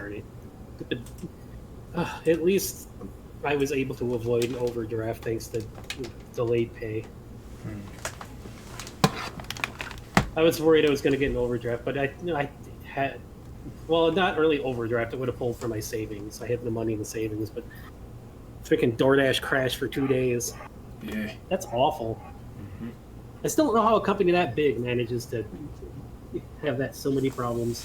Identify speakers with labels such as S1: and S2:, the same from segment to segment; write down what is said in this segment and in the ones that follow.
S1: started. At least I was able to avoid an overdraft thanks to delayed pay. I was worried I was going to get an overdraft, but I had, well, not really overdraft. It would have pulled from my savings. I had the money in the savings, but freaking DoorDash crashed for 2 days.
S2: Yeah.
S1: That's awful. I still don't know how a company that big manages to have that so many problems.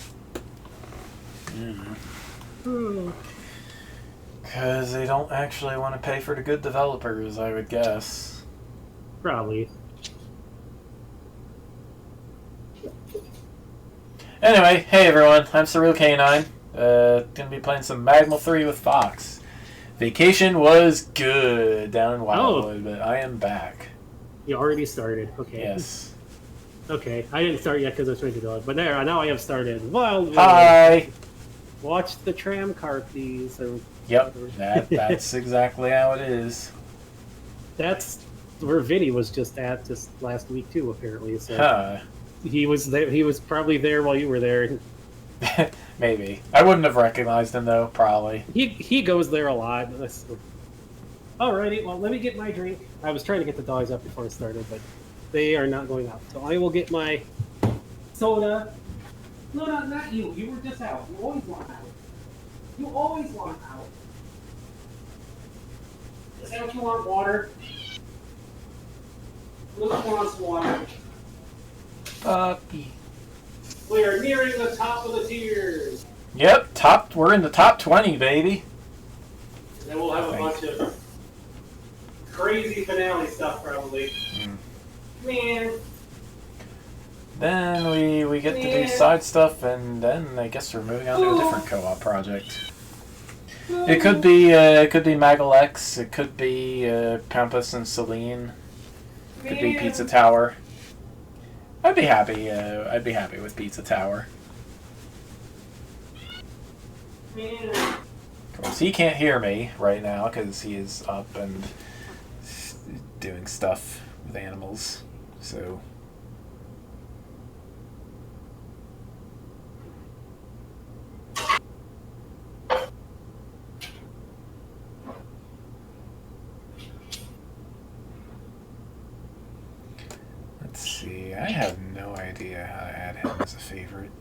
S2: Because they don't actually want to pay for the good developers, I would guess.
S1: Probably.
S2: Anyway, hey everyone, I'm Surreal Canine. Gonna be playing some MaGMML3 with Fox. Vacation was good down in Wildwood, but I am back.
S1: You already started. Okay.
S2: Yes.
S1: Okay, I didn't start yet because I was trying to dog, but there, now I have started. Wildwood.
S2: Hi!
S1: Watch the tram car, please. Or
S2: Yep, that's exactly how it is.
S1: That's where Vinny was just last week too, apparently. So he was there. He was probably there while you were there.
S2: Maybe. I wouldn't have recognized him though. Probably.
S1: He goes there a lot. Alrighty, well, let me get my drink. I was trying to get the dogs up before it started, but they are not going out. So I will get my soda. No, not you. You were just out. You always want out. You always want out. Is that what you want? Water? Luke wants water.
S2: Puppy.
S1: We are nearing the top of the tiers.
S2: Yep, we're in the top 20, baby.
S1: And then we'll have a bunch of crazy finale stuff, probably. Man.
S2: Then we get to do side stuff, and then I guess we're moving on to a different co-op project. It could be MaGMML3, it could be Pampas and Celine, it could be Pizza Tower. I'd be happy. I'd be happy with Pizza Tower. Of course, he can't hear me right now because he is up and doing stuff with animals. So. Let's see, I have no idea how to add him as a favorite.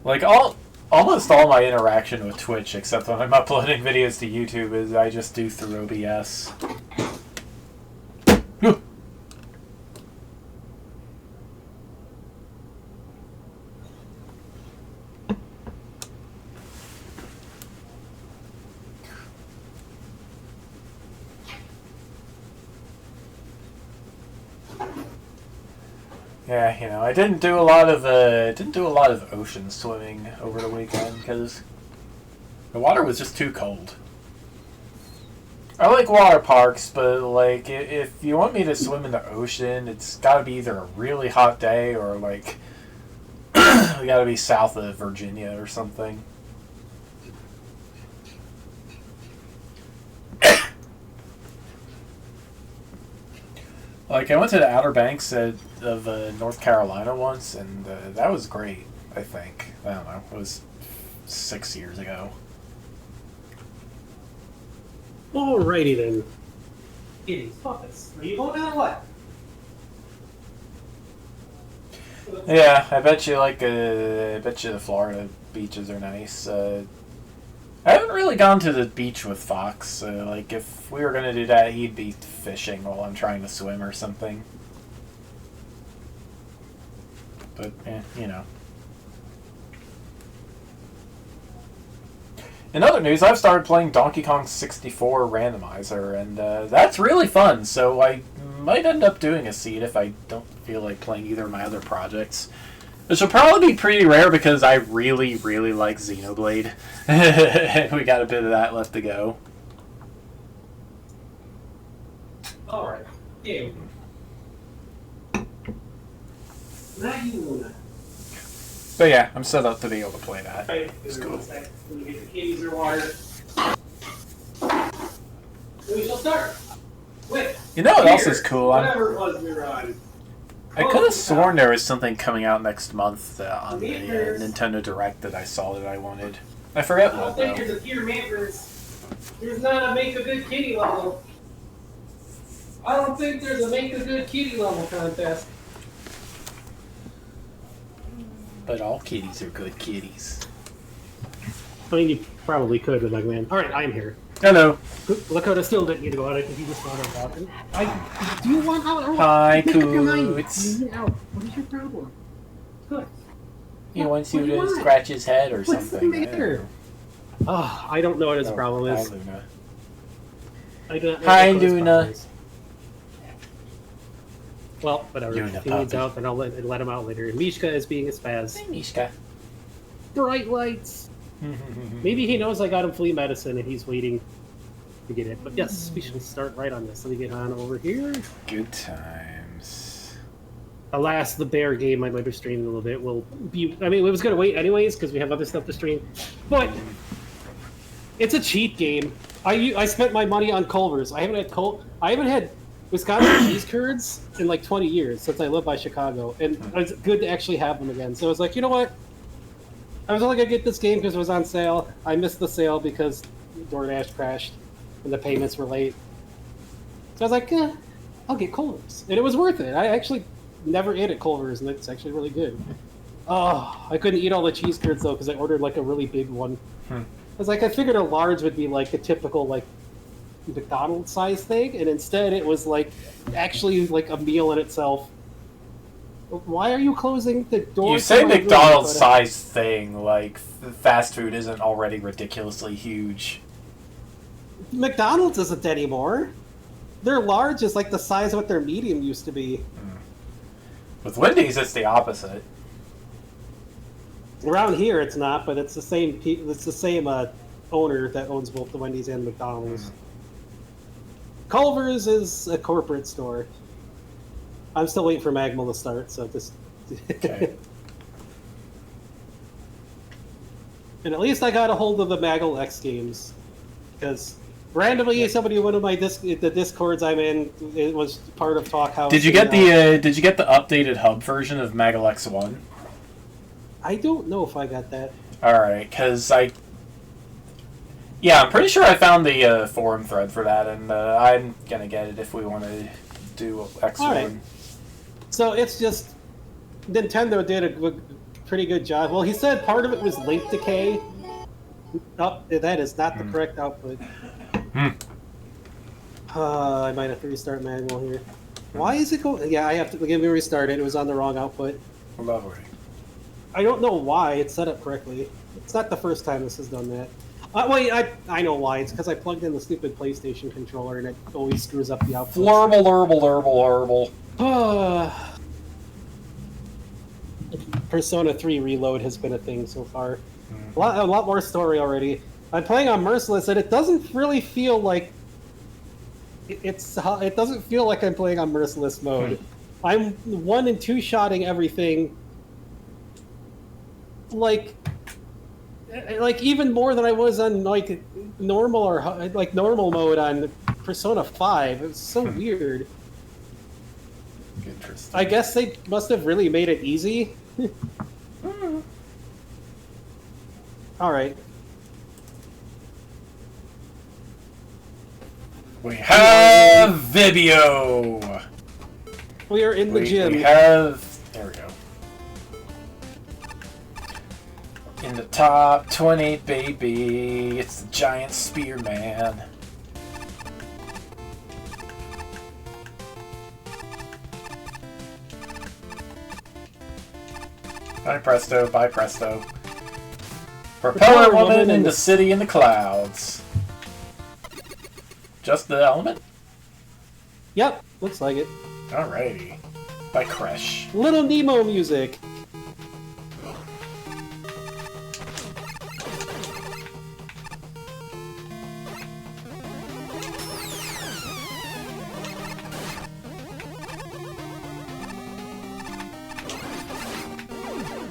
S2: Like, almost all my interaction with Twitch, except when I'm uploading videos to YouTube, is I just do through OBS. Yeah, you know, I didn't do a lot of ocean swimming over the weekend because the water was just too cold. I like water parks, but like if you want me to swim in the ocean, it's got to be either a really hot day or like we got to be south of Virginia or something. Like, I went to the Outer Banks of North Carolina once, and that was great, I think. I don't know. It was 6 years ago.
S1: Alrighty then. Idiots, puppets. Are you going out or what?
S2: Yeah, I bet you, like, I bet you the Florida beaches are nice. I haven't really gone to the beach with Fox. Like, if we were going to do that, he'd be fishing while I'm trying to swim or something. But, you know. In other news, I've started playing Donkey Kong 64 Randomizer, and that's really fun, so I might end up doing a seed if I don't feel like playing either of my other projects. Which will probably be pretty rare because I really, really like Xenoblade. We got a bit of that left to go.
S1: Alright. Yeah. Not you, Luna.
S2: But yeah, I'm set up to be able to play that.
S1: Right.
S2: It's cool.
S1: Let me get the keys or water. We shall start with.
S2: You know what else is cool?
S1: Whatever it was we were on.
S2: I could have sworn there was something coming out next month on the Nintendo Direct that I saw that I wanted. I forget
S1: I don't
S2: what,
S1: think
S2: though.
S1: there's a Peter Manters. There's not a Make a Good Kitty level. I don't think there's a Make a Good Kitty level contest.
S2: But all kitties are good kitties.
S1: I mean, you probably could with Mega Alright, I'm here.
S2: Hello.
S1: Lakota still didn't need to go out because he just wanted to walk. Do you want out or
S2: Hi,
S1: make up your mind.
S2: Coots.
S1: You need out. What is your problem? Good.
S2: He wants you
S1: What do
S2: to
S1: you want?
S2: scratch his head or
S1: What's
S2: something.
S1: the matter? Oh, I don't know what his problem
S2: Hi,
S1: is.
S2: Luna.
S1: I don't know
S2: Hi,
S1: what his
S2: Luna.
S1: problem is. Well, whatever.
S2: Luna
S1: If he needs
S2: puppy.
S1: out, then I'll let him out later. Mishka is being a spaz.
S2: Hey, Mishka.
S1: Bright lights. Maybe he knows I got him flea medicine and he's waiting to get it. But yes, we should start right on this. Let me get on over here.
S2: Good times.
S1: Alas, the bear game I might have streamed a little bit will be. I mean, it was going to wait anyways because we have other stuff to stream. But it's a cheat game. I spent my money on Culver's. I haven't had Wisconsin cheese curds in like 20 years since I lived by Chicago, and it's good to actually have them again. So I was like, you know what? I was only gonna get this game because it was on sale. I missed the sale because DoorDash crashed and the payments were late. So I was like, I'll get Culver's, and it was worth it. I actually never ate at Culver's, and it's actually really good. Oh, I couldn't eat all the cheese curds though because I ordered like a really big one. I was like, I figured a large would be like a typical like McDonald's size thing, and instead it was like actually like a meal in itself. Why are you closing the door?
S2: You say McDonald's size thing, like fast food isn't already ridiculously huge.
S1: McDonald's isn't anymore. Their large is like the size of what their medium used to be.
S2: With Wendy's, it's the opposite.
S1: Around here, it's not, but it's the same. It's the same owner that owns both the Wendy's and McDonald's. Culver's is a corporate store. I'm still waiting for MaGMML to start, so just.
S2: Okay.
S1: And at least I got a hold of the MaGMML X games, because randomly somebody in one of my the discords I'm in, it was part of Talk House.
S2: Did you get the updated hub version of MaGMML X1?
S1: I don't know if I got that.
S2: All right, because I'm pretty sure I found the forum thread for that, and I'm gonna get it if we want to do X1.
S1: All right. So it's just Nintendo did a pretty good job. Well, he said part of it was link decay. Oh, that is not the correct output. I might have to restart MaGMML here. Why is it going? Yeah, I have to let me restart it. It was on the wrong output.
S2: Lovely.
S1: I don't know why it's set up correctly. It's not the first time this has done that. Wait, I know why. It's because I plugged in the stupid PlayStation controller and it always screws up the output.
S2: Flurble.
S1: Persona 3 Reload has been a thing so far. A lot more story already. I'm playing on Merciless and it doesn't really feel like it doesn't feel like I'm playing on Merciless mode. I'm 1 and 2 shotting everything like even more than I was on like normal or like normal mode on Persona 5. It's so weird.
S2: Interesting.
S1: I guess they must have really made it easy. All right.
S2: We have Vibio.
S1: We are in the gym.
S2: We have. There we go. In the top 20, baby. It's the giant spearman. Bye presto, bye presto. Propeller woman in the city in the clouds. Just the element?
S1: Yep, looks like it.
S2: Alrighty. By Crash.
S1: Little Nemo music.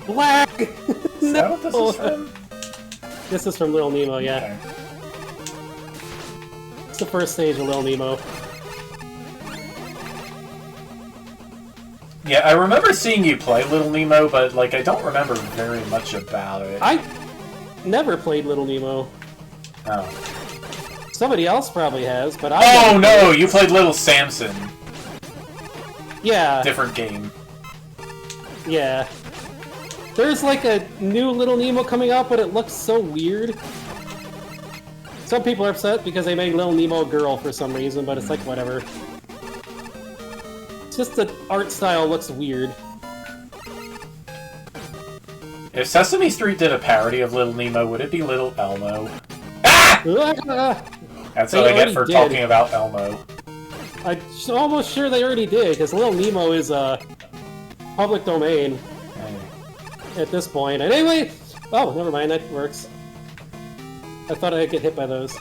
S1: Black!
S2: Is that what this is from?
S1: This is from Little Nemo, yeah.
S2: Okay.
S1: It's the first stage of Little Nemo.
S2: Yeah, I remember seeing you play Little Nemo, but like I don't remember very much about it.
S1: I never played Little Nemo.
S2: Oh.
S1: Somebody else probably has, but I.
S2: Oh no, you played Little Samson.
S1: Yeah.
S2: Different game.
S1: Yeah. There's like a new Little Nemo coming out, but it looks so weird. Some people are upset because they made Little Nemo a girl for some reason, but it's like, whatever. It's just the art style looks weird.
S2: If Sesame Street did a parody of Little Nemo, would it be Little Elmo? Ah! That's what I get for talking about Elmo.
S1: I'm almost sure they already did, because Little Nemo is public domain at this point. And anyway, oh, never mind, that works. I thought I'd get hit by those.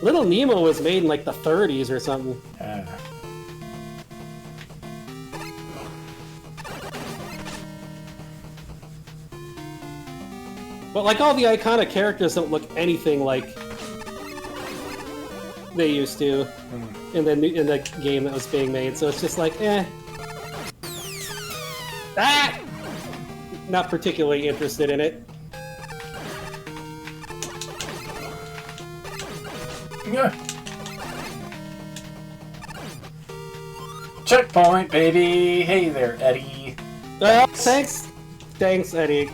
S1: Little Nemo was made in like the 30s or something. But like all the iconic characters don't look anything like they used to in the game that was being made, so it's just like, eh. Ah! Not particularly interested in it.
S2: Yeah. Checkpoint, baby! Hey there, Eddie.
S1: Thanks. Thanks, Eddie.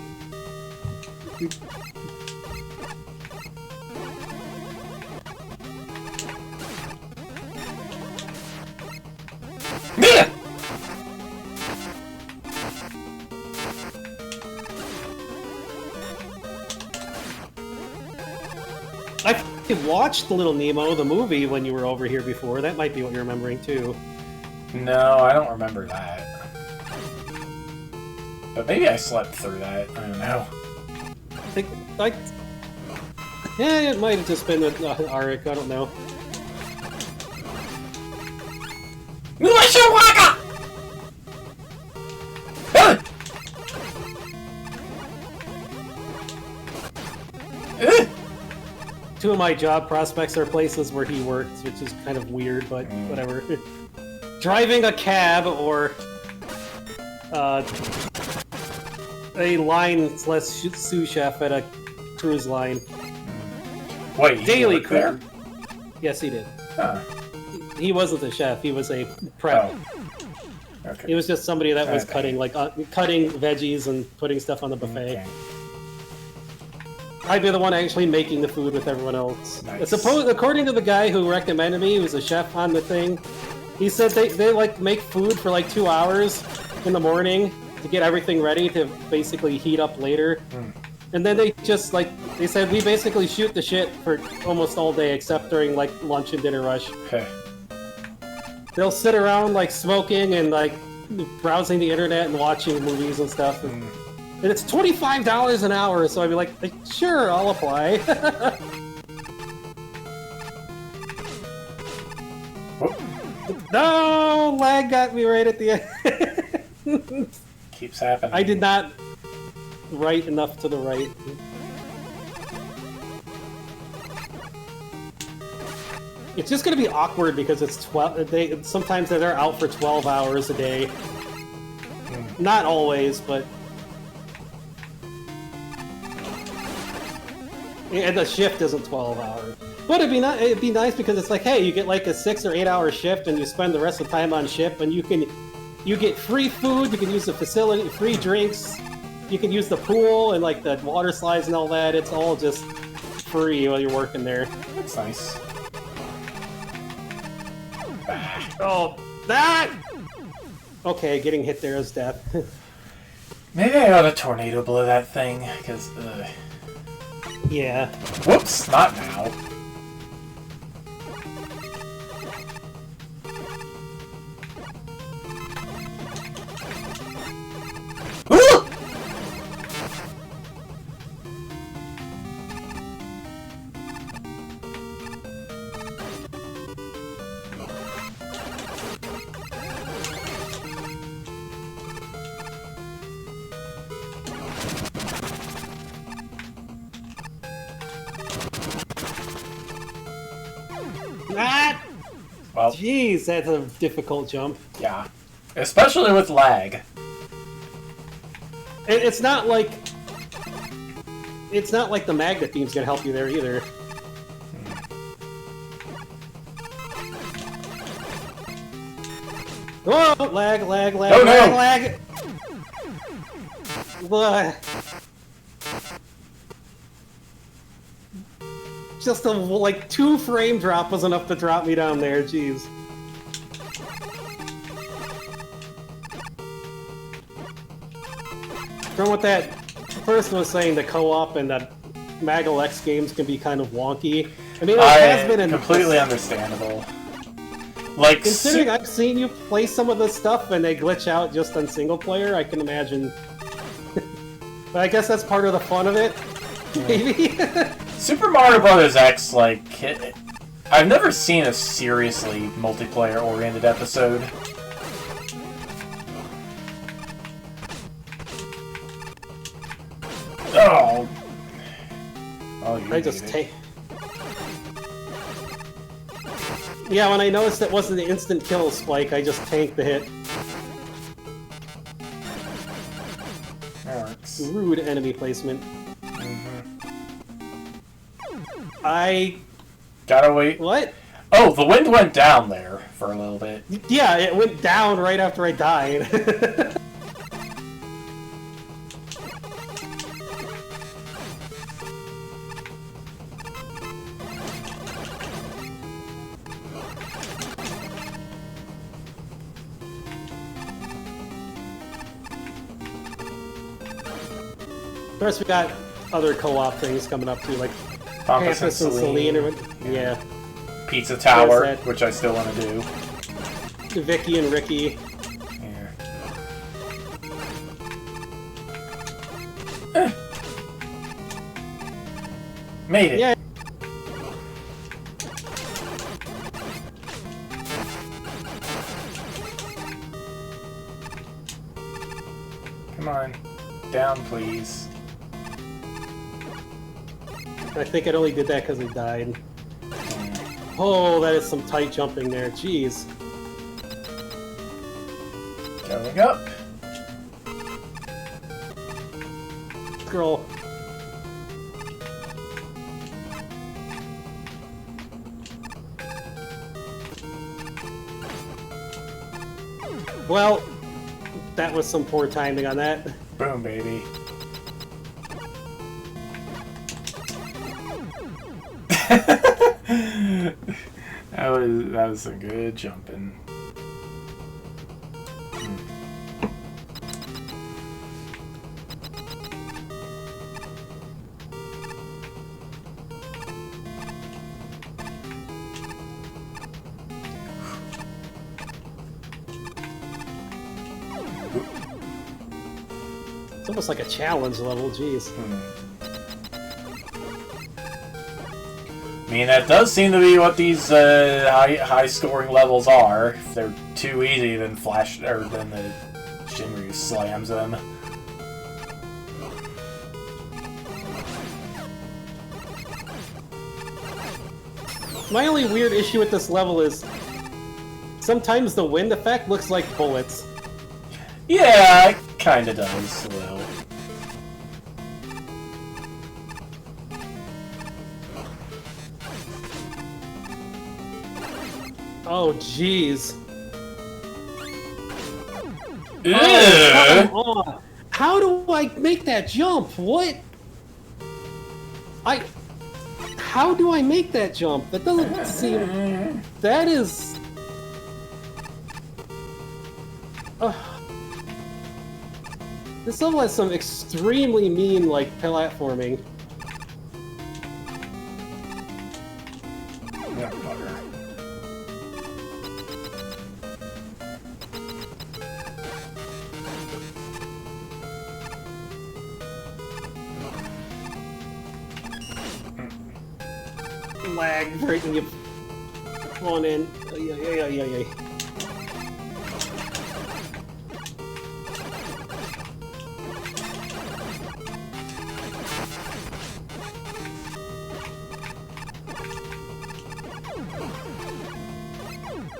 S1: I watched Little Nemo, the movie, when you were over here before. That might be what you're remembering, too.
S2: No, I don't remember that. But maybe I slept through that. I don't know.
S1: Yeah, it might have just been with Arik, I don't know. Two of my job prospects are places where he works, which is kind of weird, but whatever. Driving a cab or a line/sous chef at a cruise line.
S2: Wait,
S1: daily
S2: crew. There?
S1: Yes, he did.
S2: Huh.
S1: He wasn't a chef. He was a prep.
S2: Oh. Okay.
S1: He was just somebody that was cutting veggies and putting stuff on the buffet.
S2: Okay.
S1: I'd be the one actually making the food with everyone else.
S2: Nice.
S1: According to the guy who recommended me, who was a chef on the thing, he said they like make food for like 2 hours in the morning to get everything ready to basically heat up later. And then they just they said we basically shoot the shit for almost all day except during like lunch and dinner rush.
S2: Okay.
S1: They'll sit around like smoking and like browsing the internet and watching movies and stuff. And it's $25 an hour, so I'd be like, sure, I'll apply. No, lag got me right at the end.
S2: Keeps happening.
S1: I did not write enough to the right. It's just going to be awkward because it's 12. Sometimes they're out for 12 hours a day. Not always, but. And the shift isn't 12 hours. But it'd be nice because it's like, hey, you get like a 6 or 8 hour shift and you spend the rest of the time on shift and you get free food, you can use the facility, free drinks, you can use the pool and like the water slides and all that. It's all just free while you're working there.
S2: That's nice.
S1: Oh, that! Okay, getting hit there is death.
S2: Maybe I ought to tornado blow that thing, because,
S1: Yeah.
S2: Whoops, not now.
S1: Ah!
S2: Well,
S1: jeez, that's a difficult jump.
S2: yeah. Especially with lag.
S1: It's not like the Magda theme's gonna help you there either. Whoa! Lag, lag, lag,
S2: oh,
S1: lag,
S2: no.
S1: lag! Ugh. Just a, like, 2 frame drop was enough to drop me down there, jeez. From what that person was saying, the co-op and the MaGMML3 games can be kind of wonky. I mean, it has been in
S2: completely understandable. Like,
S1: considering I've seen you play some of this stuff and they glitch out just on single player, I can imagine. But I guess that's part of the fun of it, maybe.
S2: Super Mario Bros. X, like, I've never seen a seriously multiplayer-oriented episode. Oh.
S1: I just take. Yeah, when I noticed it wasn't the instant kill spike, I just tanked the hit.
S2: That works.
S1: Rude enemy placement.
S2: Gotta wait.
S1: What?
S2: Oh, the wind went down there for a little bit.
S1: Yeah, it went down right after I died. Of course, we got other co-op things coming up too, like
S2: Pompous
S1: Campus and Celine. Yeah.
S2: Pizza Tower, which I still want to do.
S1: Vicky and Ricky.
S2: Yeah. Made it.
S1: Yeah.
S2: Come on. Down, please.
S1: I think it only did that because it died. Oh, that is some tight jumping there. Jeez.
S2: Going up.
S1: Girl. Well, that was some poor timing on that.
S2: Boom, baby. that was some good jumping.
S1: It's almost like a challenge level, jeez.
S2: I mean, that does seem to be what these high scoring levels are. If they're too easy, then the Shinryu slams them.
S1: My only weird issue with this level is sometimes the wind effect looks like bullets.
S2: Yeah, it kinda does a little.
S1: Oh, jeez.
S2: Oh,
S1: come on. How do I make that jump? What? How do I make that jump? That doesn't seem... That is... This level has some extremely mean, like, platforming.
S2: Yeah, bugger.
S1: Lag breaking you. Come on in. Yeah.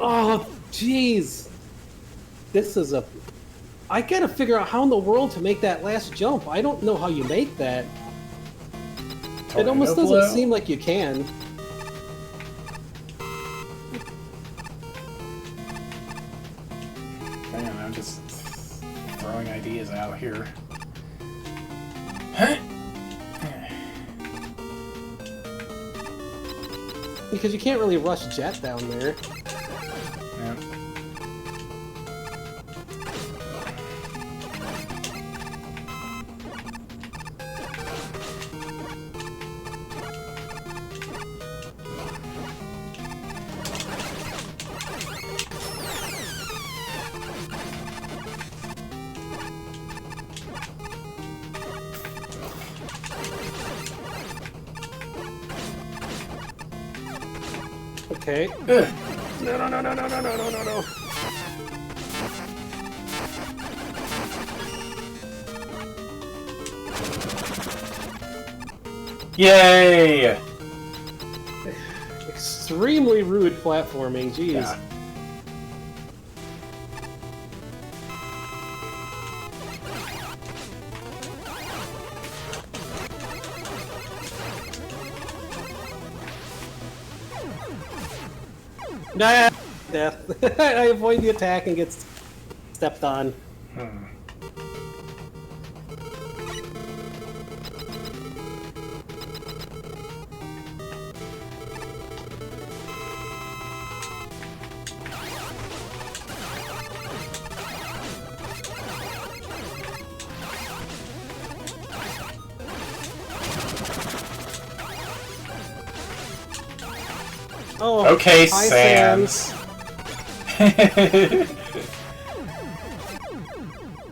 S1: Oh, jeez. this is a... I gotta figure out how in the world to make that last jump. I don't know how you make that. It almost doesn't seem like you can.
S2: Man, I'm just throwing ideas out here.
S1: Because you can't really rush Jet down there.
S2: Yeah.
S1: Okay.
S2: Ugh.
S1: No.
S2: Yay!
S1: Extremely rude platforming, jeez.
S2: Yeah.
S1: Nah, death. I avoid the attack and get stepped on. Oh,
S2: Okay,
S1: hi,
S2: Sans.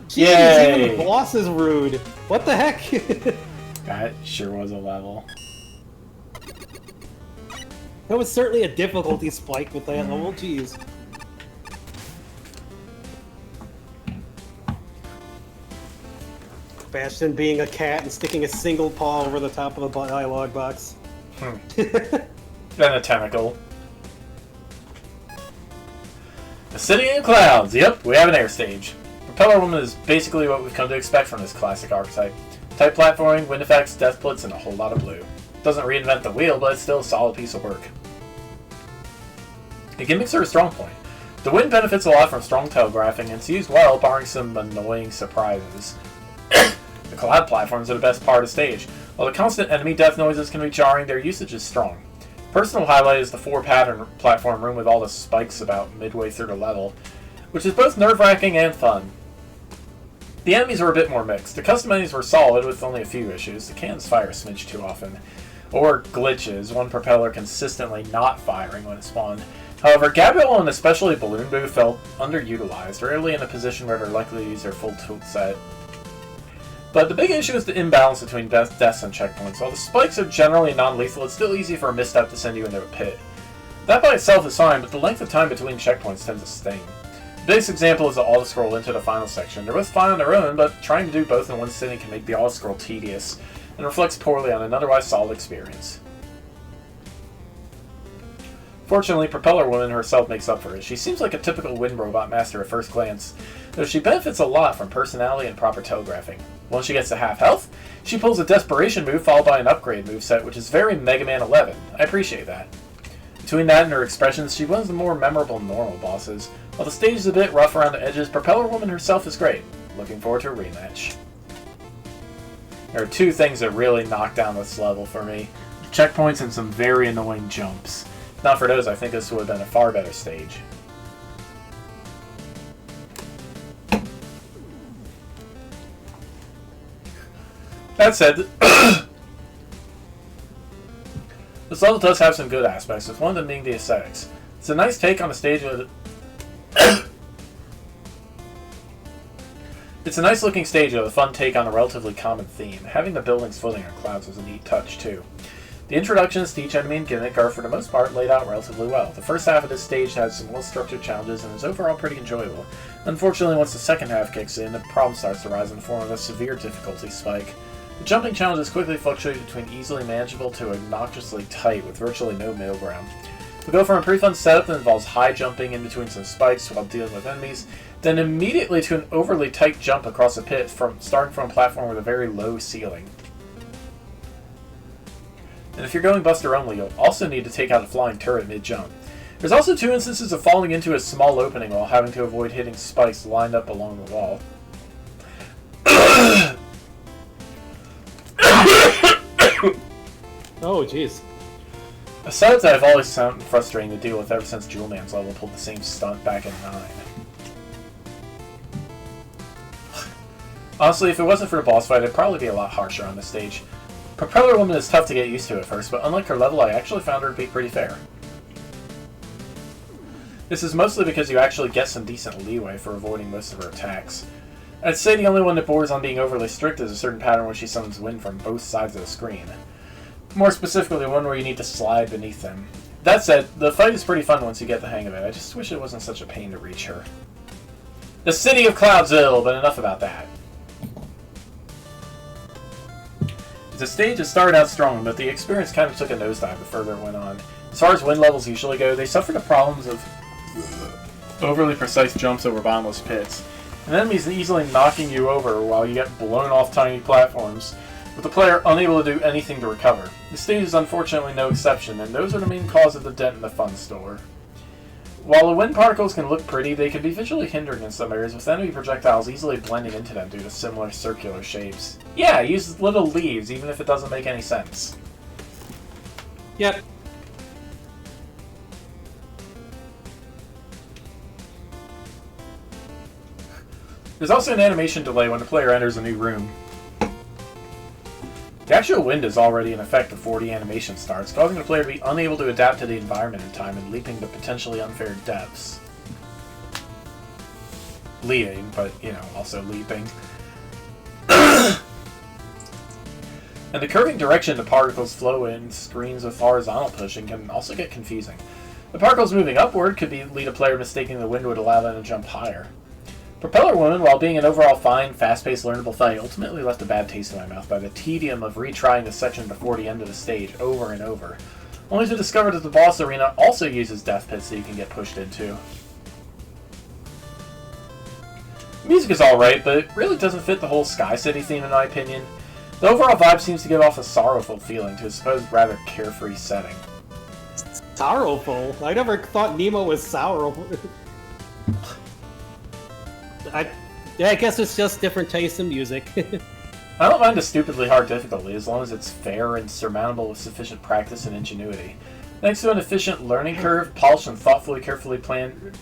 S1: Jeez,
S2: Yay!
S1: even the boss is rude. What the heck?
S2: That sure was a level.
S1: That was certainly a difficulty spike with that level, jeez. Bastion being a cat and sticking a single paw over the top of the dialogue box.
S2: Then a tentacle. The City in Clouds. Yep, we have an air stage. Propeller Woman is basically what we've come to expect from this classic archetype. Tight platforming, wind effects, death blitz, and a whole lot of blue. Doesn't reinvent the wheel, but it's still a solid piece of work. The gimmicks are a strong point. The wind benefits a lot from strong telegraphing, and it's used well, barring some annoying surprises. The cloud platforms are the best part of the stage. While the constant enemy death noises can be jarring, their usage is strong. Personal highlight is the 4-pattern platform room with all the spikes about midway through the level, which is both nerve-wracking and fun. The enemies were a bit more mixed. The custom enemies were solid with only a few issues. The cannons fire a smidge too often. Or glitches, one propeller consistently not firing when it spawned. However, Gabrielle and especially Balloon Boo felt underutilized, rarely in a position where they're likely to use their full tool set. But the big issue is the imbalance between deaths and checkpoints. While the spikes are generally non-lethal, it's still easy for a misstep to send you into a pit. That by itself is fine, but the length of time between checkpoints tends to sting. The biggest example is the auto-scroll into the final section. They're both fine on their own, but trying to do both in one sitting can make the auto-scroll tedious, and reflects poorly on an otherwise solid experience. Fortunately, Propeller Woman herself makes up for it. She seems like a typical wind robot master at first glance, though she benefits a lot from personality and proper telegraphing. Once she gets to half health, she pulls a desperation move followed by an upgrade moveset, which is very MaGMML3. I appreciate that. Between that and her expressions, she wins the more memorable normal bosses. While the stage is a bit rough around the edges, Propeller Woman herself is great. Looking forward to a rematch. There are two things that really knock down this level for me. Checkpoints and some very annoying jumps. Not for those, I think this would have been a far better stage. That said, this level does have some good aspects, with one of them being the aesthetics. It's a nice take on a stage with... It's a nice looking stage with a fun take on a relatively common theme. Having the buildings floating on clouds was a neat touch, too. The introductions to each enemy and gimmick are, for the most part, laid out relatively well. The first half of this stage has some well-structured challenges and is overall pretty enjoyable. Unfortunately, once the second half kicks in, the problem starts to rise in the form of a severe difficulty spike. The jumping challenges quickly fluctuate between easily manageable to obnoxiously tight, with virtually no middle ground. We go from a pretty fun setup that involves high jumping in between some spikes while dealing with enemies, then immediately to an overly tight jump across a pit starting from a platform with a very low ceiling. And if you're going Buster only, you'll also need to take out a flying turret mid-jump. There's also 2 instances of falling into a small opening while having to avoid hitting spikes lined up along the wall.
S1: Oh, jeez.
S2: A setup that I've always found frustrating to deal with ever since Jewel Man's level pulled the same stunt back in 9. Honestly, if it wasn't for the boss fight, I'd probably be a lot harsher on this stage. Propeller Woman is tough to get used to at first, but unlike her level, I actually found her to be pretty fair. This is mostly because you actually get some decent leeway for avoiding most of her attacks. I'd say the only one that borders on being overly strict is a certain pattern where she summons wind from both sides of the screen. More specifically, one where you need to slide beneath them. That said, the fight is pretty fun once you get the hang of it. I just wish it wasn't such a pain to reach her. The City of Cloudsville, but enough about that. The stage has started out strong, but the experience kind of took a nosedive the further it went on. As far as wind levels usually go, they suffer the problems of overly precise jumps over bottomless pits, and enemies easily knocking you over while you get blown off tiny platforms, with the player unable to do anything to recover. The stage is unfortunately no exception, and those are the main cause of the dent in the fun store. While the wind particles can look pretty, they can be visually hindering in some areas, with enemy projectiles easily blending into them due to similar circular shapes. Yeah, use little leaves, even if it doesn't make any sense.
S1: Yep.
S2: There's also an animation delay when the player enters a new room. The actual wind is already in effect before the animation starts, causing the player to be unable to adapt to the environment in time and leaping to potentially unfair depths. Leading, but, you know, also leaping. And the curving direction the particles flow in screens with horizontal pushing can also get confusing. The particles moving upward could lead a player mistaking the wind would allow them to jump higher. Propeller Woman, while being an overall fine, fast-paced, learnable fight, ultimately left a bad taste in my mouth by the tedium of retrying the section before the end of the stage over and over, only to discover that the boss arena also uses death pits that you can get pushed into. The music is alright, but it really doesn't fit the whole Sky City theme in my opinion. The overall vibe seems to give off a sorrowful feeling to a supposed rather carefree setting.
S1: Sorrowful? I never thought Nemo was sorrowful. I guess it's just different tastes in music.
S2: I don't mind a stupidly hard difficulty as long as it's fair and surmountable with sufficient practice and ingenuity. Thanks to an efficient learning curve, polished and thoughtfully carefully planned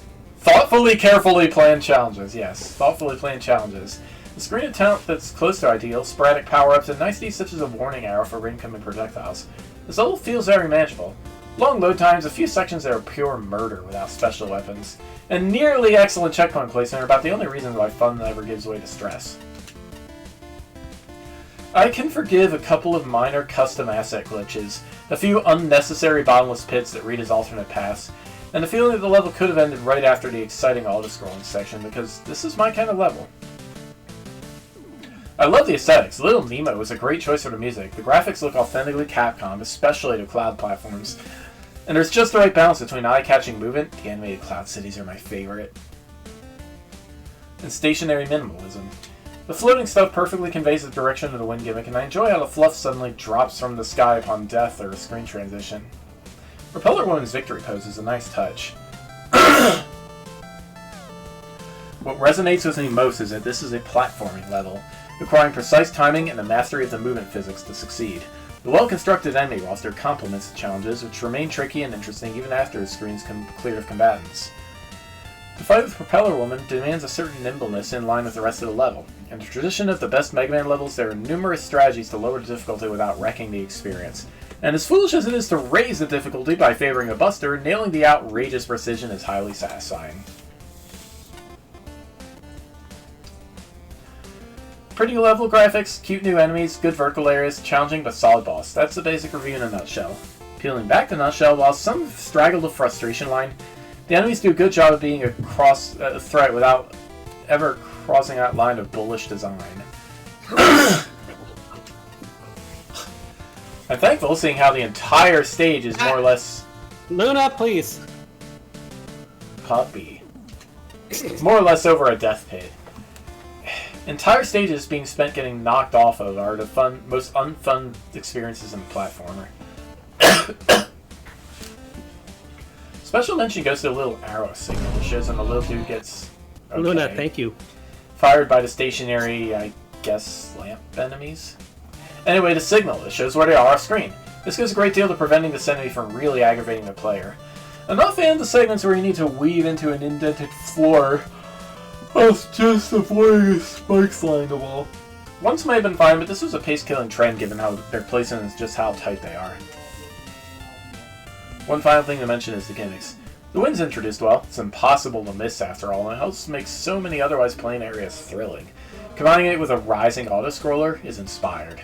S2: challenges. Yes, thoughtfully planned challenges. The screen attempt that's close to ideal, sporadic power-ups, and niceties such as a warning arrow for incoming projectiles. This level feels very manageable. Long load times, a few sections that are pure murder without special weapons, and nearly excellent checkpoint placement are about the only reason why fun ever gives way to stress. I can forgive a couple of minor custom asset glitches, a few unnecessary bottomless pits that read as alternate paths, and the feeling that the level could have ended right after the exciting auto-scrolling section, because this is my kind of level. I love the aesthetics. Little Nemo is a great choice for the music. The graphics look authentically Capcom, especially to cloud platforms. And there's just the right balance between eye-catching movement, the animated cloud cities are my favorite, and stationary minimalism. The floating stuff perfectly conveys the direction of the wind gimmick, and I enjoy how the fluff suddenly drops from the sky upon death or a screen transition. Propeller Woman's victory pose is a nice touch. What resonates with me most is that this is a platforming level, requiring precise timing and the mastery of the movement physics to succeed. The well-constructed enemy roster complements the challenges, which remain tricky and interesting even after the screen's cleared of combatants. The fight with Propeller Woman demands a certain nimbleness in line with the rest of the level. In the tradition of the best Mega Man levels, there are numerous strategies to lower the difficulty without wrecking the experience. And as foolish as it is to raise the difficulty by favoring a buster, nailing the outrageous precision is highly satisfying. Pretty level graphics, cute new enemies, good vertical areas, challenging but solid boss. That's the basic review in a nutshell. Peeling back the nutshell, while some straggle the frustration line, the enemies do a good job of being a threat without ever crossing that line of bullish design. I'm thankful seeing how the entire stage is more or less
S1: Luna, please.
S2: Puppy. More or less over a death pit. Entire stages being spent getting knocked off of are the most unfun experiences in the platformer. Special mention goes to the little arrow signal that shows when the little dude gets... Okay,
S1: Luna, thank you.
S2: fired by the stationary, I guess, lamp enemies? Anyway, the signal, it shows where they are off screen. This goes a great deal to preventing this enemy from really aggravating the player. I'm not a fan of the segments where you need to weave into an indented floor whilst just avoiding spikes lining the wall. Once may have been fine, but this was a pace-killing trend given how their placement is just how tight they are. One final thing to mention is the gimmicks. The wind's introduced well, it's impossible to miss after all, and it helps make so many otherwise plain areas thrilling. Combining it with a rising auto-scroller is inspired.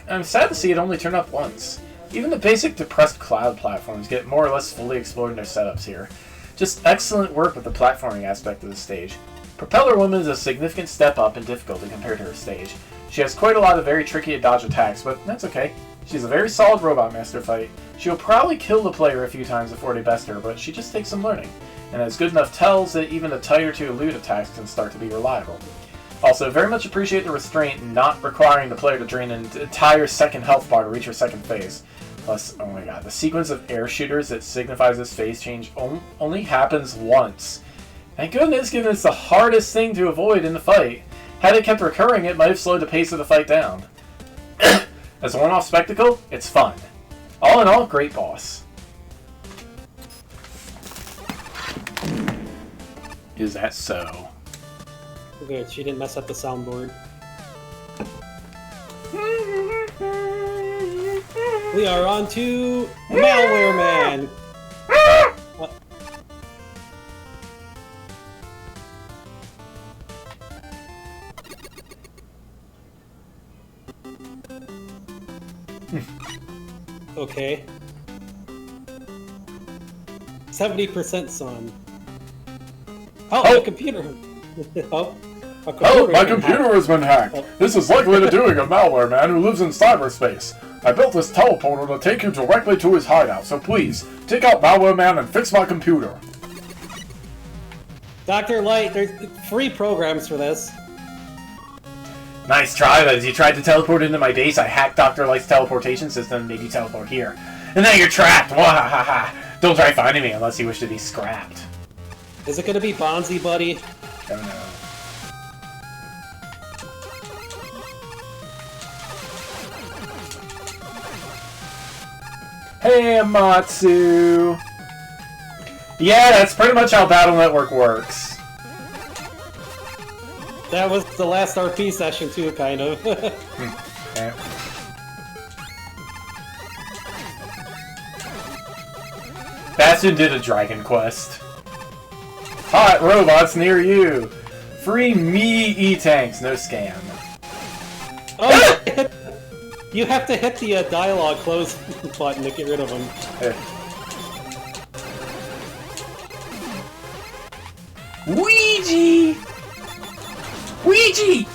S2: I'm sad to see it only turn up once. Even the basic depressed cloud platforms get more or less fully explored in their setups here. Just excellent work with the platforming aspect of the stage. Propeller Woman is a significant step up in difficulty compared to her stage. She has quite a lot of very tricky to dodge attacks, but that's okay. She's a very solid Robot Master fight. She'll probably kill the player a few times before they best her, but she just takes some learning, and has good enough tells that even the tighter to elude attacks can start to be reliable. Also, very much appreciate the restraint in not requiring the player to drain an entire second health bar to reach her second phase. Plus, oh my god, the sequence of air shooters that signifies this phase change only happens once. Thank goodness, given it's the hardest thing to avoid in the fight. Had it kept recurring, it might have slowed the pace of the fight down. As a one-off spectacle, it's fun. All in all, great boss. Is that so?
S1: Good, she didn't mess up the soundboard. We are on to Malware Man. Okay. 70% sun. Oh, the computer.
S2: My computer has been hacked. This is likely the doing of Malware Man who lives in cyberspace. I built this teleporter to take you directly to his hideout, so please, take out Malware Man and fix my computer.
S1: Dr. Light, there's free programs for this.
S2: Nice try, but as you tried to teleport into my base, I hacked Dr. Light's teleportation system and made you teleport here. And now you're trapped! Wahahaha! Don't try finding me unless you wish to be scrapped.
S1: Is it gonna be Bonzi, buddy?
S2: Don't know. Hey, Amatsu! Yeah, that's pretty much how Battle Network works.
S1: That was the last RP session too, kind of.
S2: Yeah. Bastion did a Dragon Quest. Hot robots near you! Free me E-tanks, no scam.
S1: Oh! You have to hit the dialogue close button to get rid of them.
S2: Ouija! Ouija!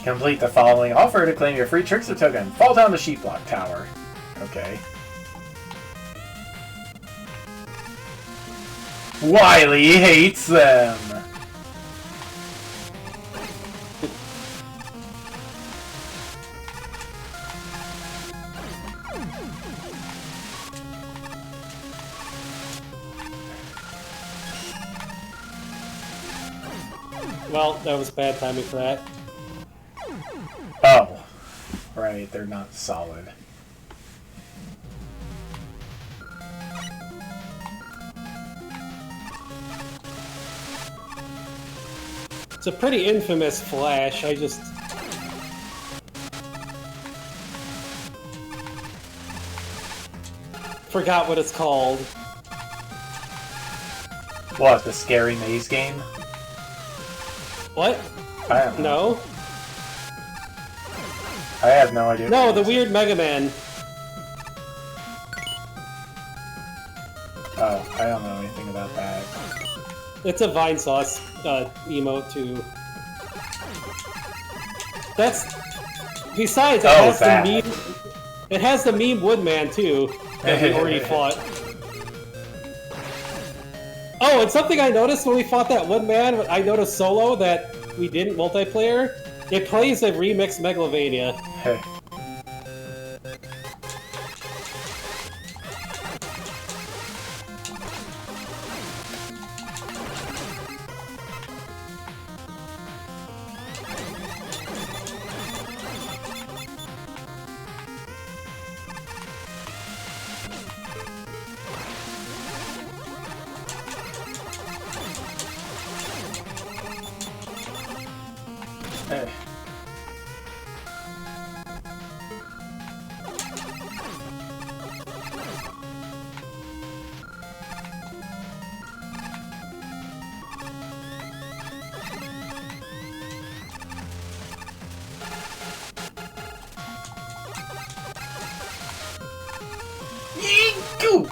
S2: Complete the following offer to claim your free Trickster token. Fall down the sheep block tower. Okay. Wily hates them!
S1: Well, that was bad timing for that.
S2: Oh. Right, they're not solid.
S1: It's a pretty infamous flash, I just... forgot what it's called.
S2: What, the scary maze game?
S1: What?
S2: I don't know.
S1: No?
S2: I have no idea.
S1: No, the weird Mega Man.
S2: Oh, I don't know anything about that.
S1: It's a Vine Sauce emote too. That's... Besides, it
S2: Oh,
S1: has
S2: that.
S1: the It has the meme Woodman too, that we already fought. Oh, and something I noticed when we fought that Woodman, I noticed solo that we didn't multiplayer. It plays a remixed Megalovania.
S2: Hey. Hey. Go!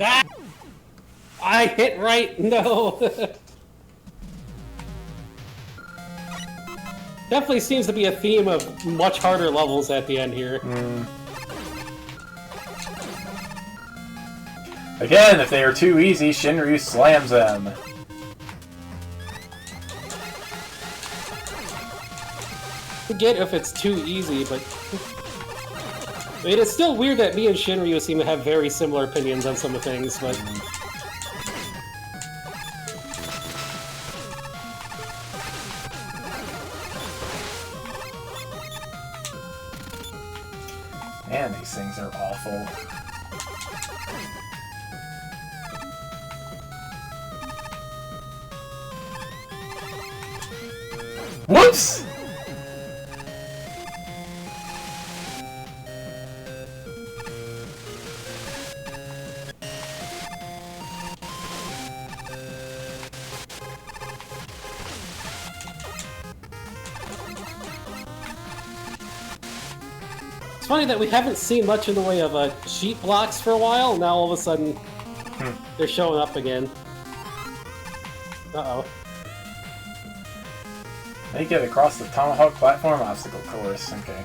S1: Ah! I hit right. No. Definitely seems to be a theme of much harder levels at the end here.
S2: Again, if they are too easy, Shinryu slams them.
S1: Forget if it's too easy, but I mean, it's still weird that me and Shinryu seem to have very similar opinions on some of things, but
S2: Man, these things are awful. Whoops!
S1: it's funny that we haven't seen much in the way of sheet blocks for a while. Now all of a sudden, they're showing up again. Uh-oh.
S2: How do you get across the Tomahawk platform obstacle course? Okay.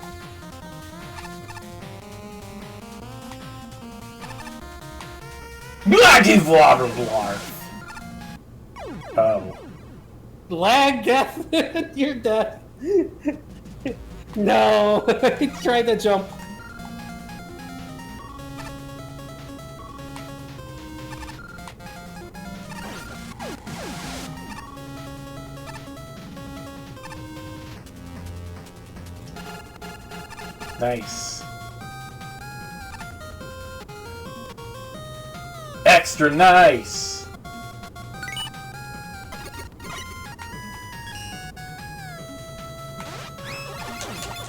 S2: Oh.
S1: Lag death! You're dead. No! He tried to jump.
S2: Nice. Extra nice!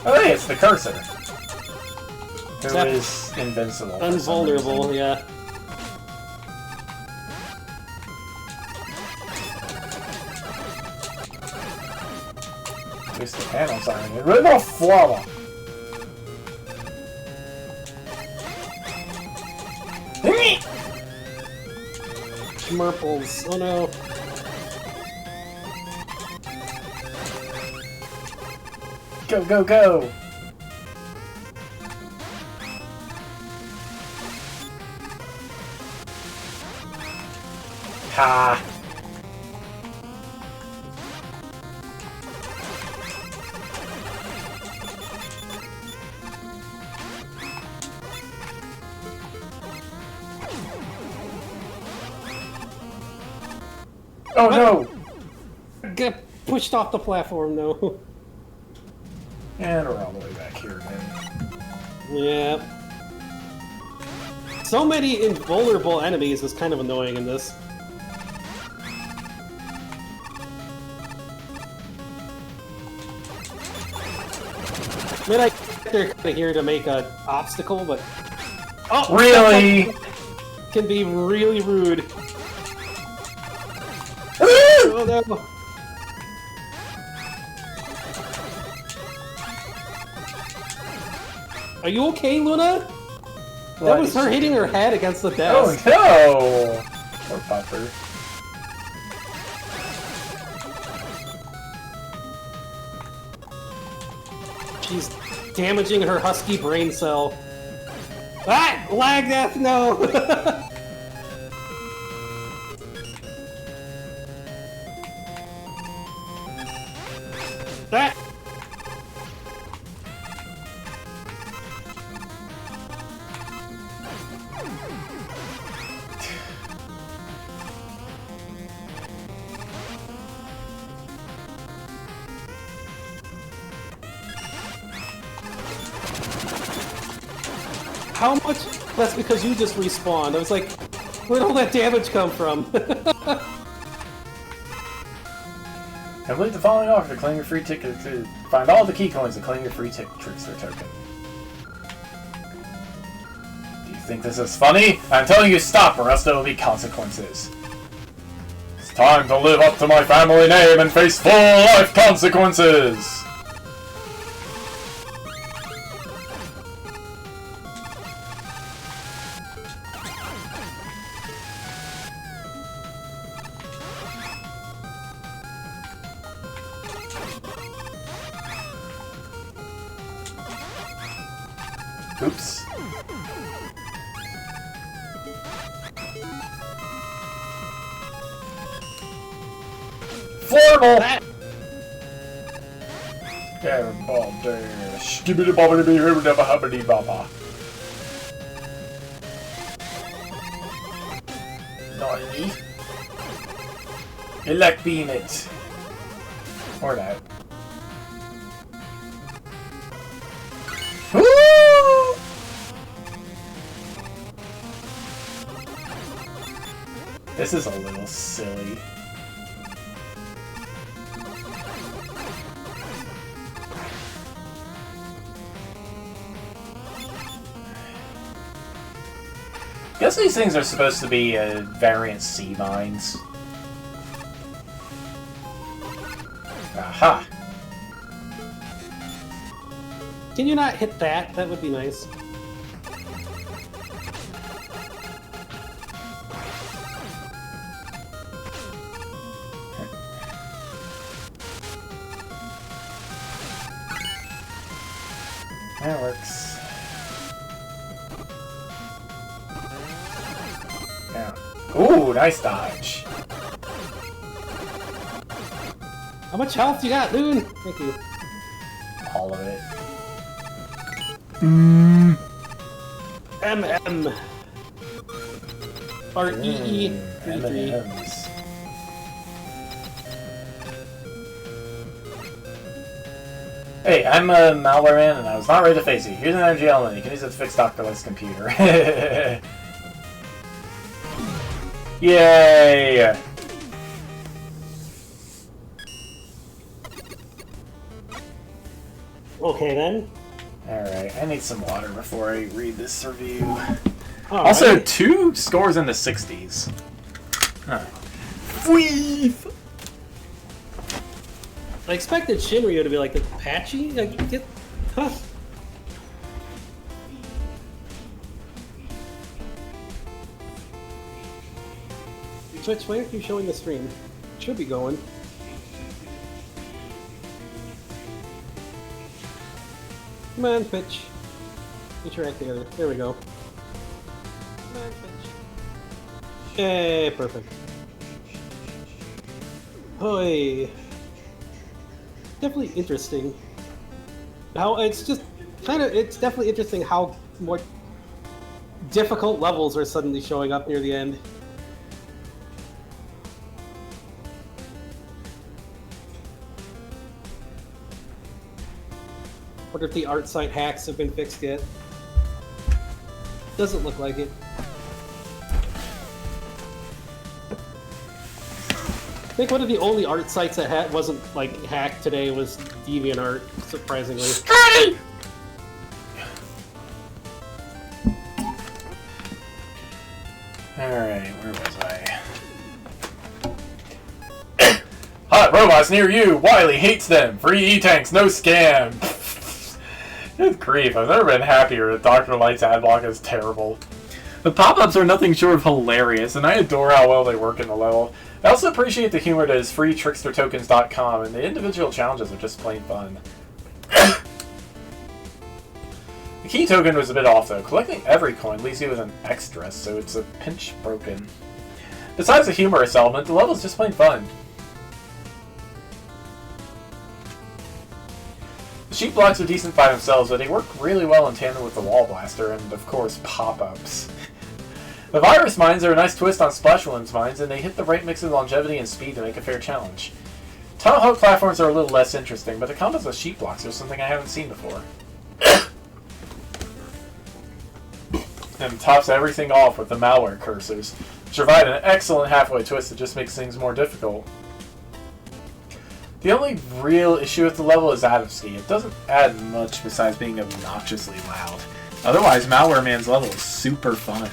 S2: Oh hey, it's the cursor! Who is invincible.
S1: Invulnerable, yeah.
S2: At least the panels aren't in it. River flower!
S1: Schmurples. Oh no.
S2: Go, go, go! Ha! Oh no!
S1: Get pushed off the platform, no.
S2: And we're all the way back here again.
S1: Yeah. So many invulnerable enemies is kind of annoying in this. I mean, they're kind of here to make an obstacle, but... Oh!
S2: Really?
S1: Can be really rude. Oh no! Are you okay, Luna? That was her hitting her head against the
S2: Oh
S1: desk.
S2: no! Poor Puffer.
S1: She's damaging her husky brain cell. Ah! Lag death, no! Ah! How much? That's because you just respawned. I was like, where'd all that damage come from?
S2: Complete the following offer to claim your free ticket. To find all the key coins to claim your free trickster token. Do you think this is funny? I'm telling you stop, or else there will be consequences. It's time to live up to my family name and face full life consequences! Oops. Formal! Cannonball dash. Skibbity bobbity bee here, never hubbity baba. Naughty. Elect beam it. Or that. Woo! This is a little silly. Guess these things are supposed to be variant sea mines. Aha!
S1: Can you not hit that? That would be nice.
S2: That works. Yeah. Ooh, nice dodge.
S1: How much health you got, dude? Thank you.
S2: All of it.
S1: MM. Or EE.
S2: M&Ms. Hey, I'm a malware man, and I was not ready to face you. Here's an energy element. You can use it to fix Dr. Light's computer. Yay!
S1: Okay then.
S2: Alright, I need some water before I read this review.
S1: All
S2: Also,
S1: right.
S2: 2 scores in the 60s. Huh. Weave!
S1: I expected Shinryu to be like patchy. Like, get, huh? Twitch, why aren't you showing the stream? It should be going. Come on, Twitch. Interact together. There we go. Come on, Twitch. Hey, perfect. Hoi. Definitely interesting. How it's just kind of, it's definitely interesting how more difficult levels are suddenly showing up near the end. Wonder if the art site hacks have been fixed yet. Doesn't look like it. I think one of the only art sites that wasn't like hacked today was DeviantArt, surprisingly.
S2: Scotty! Alright, where was I? Hot robots near you! Wily hates them! Free E-tanks, no scam! Good grief, I've never been happier that Dr. Light's ad block is terrible. The pop-ups are nothing short of hilarious, and I adore how well they work in the level. I also appreciate the humor that is freetrickstertokens.com, and the individual challenges are just plain fun. The key token was a bit off, though. Collecting every coin leaves you with an extra, so it's a pinch broken. Besides the humorous element, the level is just plain fun. The sheep blocks are decent by themselves, but they work really well in tandem with the wall blaster, and of course, pop-ups. The virus mines are a nice twist on Splash Balloon's mines, and they hit the right mix of longevity and speed to make a fair challenge. Tunnel Hawk platforms are a little less interesting, but the combos with sheep blocks are something I haven't seen before. And tops everything off with the malware cursors, which provide an excellent halfway twist that just makes things more difficult. The only real issue with the level is Adamski. It doesn't add much besides being obnoxiously loud. Otherwise, Malware Man's level is super fun.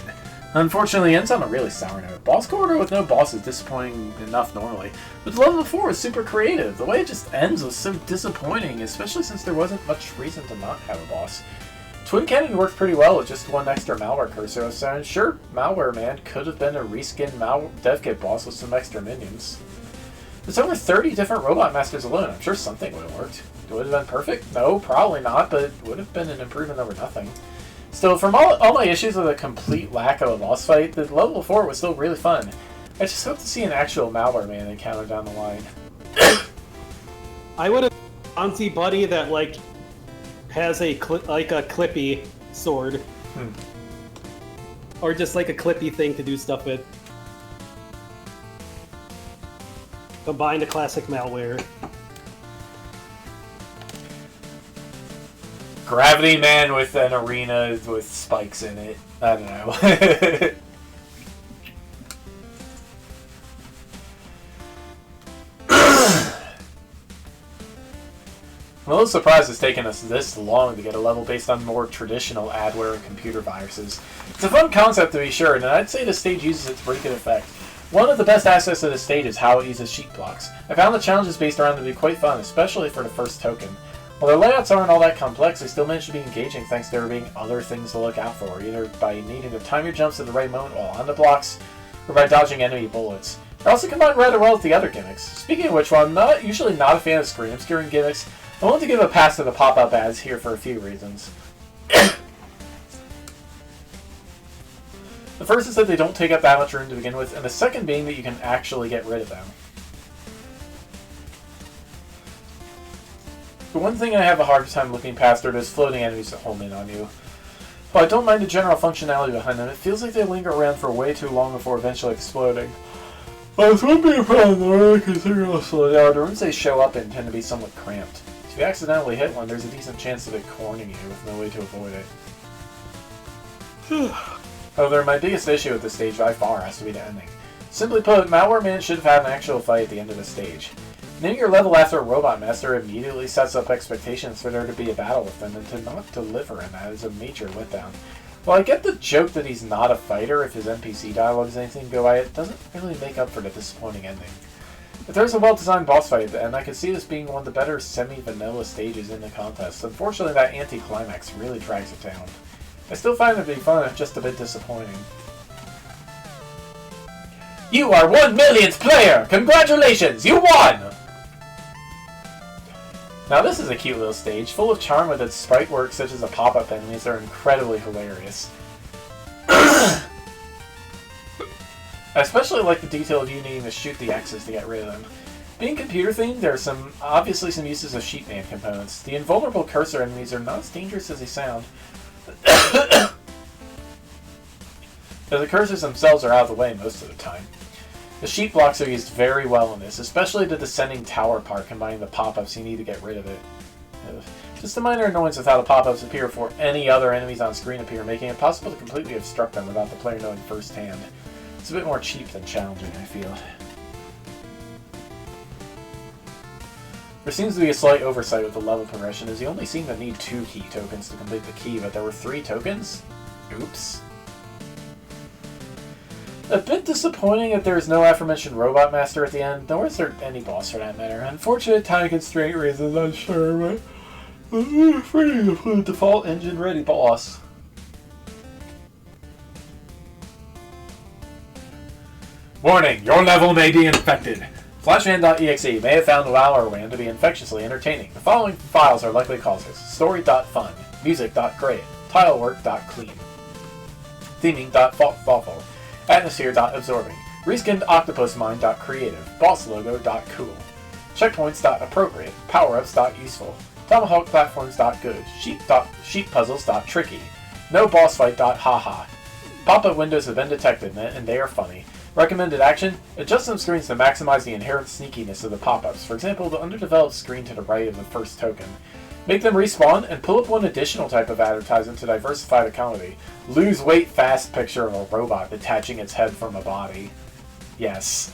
S2: Unfortunately, it ends on a really sour note. Boss corridor with no boss is disappointing enough normally, but the level before is super creative. The way it just ends was so disappointing, especially since there wasn't much reason to not have a boss. Twin Cannon worked pretty well with just one extra malware cursor, so I'm sure Malware Man could have been a reskinned dev kit boss with some extra minions. There's over 30 different robot masters alone. I'm sure something would have worked. Would it have been perfect? No, probably not, but it would have been an improvement over nothing. Still, from all my issues with a complete lack of a boss fight, the level before was still really fun. I just hope to see an actual Malware Man encounter down the line.
S1: I would have bouncy buddy that like has a clippy sword, or just like a clippy thing to do stuff with. Combine the classic malware.
S2: Gravity Man with an arena with spikes in it. I don't know. I'm a little surprised it's taken us this long to get a level based on more traditional adware and computer viruses. It's a fun concept to be sure, and I'd say the stage uses it to pretty good effect. One of the best aspects of the stage is how it uses sheet blocks. I found the challenges based around them to be quite fun, especially for the first token. While their layouts aren't all that complex, they still manage to be engaging thanks to there being other things to look out for, either by needing to time your jumps at the right moment while on the blocks, or by dodging enemy bullets. They also combine rather well with the other gimmicks. Speaking of which, while I'm usually not a fan of screen obscuring gimmicks, I want to give a pass to the pop-up ads here for a few reasons. The first is that they don't take up that much room to begin with, and the second being that you can actually get rid of them. The one thing I have a hard time looking past are those floating enemies that home in on you. While I don't mind the general functionality behind them, it feels like they linger around for way too long before eventually exploding. While this would be a problem, though, considering how slow they are, the rooms they show up in tend to be somewhat cramped. If you accidentally hit one, there's a decent chance of it cornering you with no way to avoid it. However, my biggest issue with this stage by far has to be the ending. Simply put, Malware Man should have had an actual fight at the end of the stage. Naming your level after a Robot Master immediately sets up expectations for there to be a battle with them, and to not deliver in that is a major letdown. While I get the joke that he's not a fighter if his NPC dialogue is anything to go by, it doesn't really make up for the disappointing ending. If there's a well-designed boss fight at the end, I can see this being one of the better semi-vanilla stages in the contest. Unfortunately, that anti-climax really drags it down. I still find it to be fun, if just a bit disappointing. You are 1 millionth player! Congratulations! You won! Now this is a cute little stage, full of charm with its sprite work such as the pop-up enemies that are incredibly hilarious. I especially like the detail of you needing to shoot the X's to get rid of them. Being computer-themed, there are obviously some uses of Sheepman components. The invulnerable cursor enemies are not as dangerous as they sound, though the cursors themselves are out of the way most of the time. The sheet blocks are used very well in this, especially the descending tower part combining the pop-ups you need to get rid of it. Just a minor annoyance with how the pop-ups appear before any other enemies on screen appear, making it possible to completely obstruct them without the player knowing firsthand. It's a bit more cheap than challenging, I feel. There seems to be a slight oversight with the level progression, as you only seem to need 2 key tokens to complete the key, but there were 3 tokens? Oops. A bit disappointing that there is no aforementioned Robot Master at the end, nor is there any boss for that matter. Unfortunate time constraint reasons, I'm sure, but Ready to put default engine ready, boss. Warning, your level may be infected. Flashman.exe may have found WoWRWAN to be infectiously entertaining. The following files are likely causes. Story.fun, music.great, tilework.clean, theming.thoughtful, atmosphere.absorbing, reskinned octopusmine.creative, bosslogo.cool, checkpoints.appropriate, powerups.useful, tomahawkplatforms.good, sheeppuzzles.tricky, nobossfight.haha. Pop-up windows have been detected and they are funny. Recommended action: adjust some screens to maximize the inherent sneakiness of the pop-ups. For example, the underdeveloped screen to the right of the first token. Make them respawn and pull up one additional type of advertisement to diversify the comedy. Lose weight fast picture of a robot detaching its head from a body. Yes.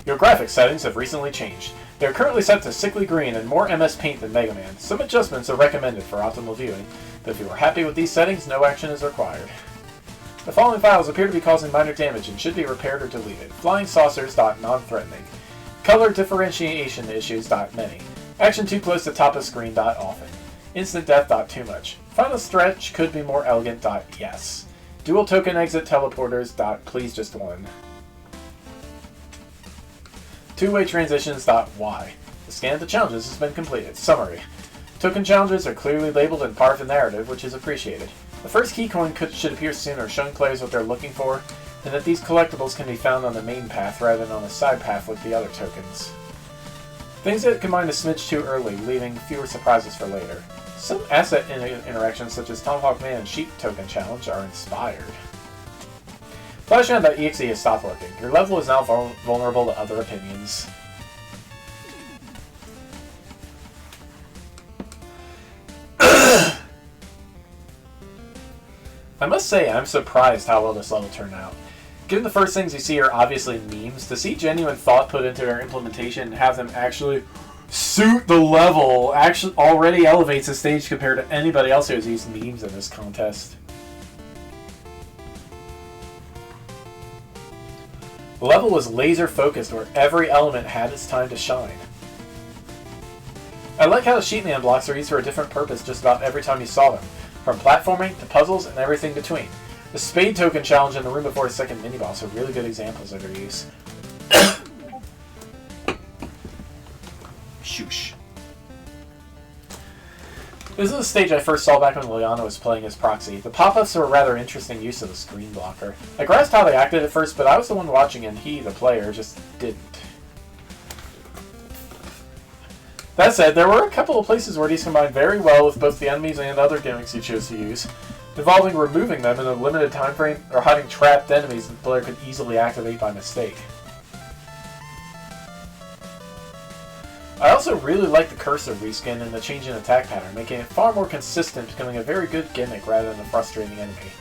S2: Your graphics settings have recently changed. They are currently set to sickly green and more MS Paint than Mega Man. Some adjustments are recommended for optimal viewing, but if you are happy with these settings, no action is required. The following files appear to be causing minor damage and should be repaired or deleted. Flying saucers.non-threatening. Color differentiation issues.many. Action too close to top of screen.often. Instant death.too much. Final stretch could be more elegant.yes. Dual token exit teleporters.please just one. Two-way transitions.why. The scan of the challenges has been completed. Summary. Token challenges are clearly labeled and part of the narrative, which is appreciated. The first key coin should appear sooner, showing players what they're looking for, and that these collectibles can be found on the main path rather than on a side path like the other tokens. Things get combined a smidge too early, leaving fewer surprises for later. Some asset interactions, such as Tomahawk Man and Sheep Token Challenge, are inspired. Flashman.exe has stopped working. Your level is now vulnerable to other opinions. I must say, I'm surprised how well this level turned out. Given the first things you see are obviously memes, to see genuine thought put into their implementation and have them actually suit the level actually already elevates the stage compared to anybody else who has used memes in this contest. The level was laser focused where every element had its time to shine. I like how the Sheepman blocks are used for a different purpose just about every time you saw them, from platforming to puzzles and everything between. The Spade Token Challenge and the Room Before a Second mini-boss are really good examples of their use. Shoosh. This is a stage I first saw back when Liana was playing as Proxy. The pop-ups were a rather interesting use of the screen blocker. I grasped how they acted at first, but I was the one watching and he, the player, just didn't. That said, there were a couple of places where these combined very well with both the enemies and other gimmicks you chose to use, involving removing them in a limited time frame or hiding trapped enemies that the player could easily activate by mistake. I also really like the cursor reskin and the change in attack pattern, making it far more consistent, becoming a very good gimmick rather than a frustrating enemy.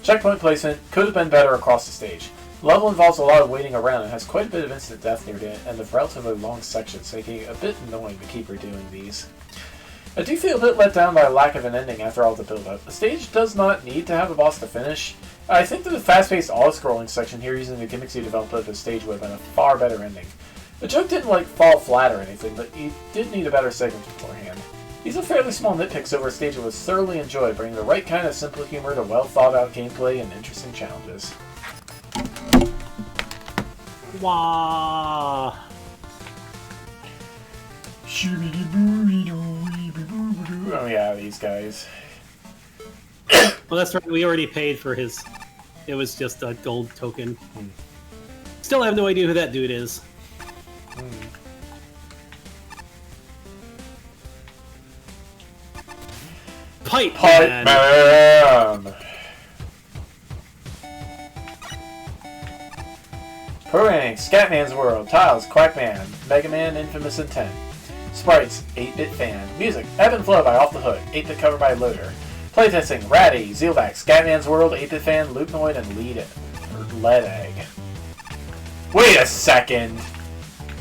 S2: Checkpoint placement could have been better across the stage. The level involves a lot of waiting around and has quite a bit of instant death near the end of relatively long sections, making it a bit annoying to keep redoing these. I do feel a bit let down by a lack of an ending after all the build-up. The stage does not need to have a boss to finish. I think that the fast-paced auto-scrolling section here using the gimmicks you developed at the stage would have been a far better ending. The joke didn't fall flat or anything, but you did need a better segment beforehand. These are fairly small nitpicks over a stage that was thoroughly enjoyed, bringing the right kind of simple humor to well-thought-out gameplay and interesting challenges.
S1: Wah!
S2: Oh yeah, these guys.
S1: Well, that's right. We already paid for his. It was just a gold token. Still have no idea who that dude is. Pipe Man!
S2: Programming, Scatman's World, Tiles, Quackman, Mega Man, Infamous Intent. Sprites, 8-Bit Fan. Music, Ebb and Flow by Off the Hook, 8-Bit cover by Loader. Playtesting, Ratty, Zealback, Scatman's World, 8-Bit Fan, Loopnoid, and Lead Egg. Wait a second!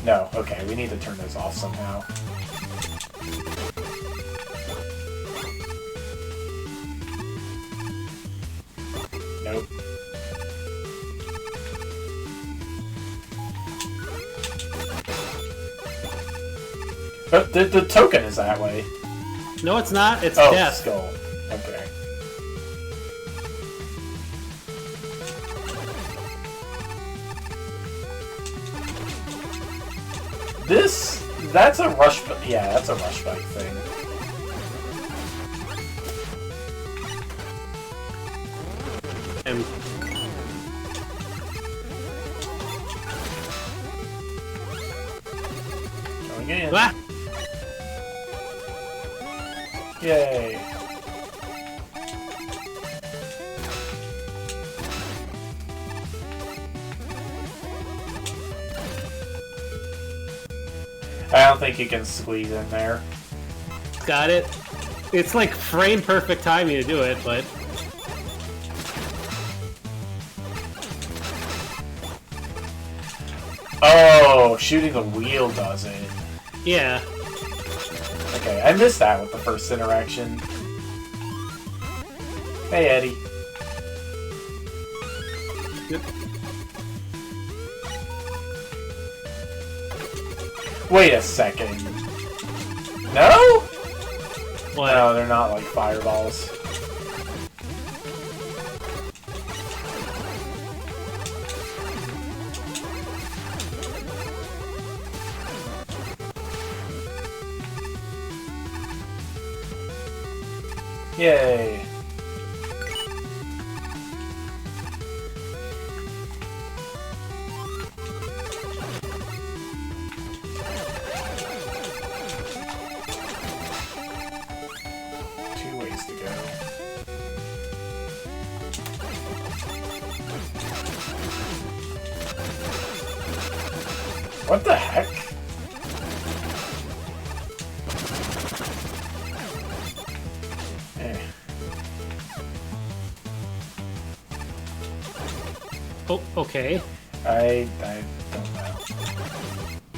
S2: No, okay, we need to turn those off somehow. Nope. The token is that way.
S1: No, it's not. It's
S2: Oh,
S1: death.
S2: skull. Okay. That's a rush, yeah, that's a rush bike thing.
S1: And
S2: Going in.
S1: ah!
S2: Yay. I don't think you can squeeze in there.
S1: Got it. It's like frame perfect timing to do it, but
S2: Oh, shooting the wheel does it.
S1: yeah.
S2: Okay, I missed that with the first interaction. Hey, Eddie.
S1: Yep.
S2: Wait a second. No?
S1: What?
S2: No, they're not like fireballs. Yay. Two ways to go. What the heck? Eh.
S1: Oh, okay.
S2: I don't know.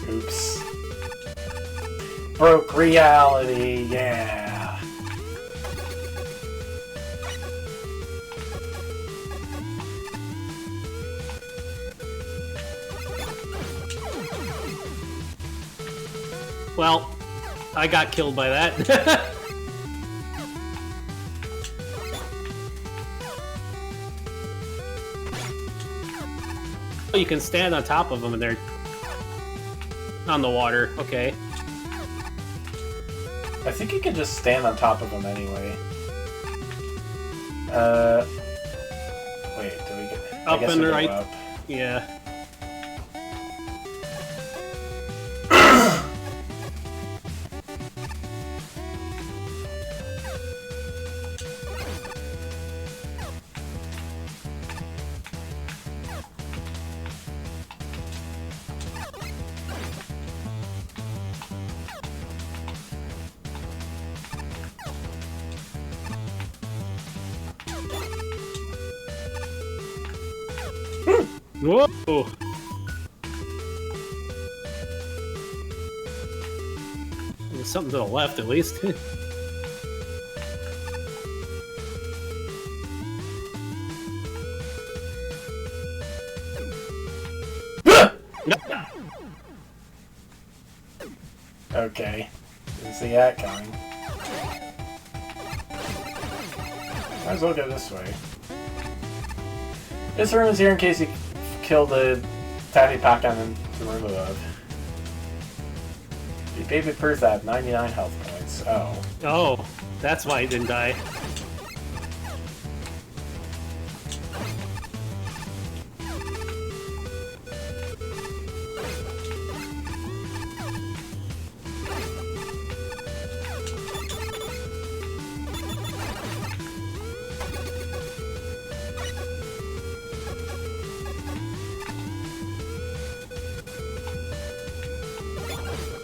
S2: Oops. Broke reality, yeah.
S1: Well, I got killed by that. You can stand on top of them and they're on the water. Okay.
S2: I think you can just stand on top of them anyway. Wait, do we get...
S1: Up
S2: I guess
S1: and
S2: we go
S1: right.
S2: up.
S1: Yeah. Whoa! There's something to the left, at least.
S2: Okay. Didn't see that coming. Might as well go this way. This room is here in case you kill the tiny pack on the room above. The baby Perth have 99 health points. Oh.
S1: Oh, that's why he didn't die.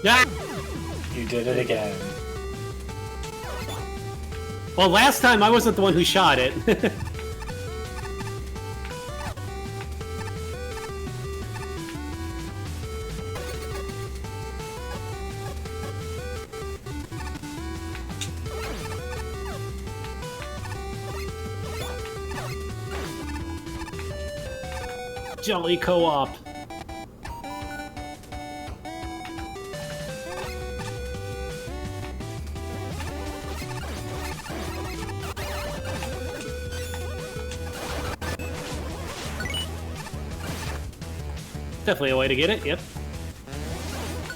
S1: Yeah.
S2: You did it again.
S1: Well, last time I wasn't the one who shot it. Jolly co-op. Definitely a way to get it, yep.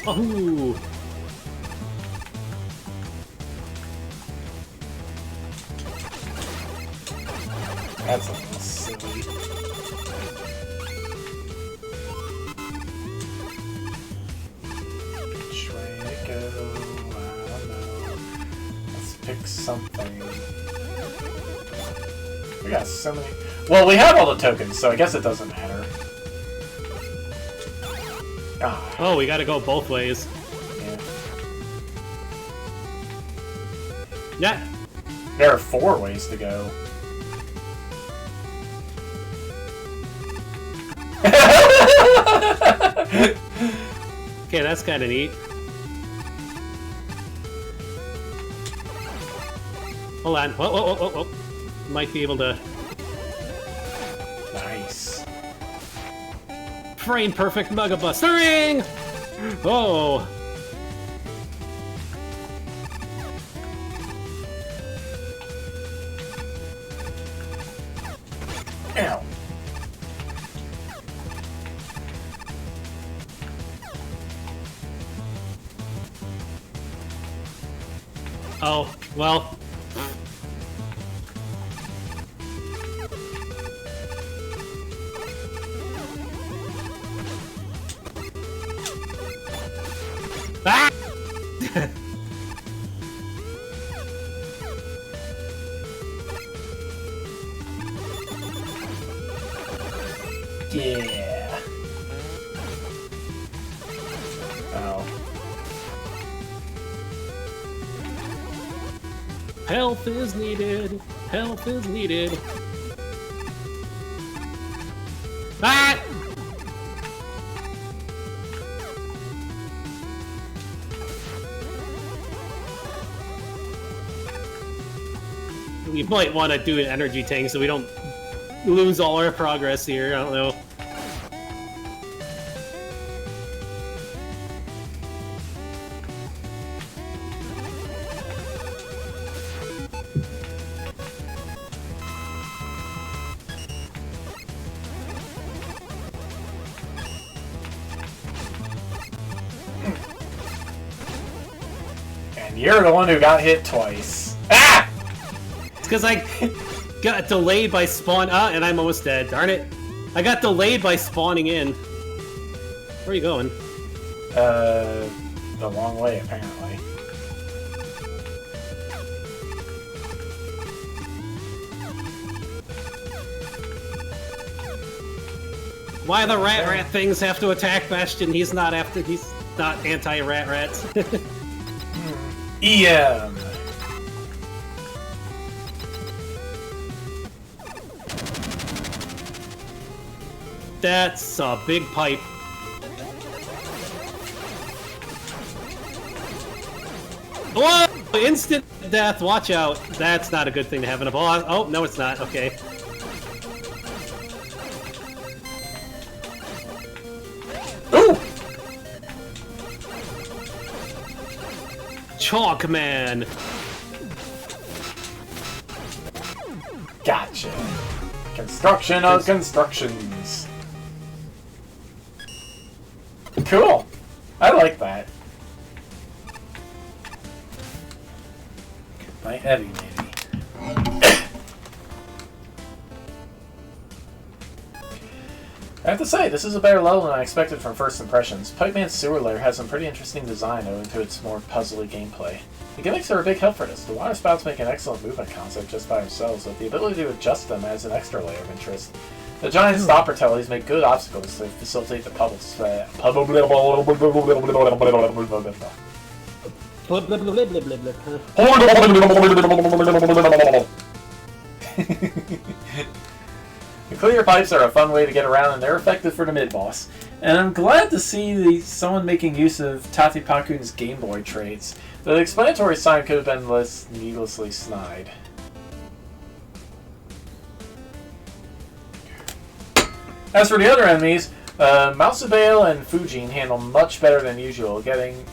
S1: Oh!
S2: That's a little silly. Which way to go? I don't know. Let's pick something. We got so many. Well, we have all the tokens, so I guess it doesn't matter. Ah.
S1: Oh, we gotta go both ways.
S2: Yeah.
S1: Yeah.
S2: There are 4 ways to go.
S1: Okay, that's kind of neat. Hold on. Whoa, whoa, whoa, whoa, whoa. Might be able to...
S2: Nice.
S1: Frame perfect Mega Bustering! Oh!
S2: Ow.
S1: Oh, well. Ah!
S2: Yeah. Oh.
S1: Health is needed. Health is needed. Ah! We might want to do an energy tank so we don't lose all our progress here. I don't know.
S2: And you're the one who got hit twice. Ah!
S1: It's because I got delayed by spawn. Ah, and I'm almost dead. Darn it. I got delayed by spawning in. Where are you going?
S2: The wrong way, apparently.
S1: Why the rat things have to attack Bastion? He's not anti-rat rats.
S2: EM.
S1: That's a big pipe. Whoa! Instant death, watch out. That's not a good thing to have in a boss. Oh, no it's not. Okay.
S2: Ooh!
S1: Chalk Man.
S2: Gotcha. Construction of constructions. Cool. I like that. My heavy, maybe. I have to say, this is a better level than I expected from first impressions. Pipe Man's sewer layer has some pretty interesting design owing to its more puzzly gameplay. The gimmicks are a big help for this. The water spouts make an excellent movement concept just by themselves, but the ability to adjust them adds an extra layer of interest. The giant stopper tellies make good obstacles to facilitate the puddles. The clear pipes are a fun way to get around, and they're effective for the mid-boss. And I'm glad to see someone making use of Tati Pakun's Game Boy traits. The explanatory sign could have been less needlessly snide. As for the other enemies, Mousabale and Fujin handle much better than usual, getting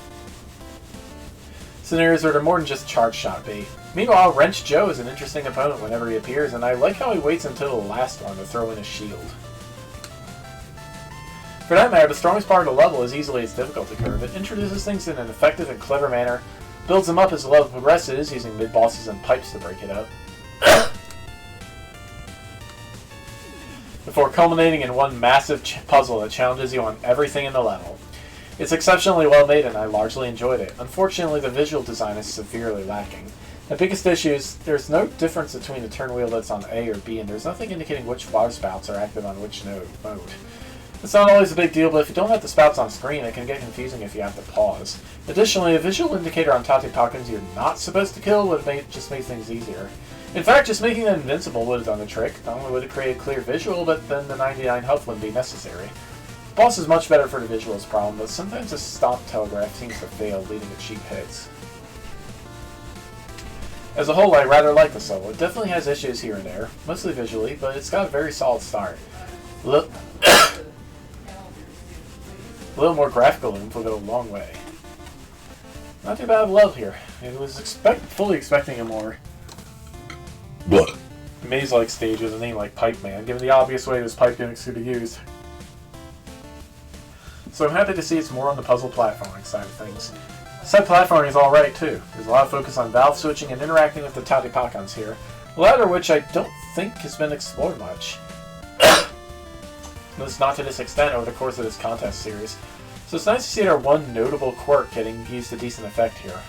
S2: scenarios that are more than just charge shot bait. Meanwhile, Wrench Joe is an interesting opponent whenever he appears, and I like how he waits until the last one to throw in a shield. For that matter, the strongest part of the level is easily its difficulty curve. It introduces things in an effective and clever manner, builds them up as the level progresses, using mid-bosses and pipes to break it up, before culminating in one massive puzzle that challenges you on everything in the level. It's exceptionally well made and I largely enjoyed it. Unfortunately, the visual design is severely lacking. The biggest issue is there's no difference between the turn wheel that's on A or B, and there's nothing indicating which water spouts are active on which mode. It's not always a big deal, but if you don't have the spouts on screen, it can get confusing if you have to pause. Additionally, a visual indicator on Tatipakans you're not supposed to kill would just make things easier. In fact, just making them invincible would have done the trick. Not only would it create a clear visual, but then the 99 health wouldn't be necessary. The boss is much better for the visuals problem, but sometimes the stomp telegraph seems to fail, leading to cheap hits. As a whole, I rather like this level. It definitely has issues here and there, mostly visually, but it's got a very solid start. A little more graphical oomph will go a long way. Not too bad of love here. I was fully expecting a more maze-like stage with a name like Pipe Man, given the obvious way this pipe gimmicks could be used. So I'm happy to see it's more on the puzzle platforming side of things. Set platforming is alright too. There's a lot of focus on valve switching and interacting with the Tatipakans here, the latter of which I don't think has been explored much. At least not to this extent over the course of this contest series. So it's nice to see our one notable quirk getting used to decent effect here.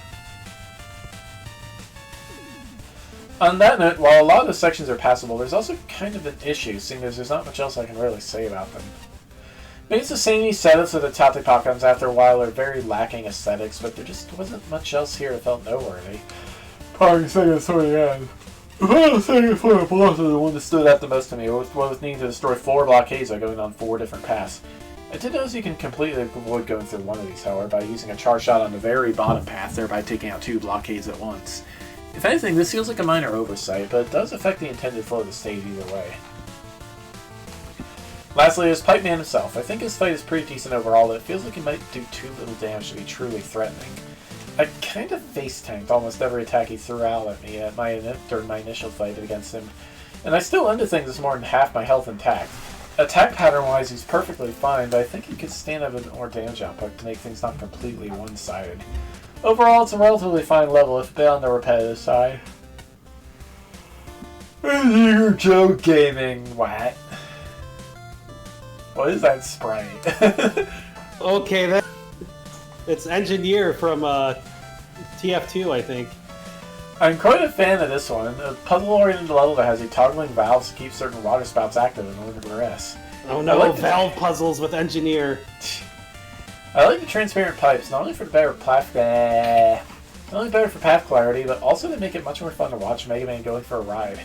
S2: On that note, while a lot of the sections are passable, there's also kind of an issue, seeing as there's not much else I can really say about them. Maybe it's the samey setups of the Tatipakans after a while are very lacking aesthetics, but there just wasn't much else here that felt noteworthy. Probably saying it's sort of the end. The final second floor boss is the one that stood out the most to me, was needing to destroy 4 blockades by going on 4 different paths. I did notice you can completely avoid going through one of these, however, by using a charge shot on the very bottom path, thereby taking out 2 blockades at once. If anything, this feels like a minor oversight, but it does affect the intended flow of the stage either way. Lastly, is Pipe Man himself. I think his fight is pretty decent overall, but it feels like he might do too little damage to be truly threatening. I kind of face-tanked almost every attack he threw out at me during my initial fight against him, and I still ended things with more than half my health intact. Attack pattern-wise, he's perfectly fine, but I think he could stand up a bit more damage output to make things not completely one-sided. Overall, it's a relatively fine level, if a bit on the repetitive side. You're Joe Gaming, what? What is that sprite?
S1: Okay, it's Engineer from TF2, I think.
S2: I'm quite a fan of this one. A puzzle-oriented level that has you toggling valves to keep certain water spouts active in order to progress.
S1: Oh no, like valve puzzles with Engineer.
S2: I like the transparent pipes, not only for path clarity, but also to make it much more fun to watch Mega Man going for a ride.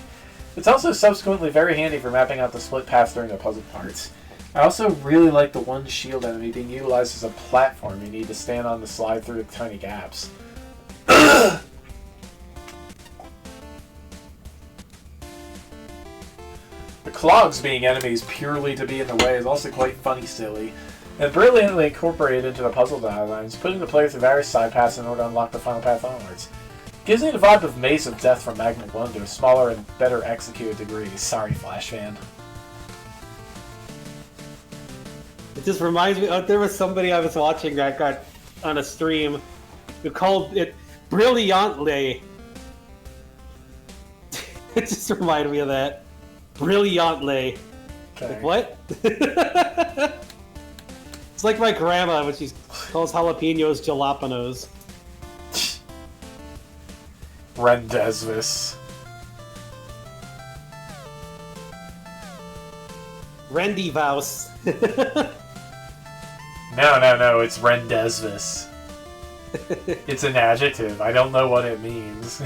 S2: It's also subsequently very handy for mapping out the split paths during the puzzle parts. I also really like the one shield enemy being utilized as a platform you need to stand on to slide through the tiny gaps. The clogs being enemies purely to be in the way is also quite funny silly, and brilliantly incorporated into the puzzle designs, putting the player through various side paths in order to unlock the final path onwards. Gives me the vibe of Maze of Death from MaGMML3 to a smaller and better executed degree. Sorry, Flash fan.
S1: It just reminds me, there was somebody I was watching that got on a stream who called it brilliantly. It just reminded me of that. Brilliantly.
S2: Okay.
S1: Like, what? It's like my grandma when she calls jalapenos jalapenos.
S2: Rendezvous.
S1: Rendivaus.
S2: No, it's Rendezvous. It's an adjective. I don't know what it means.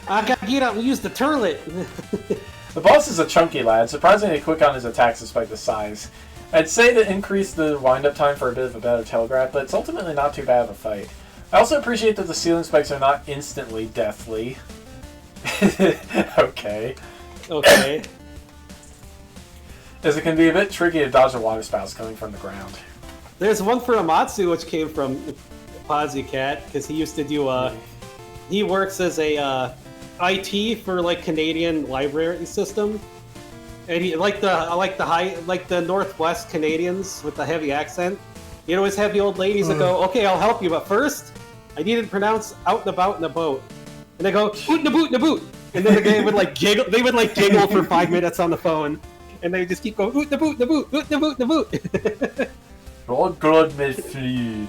S1: I gotta get up and use the turlet.
S2: The boss is a chunky lad, surprisingly quick on his attacks despite the size. I'd say to increase the wind-up time for a bit of a better telegraph, but it's ultimately not too bad of a fight. I also appreciate that the ceiling spikes are not instantly deathly. Okay.
S1: Okay.
S2: as it can be a bit tricky to dodge the water spouts coming from the ground.
S1: There's one for Amatsu, which came from Cat, because he used to do he works as a IT for like Canadian library system, and he like the Northwest Canadians with the heavy accent. You always have the old ladies that go, "Okay, I'll help you, but first, I need to pronounce out and about in the boat," and they go, "Boot in the boot in the boot," and then the guy would like giggle. They would like giggle for 5 minutes on the phone, and they just keep going, "Boot in the boot in the boot, boot in the boot in the boot."
S2: Oh God, Midfield.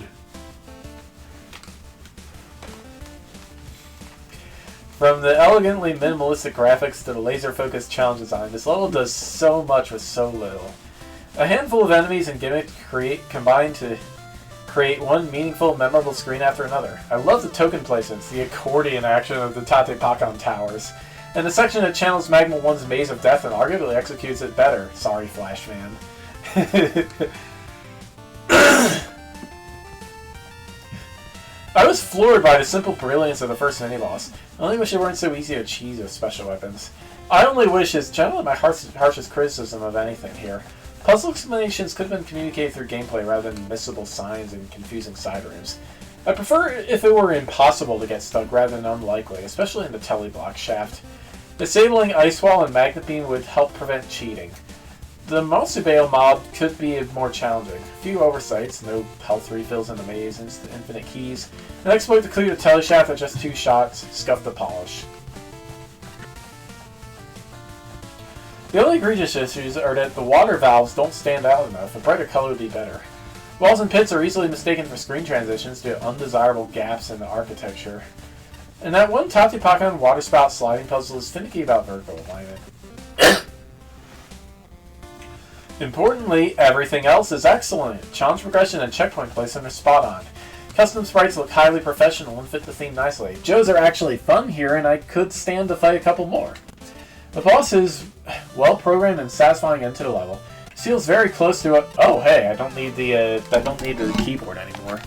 S2: From the elegantly minimalistic graphics to the laser-focused challenge design, this level does so much with so little. A handful of enemies and gimmicks combine to create one meaningful, memorable screen after another. I love the token placements, the accordion action of the Tate Pakan towers, and the section that channels MaGMML3's Maze of Death and arguably executes it better. Sorry, Flash Man. I was floored by the simple brilliance of the first mini-boss. I only wish it weren't so easy to cheese with special weapons. I only wish is generally my harshest criticism of anything here. Puzzle explanations could have been communicated through gameplay rather than missable signs and confusing side rooms. I prefer if it were impossible to get stuck rather than unlikely, especially in the teleblock shaft. Disabling Ice Wall and Magnet Beam would help prevent cheating. The Matsubeo mob could be more challenging. A few oversights, no health refills in the maze, infinite keys, an exploit to clear the teleshaft at just 2 shots, scuff the polish. The only egregious issues are that the water valves don't stand out enough. A brighter color would be better. Walls and pits are easily mistaken for screen transitions due to undesirable gaps in the architecture. And that one Tate Pakan water spout sliding puzzle is finicky about vertical alignment. Importantly, everything else is excellent. Challenge progression and checkpoint placement are spot on. Custom sprites look highly professional and fit the theme nicely. Joes are actually fun here, and I could stand to fight a couple more. The boss is well programmed and satisfying end to the level. This feels very close to a. Oh hey, I don't need the keyboard anymore.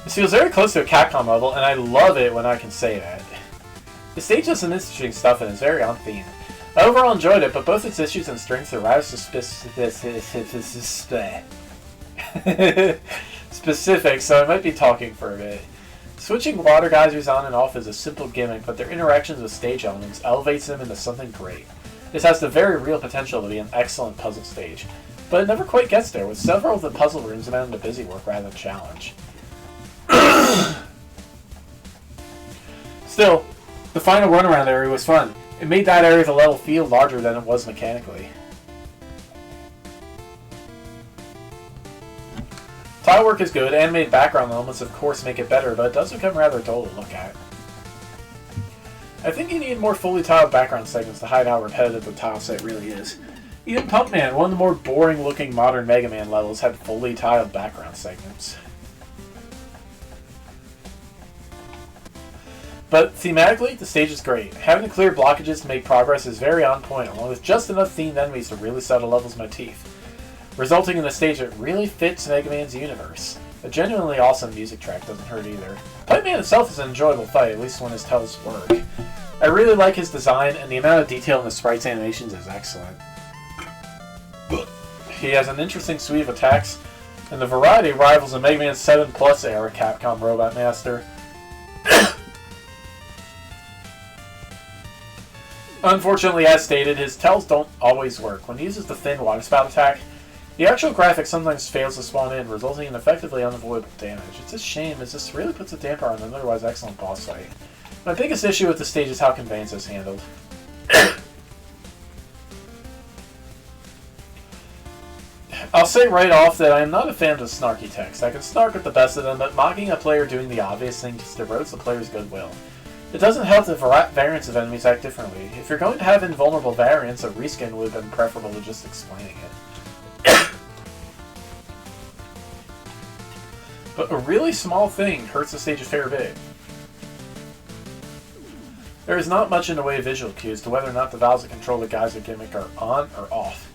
S2: This feels very close to a Capcom level, and I love it when I can say that. The stage has some interesting stuff and is very on theme. I overall enjoyed it, but both its issues and strengths are rather specific, so I might be talking for a bit. Switching water geysers on and off is a simple gimmick, but their interactions with stage elements elevates them into something great. This has the very real potential to be an excellent puzzle stage, but it never quite gets there, with several of the puzzle rooms amounting to busy work rather than challenge. Still, the final runaround area was fun. It made that area of the level feel larger than it was mechanically. Tile work is good, animated background elements of course make it better, but it does become rather dull to look at. I think you need more fully tiled background segments to hide how repetitive the tile set really is. Even Pumpman, one of the more boring looking modern Mega Man levels, had fully tiled background segments. But thematically, the stage is great. Having to clear blockages to make progress is very on point, along with just enough themed enemies to really sell the level's motif, resulting in a stage that really fits Mega Man's universe. A genuinely awesome music track doesn't hurt either. Playman itself is an enjoyable fight, at least when his tells work. I really like his design, and the amount of detail in the sprite's animations is excellent. He has an interesting suite of attacks, and the variety rivals the Mega Man 7 Plus era Capcom Robot Master. Unfortunately, as stated, his tells don't always work. When he uses the thin water spout attack, the actual graphic sometimes fails to spawn in, resulting in effectively unavoidable damage. It's a shame, as this really puts a damper on an otherwise excellent boss fight. My biggest issue with the stage is how conveyance is handled. I'll say right off that I am not a fan of the snarky text. I can snark with the best of them, but mocking a player doing the obvious thing just erodes the player's goodwill. It doesn't help that variants of enemies act differently. If you're going to have invulnerable variants, a reskin would have been preferable to just explaining it. But a really small thing hurts the stage a fair bit. There is not much in the way of visual cues to whether or not the valves that control the geyser gimmick are on or off.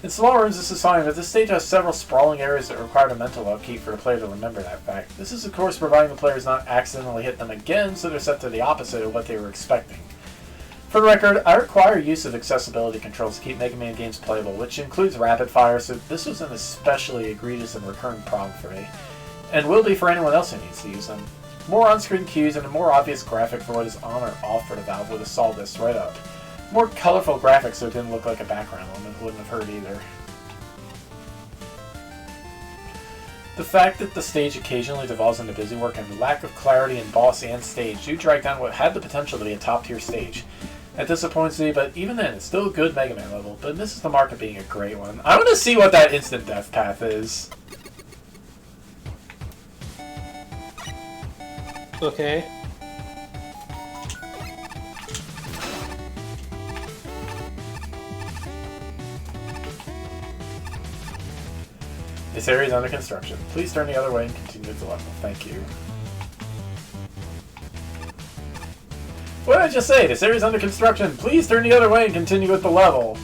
S2: In small rooms this is fine, but this stage has several sprawling areas that require a mental upkeep for the player to remember that fact. This is of course providing the players not accidentally hit them again, so they're set to the opposite of what they were expecting. For the record, I require use of accessibility controls to keep Mega Man games playable, which includes rapid fire, so this was an especially egregious and recurring problem for me, and will be for anyone else who needs to use them. More on-screen cues and a more obvious graphic for what is on or off for the valve would have solved this right up. More colorful graphics so it didn't look like a background element wouldn't have hurt either. The fact that the stage occasionally devolves into busy work and the lack of clarity in boss and stage do drag down what had the potential to be a top-tier stage. That disappoints me, but even then, it's still a good Mega Man level, but misses the mark of being a great one. I want to see what that instant death path is.
S1: Okay.
S2: This area is under construction. Please turn the other way and continue with the level. Thank you. What did I just say? This area is under construction. Please turn the other way and continue with the level.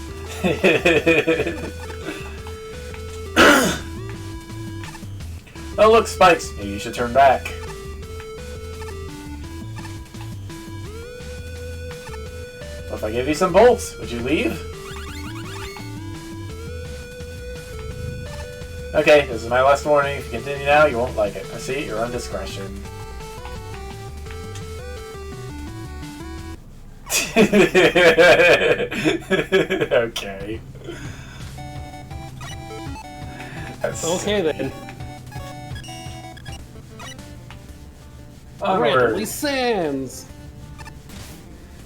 S2: Oh look, spikes. Maybe you should turn back. Well, if I give you some bolts, would you leave? Okay, this is my last warning. If you continue now, you won't like it. I see, your own discretion. Okay.
S1: Okay then.
S2: Onward.
S1: Alright, Lee Sands!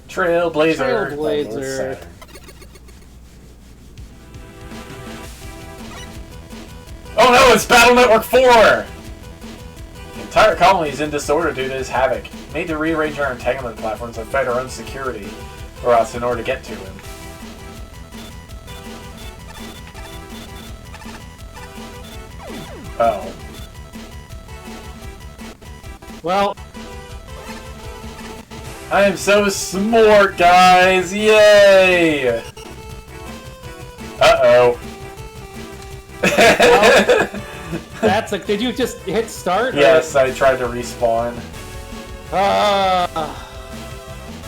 S2: Trailblazer.
S1: Trailblazer.
S2: Oh no, it's Battle Network 4! The entire colony is in disorder due to his havoc. We need to rearrange our entanglement platforms and fight our own security for us in order to get to him. Oh.
S1: Well,
S2: I am so smart, guys! Yay! Uh-oh.
S1: well, that's like, did you just hit start?
S2: Yes, I tried to respawn.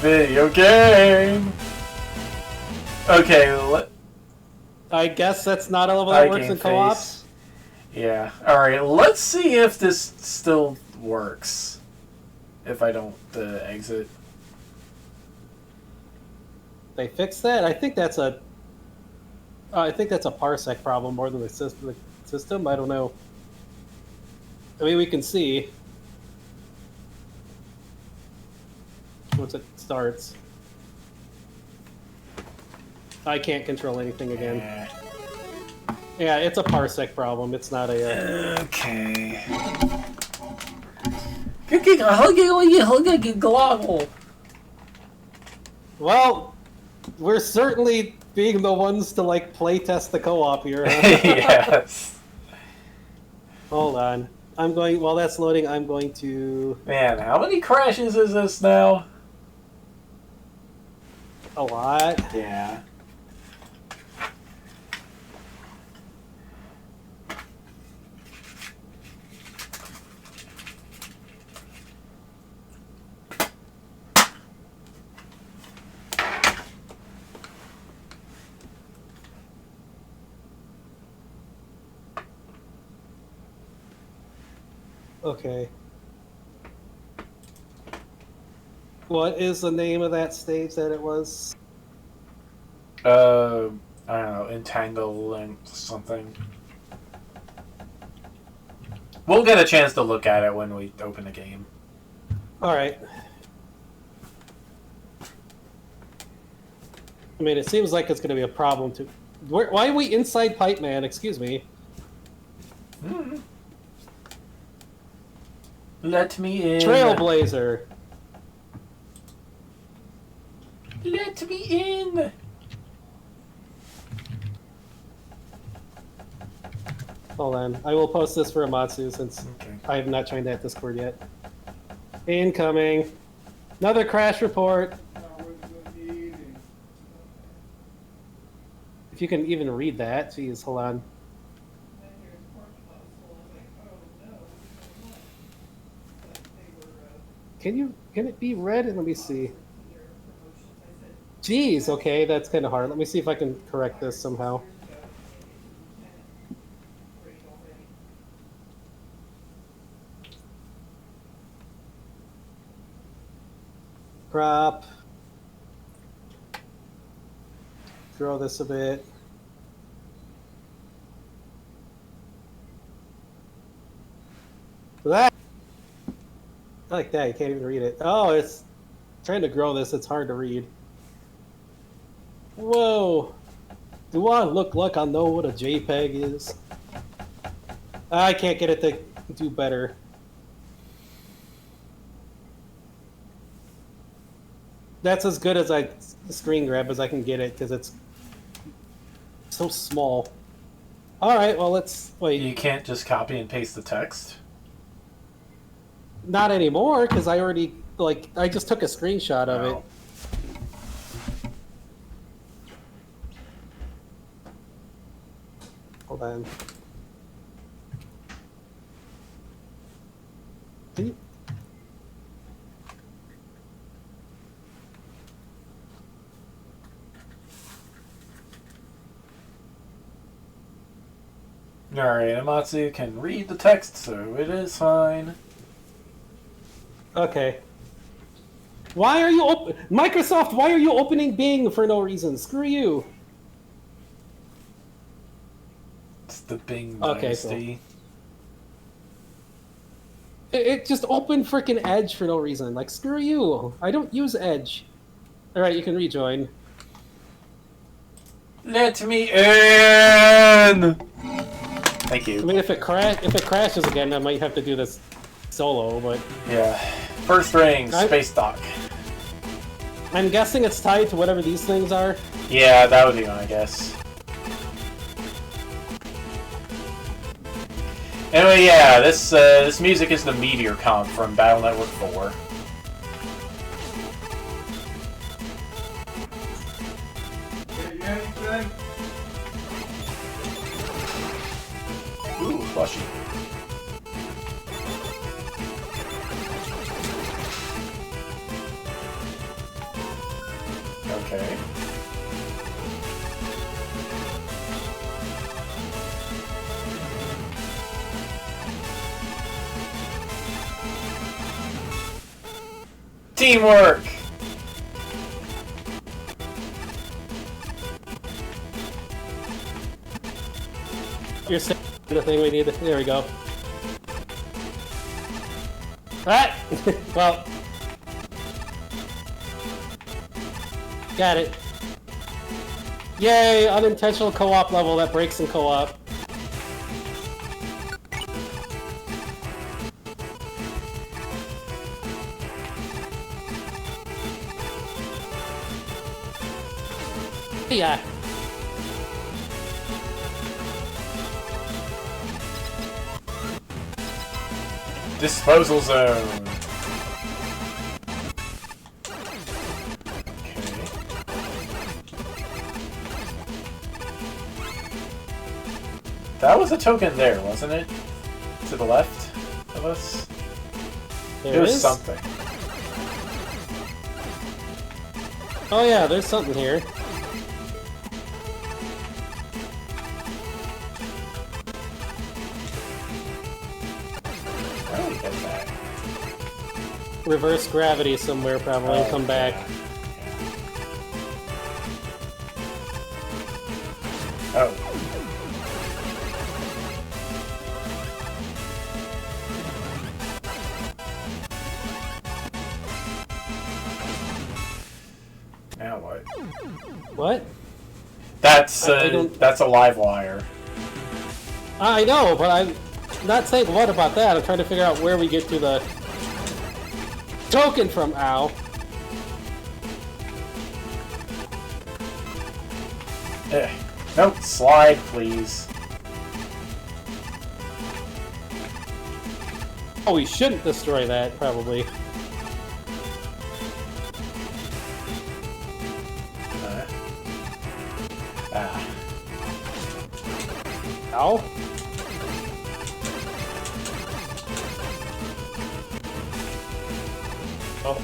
S2: Video game! Okay,
S1: I guess that's not a level that works in co-op.
S2: Yeah. Alright, let's see if this still works. If I don't exit.
S1: They fixed that? I think that's a parsec problem more than the system. I don't know. I mean, we can see once it starts. I can't control anything again. Yeah, it's a parsec problem. It's not a.
S2: Okay.
S1: Well, we're certainly being the ones to like play test the co-op here. Huh?
S2: Yes.
S1: Hold on. I'm going. While that's loading, I'm going to.
S2: Man, how many crashes is this now?
S1: A lot.
S2: Yeah.
S1: Okay. What is the name of that stage that it was?
S2: I don't know, entangling something. We'll get a chance to look at it when we open the game.
S1: Alright. I mean, it seems like it's going to be a problem to... Why are we inside Pipe Man? Excuse me.
S2: Mm-hmm. Let me in.
S1: Trailblazer.
S2: Let me in.
S1: Hold on. I will post this for Amatsu since I have not joined that Discord yet. Incoming. Another crash report. If you can even read that. Jeez, hold on. Can it be read? Let me see. Jeez, okay, that's kind of hard. Let me see if I can correct this somehow. Crop. Grow this a bit. That. I like that. You can't even read it. Oh, it's trying to grow this. It's hard to read. Whoa. Do I look like I know what a JPEG is? I can't get it to do better. That's as good as I screen grab as I can get it because it's so small. All right, well let's wait.
S2: You can't just copy and paste the text?
S1: Not anymore because I already I just took a screenshot of it. Hold on. Can you?
S2: Alright, Amatsu can read the text, so it is fine.
S1: Okay. Why are you Microsoft, why are you opening Bing for no reason? Screw you.
S2: It's the Bing
S1: Okay,
S2: dynasty.
S1: Cool. It just opened freaking Edge for no reason. Like, screw you. I don't use Edge. Alright, you can rejoin.
S2: Let me in! Thank you.
S1: I mean, if it crashes again, I might have to do this solo, but...
S2: Yeah. First ring, space dock.
S1: I'm guessing it's tied to whatever these things are.
S2: Yeah, that would be my guess. Anyway, yeah, this music is the Meteor comp from Battle Network 4. Ooh, plushie. Okay. Teamwork!
S1: You're saying the thing we need. There we go. Alright! Well. Got it. Yay! Unintentional co-op level that breaks in co-op. Yeah.
S2: Disposal zone. Okay. That was a token there, wasn't it? To the left of us?
S1: There
S2: was
S1: is
S2: something.
S1: Oh yeah, there's something here.
S2: How do we get that?
S1: Reverse gravity somewhere probably. Come back.
S2: Oh. Now what?
S1: What?
S2: That's
S1: I
S2: that's a live wire.
S1: I know, but I'm not saying what about that. I'm trying to figure out where we get to the token from. Ow.
S2: Nope, slide, please.
S1: Oh, we shouldn't destroy that, probably. Ow. Oh.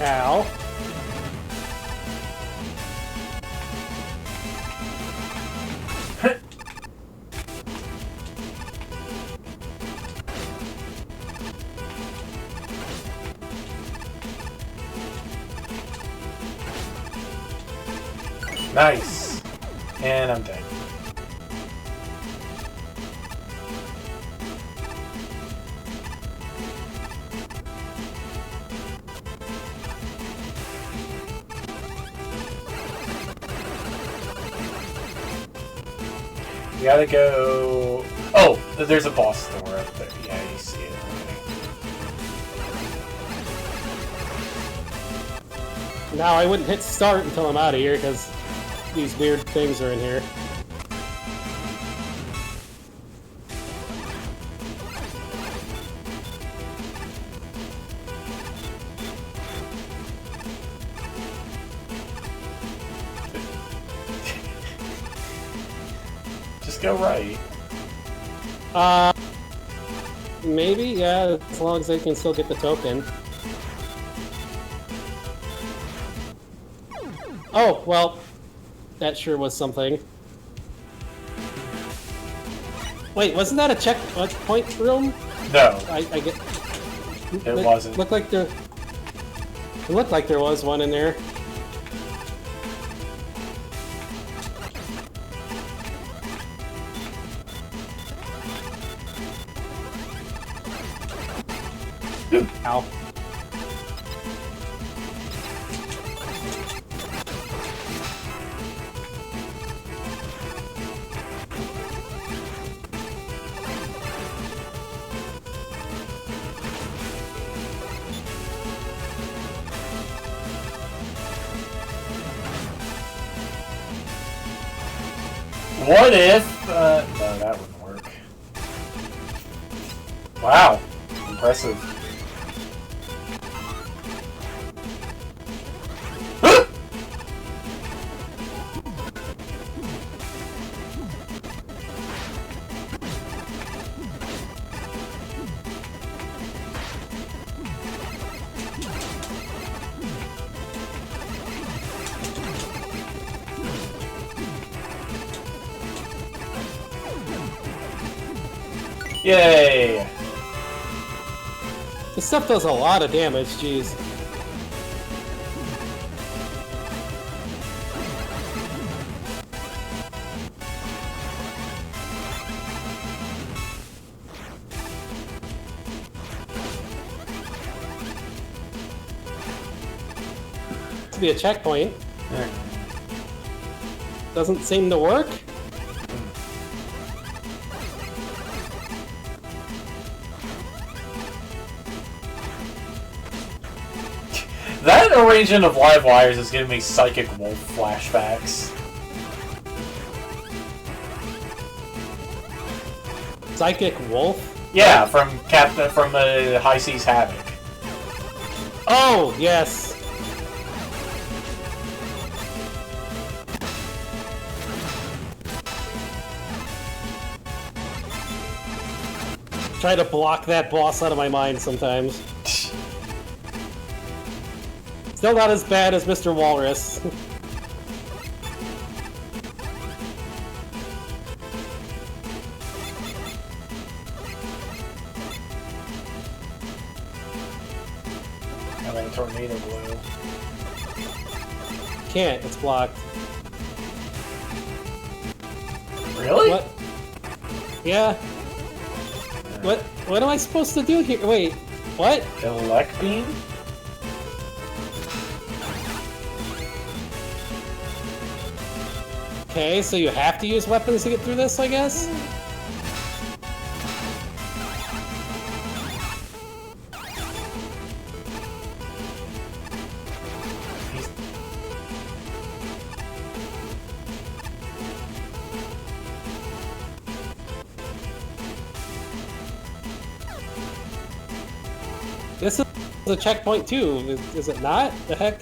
S1: Ow.
S2: Nice. And I'm dead. You gotta go... Oh! There's a boss door up there. Yeah, you see it. Okay.
S1: Now I wouldn't hit start until I'm out of here, because these weird things are in here.
S2: Just go right.
S1: Maybe, yeah, as long as I can still get the token. Oh, well, that sure was something. Wait, wasn't that a checkpoint room?
S2: No.
S1: I get...
S2: It wasn't.
S1: Looked like there... It looked like there was one in there. Ow.
S2: What if... no, that wouldn't work. Wow. Impressive. Yay!
S1: This stuff does a lot of damage, jeez. To be a checkpoint. Doesn't seem to work.
S2: That arrangement of live wires is giving me Psychic Wolf flashbacks.
S1: Psychic Wolf?
S2: Yeah, from High Seas Havoc.
S1: Oh, yes. Try to block that boss out of my mind sometimes. Still not as bad as Mr. Walrus.
S2: I mean, tornado blue.
S1: Can't, it's blocked.
S2: Really?
S1: What? Yeah. What am I supposed to do here? Wait, what?
S2: Elect beam?
S1: Okay, so you have to use weapons to get through this, I guess? This is a checkpoint too, is it not? The heck?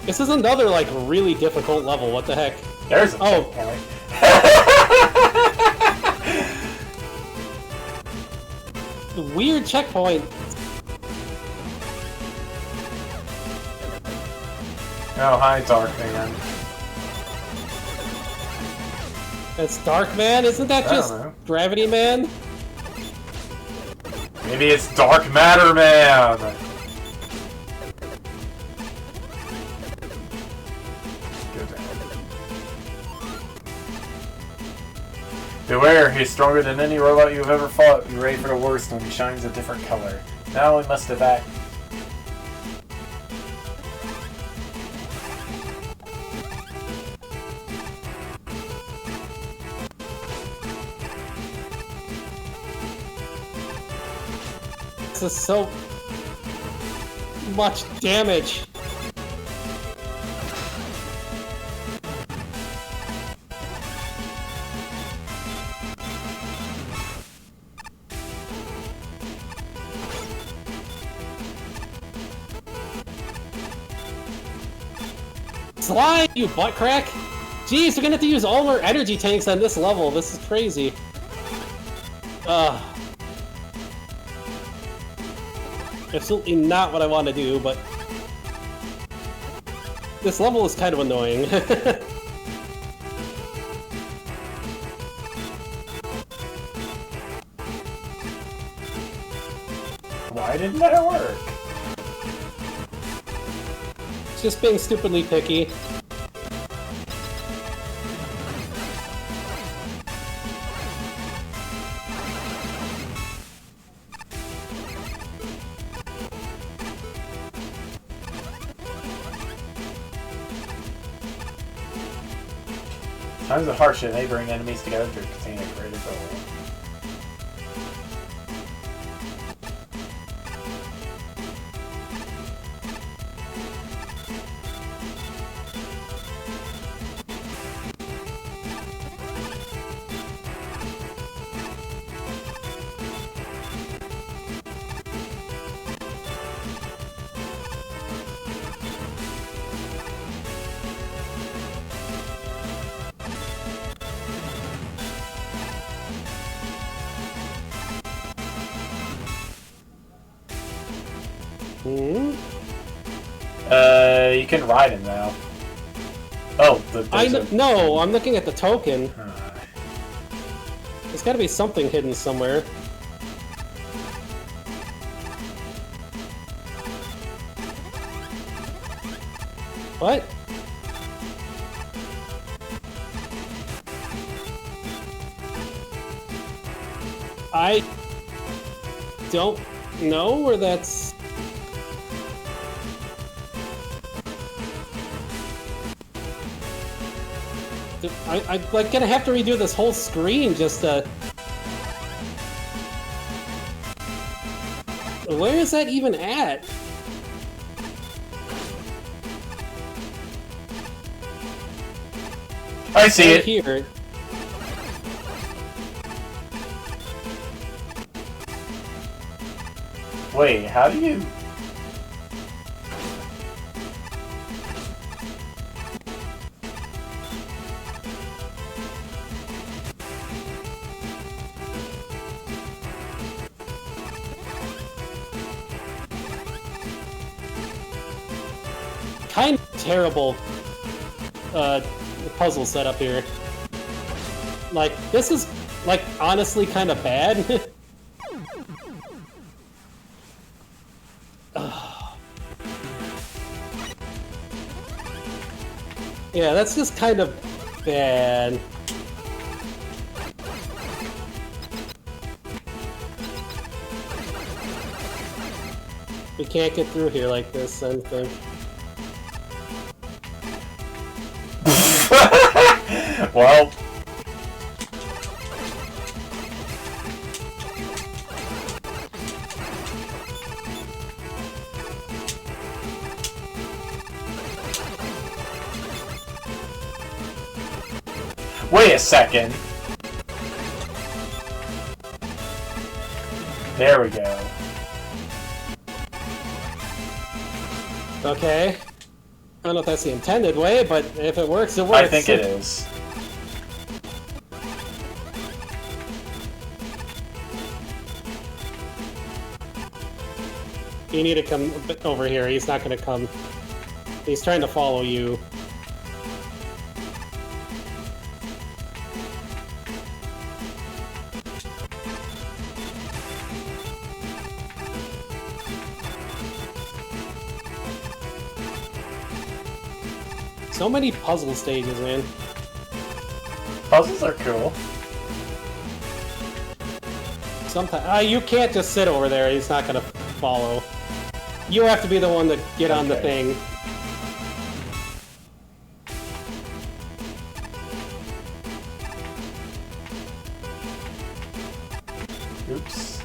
S1: This is another, like, really difficult level, what the heck?
S2: There's a checkpoint.
S1: Weird checkpoint.
S2: Oh, hi, Dark Man.
S1: It's Dark Man? Isn't that just Gravity Man?
S2: Maybe it's Dark Matter Man! Beware, he's stronger than any robot you've ever fought. Be ready for the worst when he shines a different color. Now we must evac.
S1: This is so much damage. Slide, you butt crack! Jeez, we're gonna have to use all our energy tanks on this level. This is crazy. Absolutely not what I want to do, but this level is kind of annoying.
S2: Why didn't that work?
S1: It's just being stupidly picky.
S2: Times of hardship may bring enemies together to contain a greater goal.
S1: Hmm?
S2: You can ride him now. Oh,
S1: no, I'm looking at the token. There's gotta be something hidden somewhere. What? I don't know where that's... I'm like gonna have to redo this whole screen just to... Where is that even at?
S2: I see it.
S1: Here.
S2: Wait, how do you...
S1: Kind of terrible puzzle setup here. Like, this is, like, honestly kind of bad. Yeah, that's just kind of bad. We can't get through here like this, I think.
S2: Well... Wait a second. There we go.
S1: Okay. I don't know if that's the intended way, but if it works, it works.
S2: I think it is.
S1: You need to come over here. He's not going to come. He's trying to follow you. So many puzzle stages, man.
S2: Puzzles are cool.
S1: Sometimes you can't just sit over there. He's not gonna follow. You have to be the one to get on the thing.
S2: Oops.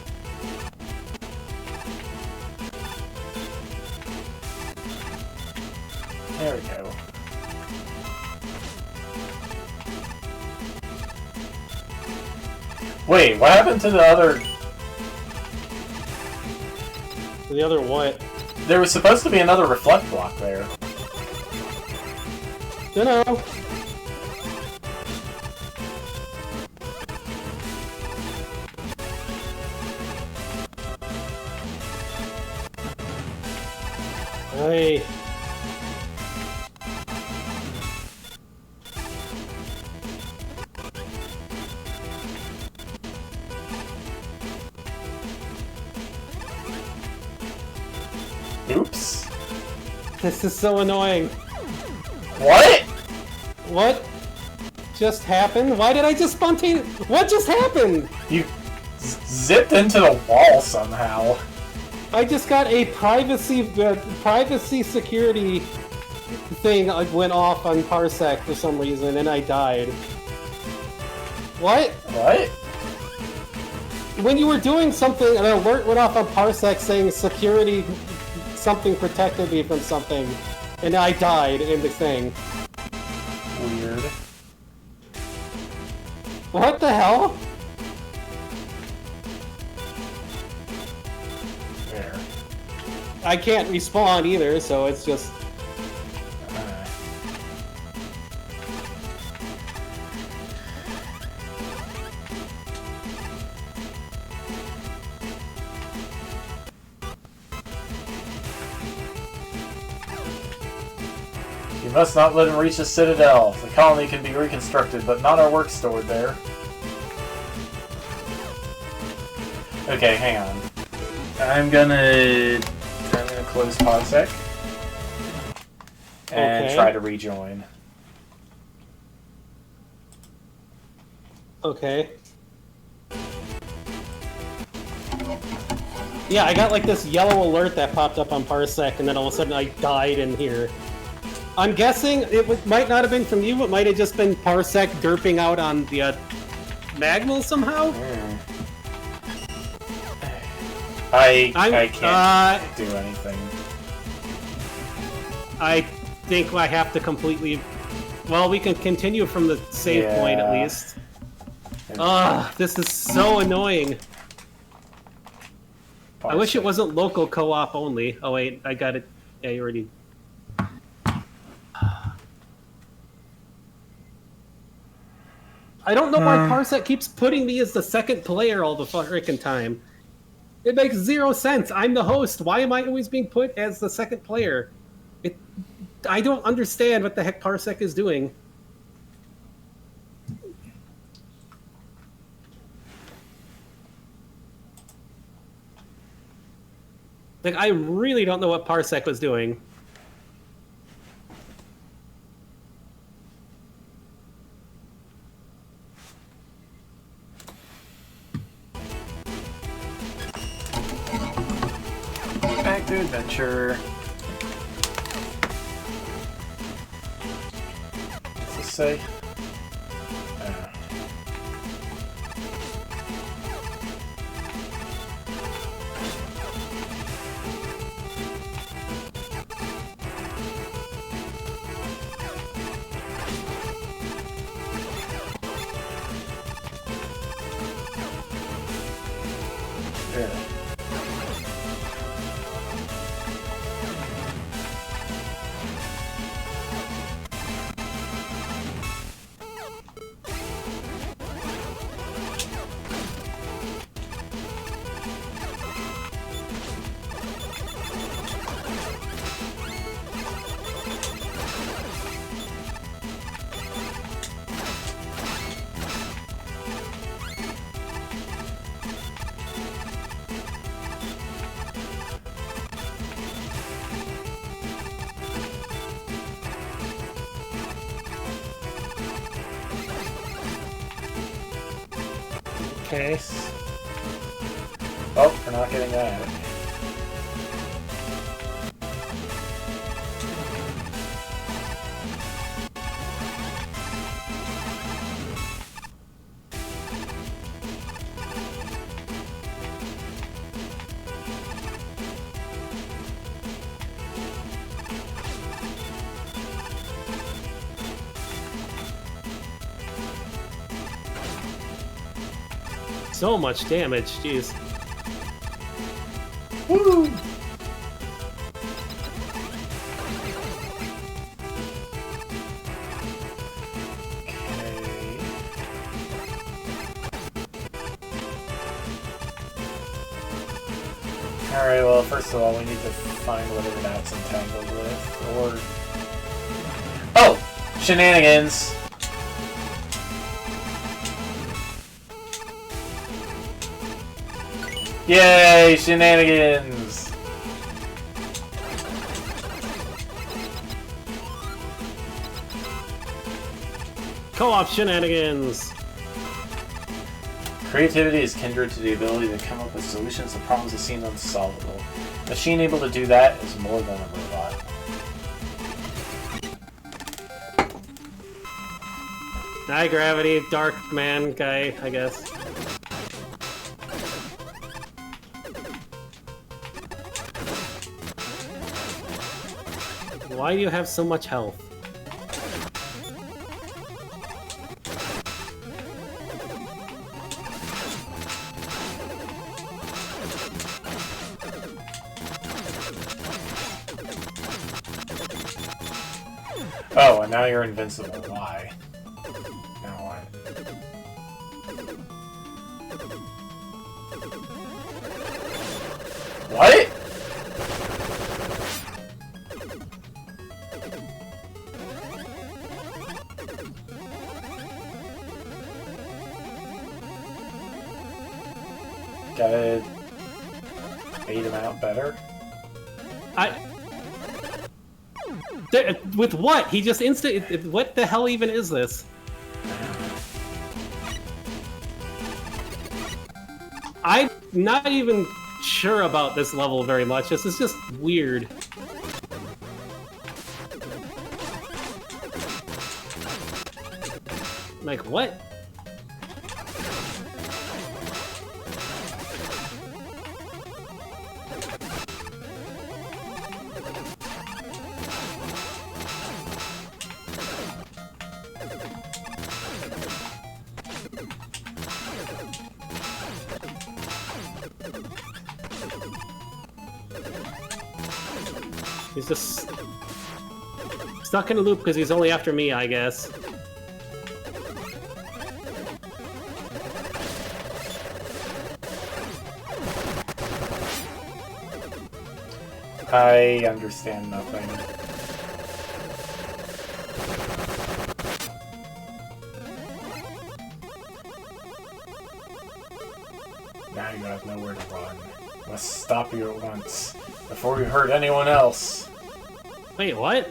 S2: There we go. Wait, what happened to the other...
S1: The other what?
S2: There was supposed to be another reflect block there.
S1: Dunno. Hey.
S2: Oops.
S1: This is so annoying.
S2: What?
S1: What just happened? Why did I just spontaneously... What just happened?
S2: You zipped into the wall somehow.
S1: I just got a privacy security thing went off on Parsec for some reason, and I died. What?
S2: What?
S1: When you were doing something, an alert went off on Parsec saying security, something protected me from something, and I died in the thing.
S2: Weird.
S1: What the hell?
S2: There.
S1: I can't respawn either, so it's just...
S2: You must not let him reach the Citadel. The colony can be reconstructed, but not our work stored there. Okay, hang on. I'm gonna close Parsec and try to rejoin.
S1: Okay. Yeah, I got like this yellow alert that popped up on Parsec, and then all of a sudden I died in here. I'm guessing it might not have been from you, it might have just been Parsec derping out on the MaGMML somehow?
S2: I can't do anything.
S1: I think I have to completely... Well, we can continue from the save point at least. Ugh, this is so annoying. Parsec. I wish it wasn't local co-op only. Oh wait, I got it. Yeah, you already... I don't know why Parsec keeps putting me as the second player all the frickin' time. It makes zero sense. I'm the host. Why am I always being put as the second player? I don't understand what the heck Parsec is doing. Like, I really don't know what Parsec was doing.
S2: Back to adventure. What's this say? Okay. Oh, we're not getting that.
S1: So much damage, jeez.
S2: Woo! Okay. Alright, well, first of all, we need to find whatever that's entangled with. Or... Oh! Shenanigans! Yay! Shenanigans!
S1: Co-op shenanigans!
S2: Creativity is kindred to the ability to come up with solutions to problems that seem unsolvable. A machine able to do that is more than a robot.
S1: High gravity, dark man guy, I guess. Why do you have so much health?
S2: Oh, and now you're invincible. Why? Now what? What? Gotta bait him out better?
S1: With what? He just what the hell even is this? I'm not even sure about this level very much. This is just weird. Like, what? He's just stuck in a loop because he's only after me, I guess.
S2: I understand nothing. Now you have nowhere to run. Must stop you at once, before you hurt anyone else.
S1: Wait, what?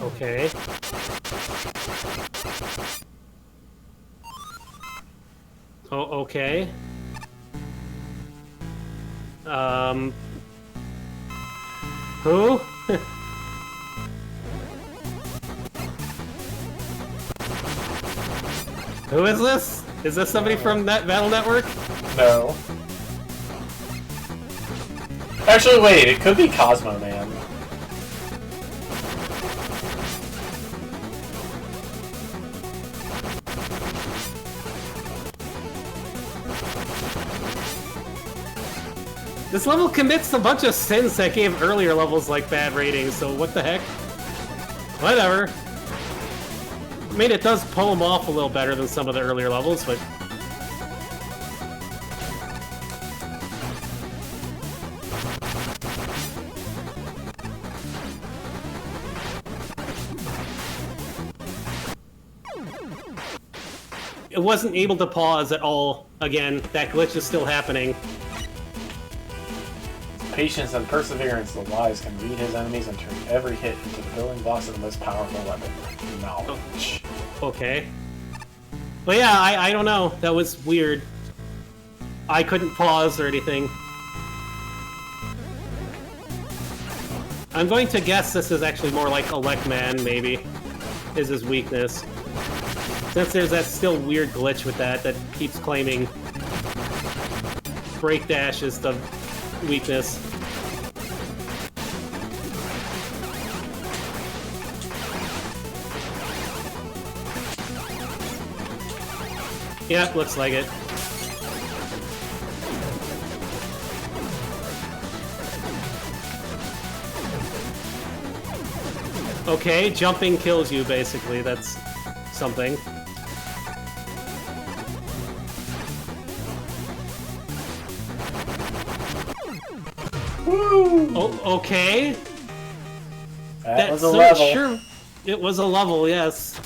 S1: Okay. Oh, okay. Who? Who is this? Is this somebody from that Battle Network?
S2: No. Actually, wait, it could be Cosmo Man.
S1: This level commits a bunch of sins that gave earlier levels like bad ratings, so what the heck? Whatever. I mean, it does pull them off a little better than some of the earlier levels, but... It wasn't able to pause at all. Again, that glitch is still happening.
S2: patience and perseverance, the wise can read his enemies and turn every hit into the building blocks of the most powerful weapon. Knowledge.
S1: Okay. But yeah, I don't know. That was weird. I couldn't pause or anything. I'm going to guess this is actually more like Electman, maybe, is his weakness. Since there's that still weird glitch with that keeps claiming Break Dash is the weakness. Yep, looks like it. Okay, jumping kills you, basically. That's something.
S2: Woo!
S1: Oh, okay.
S2: That was a level.
S1: Sure, it was a level, yes.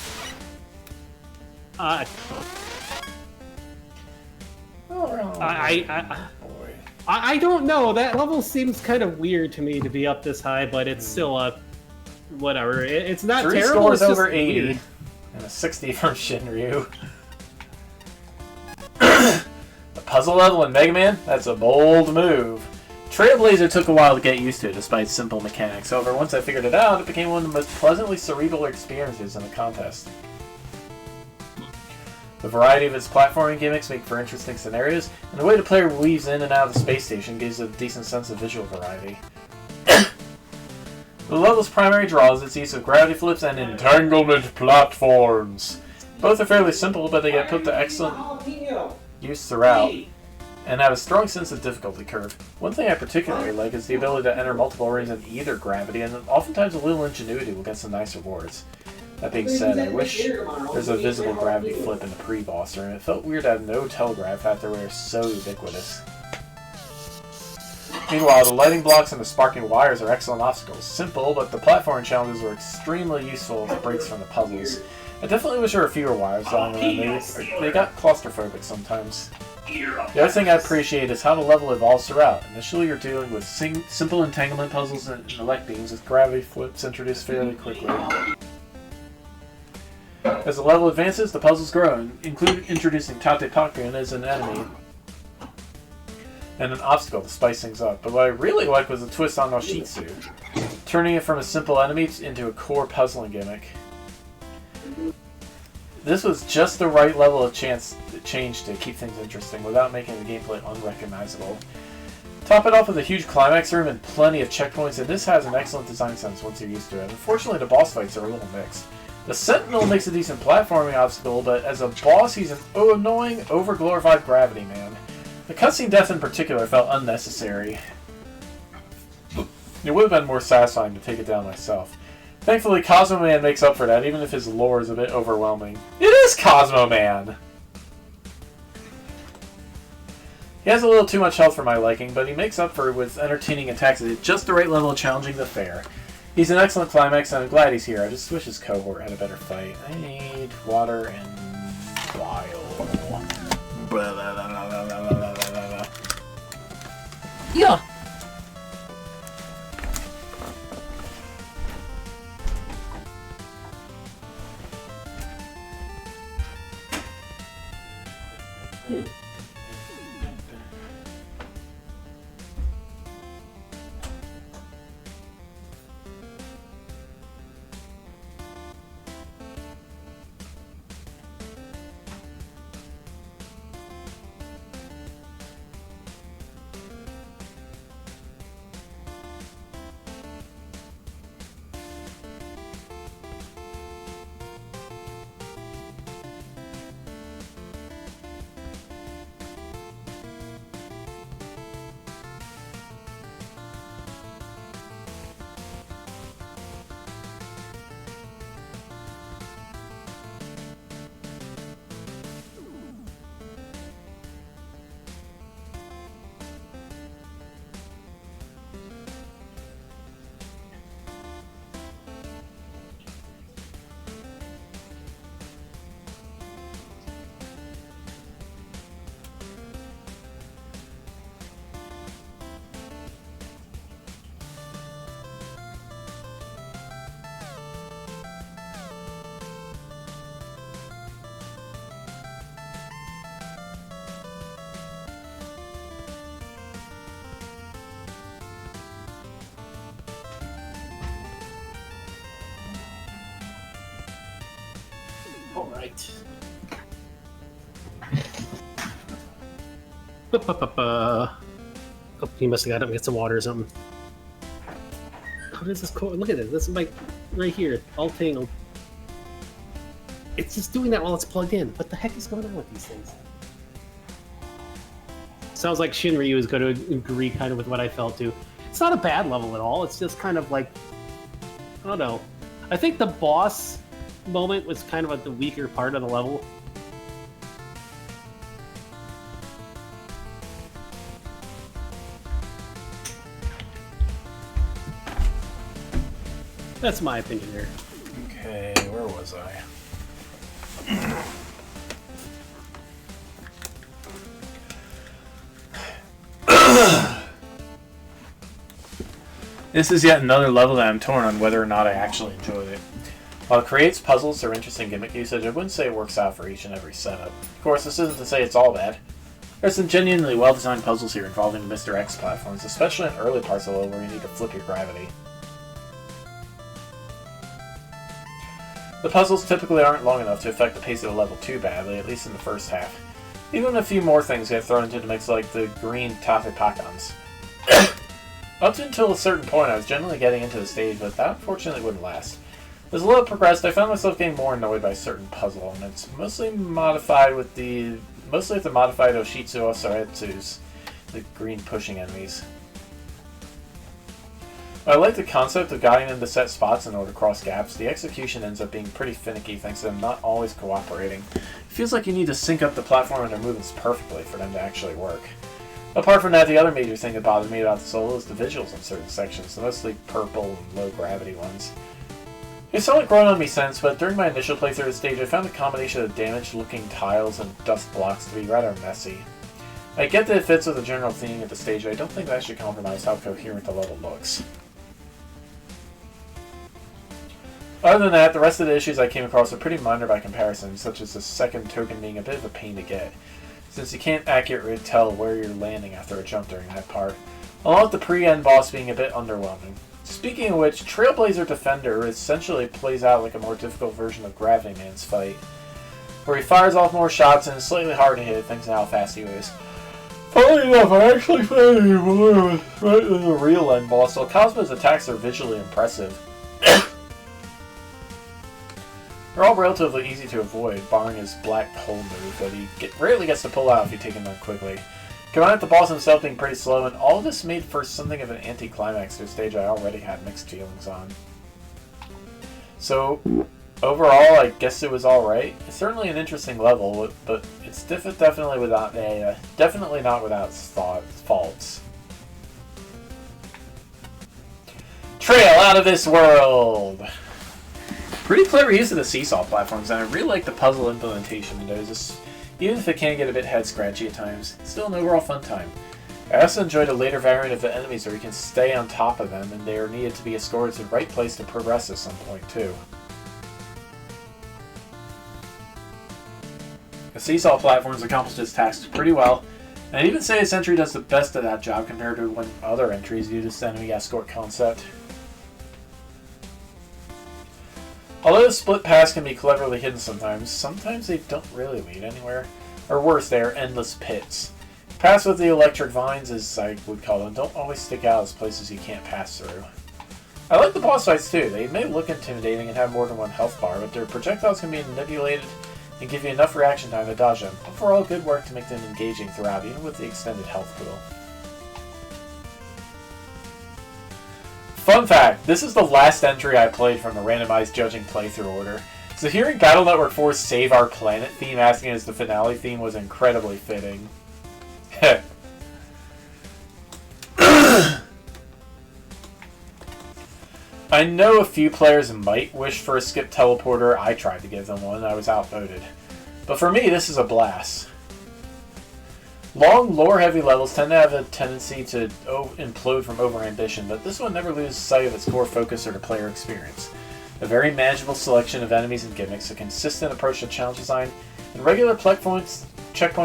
S1: I don't know. That level seems kind of weird to me to be up this high, but it's still a whatever. It's not
S2: Three
S1: terrible.
S2: scores
S1: It's
S2: over
S1: just
S2: 80
S1: weird.
S2: and a 60 from Shinryu. The puzzle level in Mega Man? That's a bold move. Trailblazer took a while to get used to, despite simple mechanics. However, once I figured it out, it became one of the most pleasantly cerebral experiences in the contest. The variety of its platforming gimmicks make for interesting scenarios, and the way the player weaves in and out of the space station gives it a decent sense of visual variety. The level's primary draw is its use of gravity flips and entanglement platforms. Both are fairly simple, but they get put to excellent use throughout, and have a strong sense of difficulty curve. One thing I particularly like is the ability to enter multiple rings in either gravity, and oftentimes a little ingenuity will get some nice rewards. That being said, I wish there's a visible gravity flip in the pre-boss, and it felt weird to have no telegraph after we are so ubiquitous. Meanwhile, the lighting blocks and the sparking wires are excellent obstacles. Simple, but the platforming challenges were extremely useful as breaks from the puzzles. I definitely wish there were fewer wires along the way. They got claustrophobic sometimes. The other thing I appreciate is how the level evolves throughout. Initially, you're dealing with simple entanglement puzzles and elect beams with gravity flips introduced fairly quickly. As the level advances, the puzzles grow, including introducing Tate Pakken as an enemy and an obstacle to spice things up. But what I really liked was the twist on Oshitsu, turning it from a simple enemy into a core puzzling gimmick. This was just the right level of change to keep things interesting without making the gameplay unrecognizable. Top it off with a huge climax room and plenty of checkpoints, and this has an excellent design sense once you're used to it. Unfortunately, the boss fights are a little mixed. The Sentinel makes a decent platforming obstacle, but as a boss, he's an annoying, over-glorified gravity man. The cutscene death in particular felt unnecessary. It would have been more satisfying to take it down myself. Thankfully, Cosmo Man makes up for that, even if his lore is a bit overwhelming. It is Cosmo Man! He has a little too much health for my liking, but he makes up for it with entertaining attacks at just the right level of challenging the fair. He's an excellent climax, and I'm glad he's here. I just wish his cohort had a better fight. I need water and bile. Yeah.
S1: Alright. Oh, he must have got up and get some water or something. How does this cord? Look at this. This is like right here, all tangled. It's just doing that while it's plugged in. What the heck is going on with these things? Sounds like Shinryu is going to agree kind of with what I felt too. It's not a bad level at all. It's just kind of like, I don't know. I think the boss moment was kind of like the weaker part of the level. That's my opinion here.
S2: Okay, where was I? This is yet another level that I'm torn on whether or not I actually enjoyed it. While it creates puzzles or interesting gimmick usage, I wouldn't say it works out for each and every setup. Of course, this isn't to say it's all bad. There's some genuinely well-designed puzzles here involving Mr. X platforms, especially in early parts of the level where you need to flip your gravity. The puzzles typically aren't long enough to affect the pace of the level too badly, at least in the first half. Even a few more things get thrown into the mix, like the green Tatepakans. Up until a certain point, I was generally getting into the stage, but that unfortunately wouldn't last. As the level progressed, I found myself getting more annoyed by certain puzzle elements, mostly the modified Oshitsu Osaretsus, the green pushing enemies. While I like the concept of guiding them to set spots in order to cross gaps, the execution ends up being pretty finicky thanks to them not always cooperating. It feels like you need to sync up the platform and their movements perfectly for them to actually work. Apart from that, the other major thing that bothered me about the solo is the visuals in certain sections, the mostly purple and low gravity ones. It's only grown on me since, but during my initial playthrough of the stage, I found the combination of damaged looking tiles and dust blocks to be rather messy. I get that it fits with the general theme of the stage, but I don't think that should compromise how coherent the level looks. Other than that, the rest of the issues I came across are pretty minor by comparison, such as the second token being a bit of a pain to get, since you can't accurately tell where you're landing after a jump during that part, along with the pre-end boss being a bit underwhelming. Speaking of which, Trailblazer Defender essentially plays out like a more difficult version of Gravity Man's fight, where he fires off more shots and is slightly hard to hit thanks to how fast he is. Funnily enough, I actually found him right in the real end boss, so Cosmo's attacks are visually impressive. They're all relatively easy to avoid, barring his black hole move that he rarely gets to pull out if you take him down quickly. Combined with the boss himself being pretty slow, and all of this made for something of an anticlimax to a stage I already had mixed feelings on. So, overall, I guess it was alright. It's certainly an interesting level, but it's definitely not without its faults. Trail out of this world! Pretty clever use of the seesaw platforms, and I really like the puzzle implementation in those, even if it can get a bit head-scratchy at times. It's still an overall fun time. I also enjoyed a later variant of the enemies where you can stay on top of them, and they are needed to be escorted to the right place to progress at some point, too. The seesaw platforms accomplish this task pretty well, and I'd even say this entry does the best of that job compared to when other entries use this enemy escort concept. Although the split paths can be cleverly hidden sometimes they don't really lead anywhere. Or worse, they are endless pits. Paths with the electric vines, as I would call them, don't always stick out as places you can't pass through. I like the boss fights too. They may look intimidating and have more than one health bar, but their projectiles can be manipulated and give you enough reaction time to dodge them. Overall, good work to make them engaging throughout, even with the extended health pool. Fun fact, this is the last entry I played from the randomized judging playthrough order. So hearing Battle Network 4's Save Our Planet theme asking as the finale theme was incredibly fitting. I know a few players might wish for a skip teleporter. I tried to give them one, I was outvoted. But for me, this is a blast. Long, lore-heavy levels tend to have a tendency to implode from overambition, but this one never loses sight of its core focus or the player experience. A very manageable selection of enemies and gimmicks, a consistent approach to challenge design, and regular checkpoints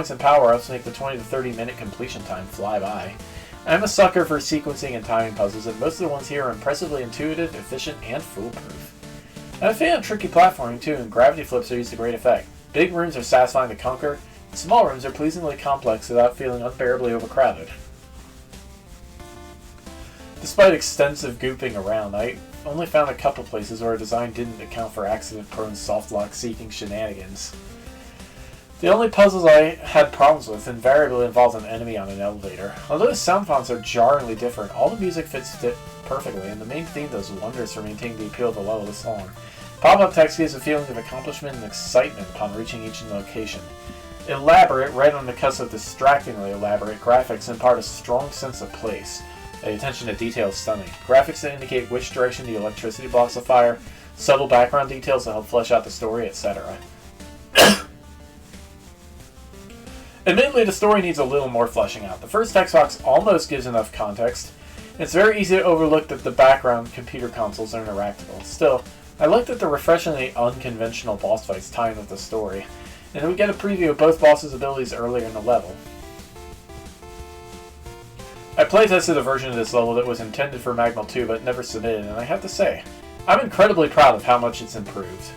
S2: and power-ups make the 20 to 30 minute completion time fly by. I'm a sucker for sequencing and timing puzzles, and most of the ones here are impressively intuitive, efficient, and foolproof. I'm a fan of tricky platforming too, and gravity flips are used to great effect. Big rooms are satisfying to conquer, and small rooms are pleasingly complex without feeling unbearably overcrowded. Despite extensive gooping around, I only found a couple places where a design didn't account for accident-prone softlock-seeking shenanigans. The only puzzles I had problems with invariably involved an enemy on an elevator. Although the sound fonts are jarringly different, all the music fits perfectly, and the main theme does wonders for maintaining the appeal of the level this long. Pop-up text gives a feeling of accomplishment and excitement upon reaching each location. Elaborate, right on the cusp of distractingly elaborate, graphics impart a strong sense of place. The attention to detail is stunning. Graphics that indicate which direction the electricity blocks will fire, subtle background details that help flesh out the story, etc. Admittedly, the story needs a little more fleshing out. The first text box almost gives enough context. It's very easy to overlook that the background computer consoles are interactable. Still, I like that the refreshingly unconventional boss fights tie in with the story, and we get a preview of both bosses' abilities earlier in the level. I playtested a version of this level that was intended for MaGMML3 but never submitted, and I have to say, I'm incredibly proud of how much it's improved.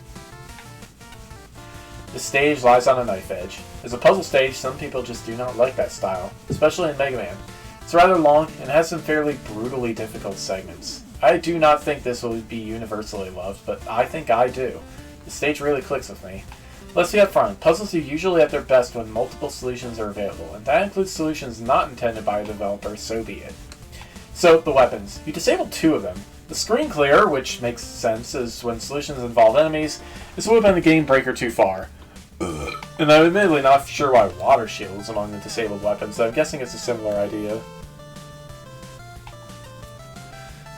S2: The stage lies on a knife edge. As a puzzle stage, some people just do not like that style, especially in Mega Man. It's rather long and has some fairly brutally difficult segments. I do not think this will be universally loved, but I think I do. The stage really clicks with me. Let's be upfront, puzzles are usually at their best when multiple solutions are available, and that includes solutions not intended by a developer, so be it. So, the weapons. You disable 2 of them. The screen clear, which makes sense, is when solutions involve enemies. This would have been the game breaker too far. And I'm admittedly not sure why water shield is among the disabled weapons, so I'm guessing it's a similar idea.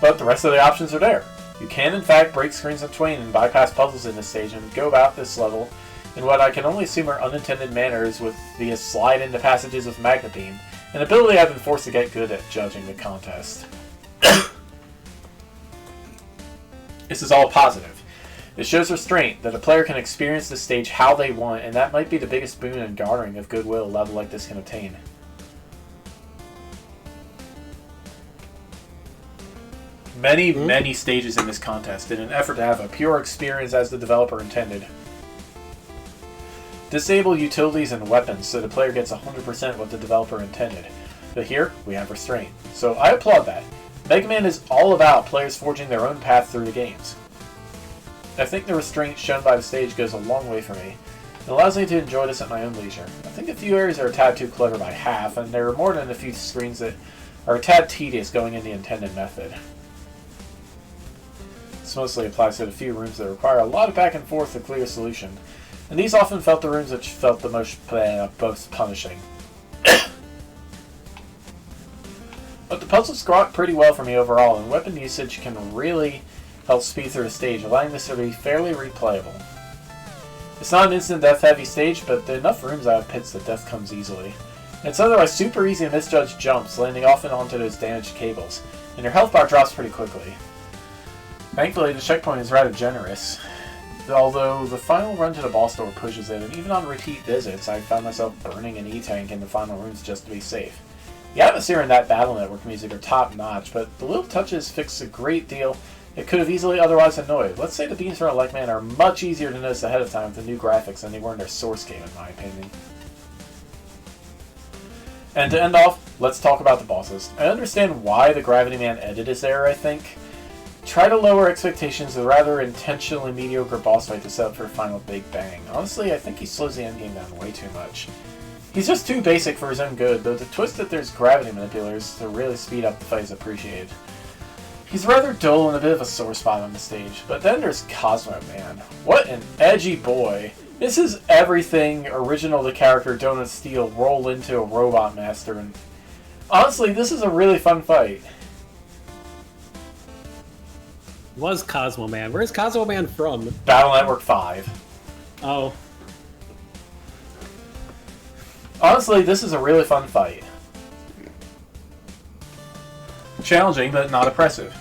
S2: But the rest of the options are there. You can in fact break screens in twain and bypass puzzles in this stage and go about this level in what I can only assume are unintended manners with the slide into passages with Magna Beam, an ability I've been forced to get good at judging the contest. This is all positive. It shows restraint, that a player can experience the stage how they want, and that might be the biggest boon and garnering of goodwill a level like this can obtain. Many stages in this contest in an effort to have a pure experience as the developer intended. Disable utilities and weapons so the player gets 100% what the developer intended. But here, we have restraint. So I applaud that. Mega Man is all about players forging their own path through the games. I think the restraint shown by the stage goes a long way for me. It allows me to enjoy this at my own leisure. I think a few areas are a tad too clever by half, and there are more than a few screens that are a tad tedious going in the intended method. This mostly applies to the few rooms that require a lot of back and forth to clear a solution, and these often felt the rooms which felt the most punishing. But the puzzles grok pretty well for me overall, and weapon usage can really help speed through the stage, allowing this to be fairly replayable. It's not an instant death heavy stage, but there are enough rooms out of pits that death comes easily. And it's otherwise super easy to misjudge jumps, landing often onto those damaged cables, and your health bar drops pretty quickly. Thankfully, the checkpoint is rather generous, although the final run to the boss door pushes it, and even on repeat visits, I found myself burning an E-tank in the final rooms just to be safe. The atmosphere and that Battle Network music are top-notch, but the little touches fix a great deal it could have easily otherwise annoyed. Let's say the beams from Like Man are much easier to notice ahead of time with the new graphics than they were in their source game, in my opinion. And to end off, let's talk about the bosses. I understand why the Gravity Man edit is there, I think. Try to lower expectations of a rather intentionally mediocre boss fight to set up for a final big bang. Honestly, I think he slows the endgame down way too much. He's just too basic for his own good, though the twist that there's gravity manipulators to really speed up the fight is appreciated. He's rather dull and a bit of a sore spot on the stage, but then there's Cosmo Man. What an edgy boy. This is everything original to character Donut Steel roll into a Robot Master, and honestly, this is a really fun fight.
S1: Was Cosmo Man. Where's Cosmo Man from?
S2: Battle Network 5.
S1: Oh.
S2: Honestly, this is a really fun fight. Challenging, but not oppressive.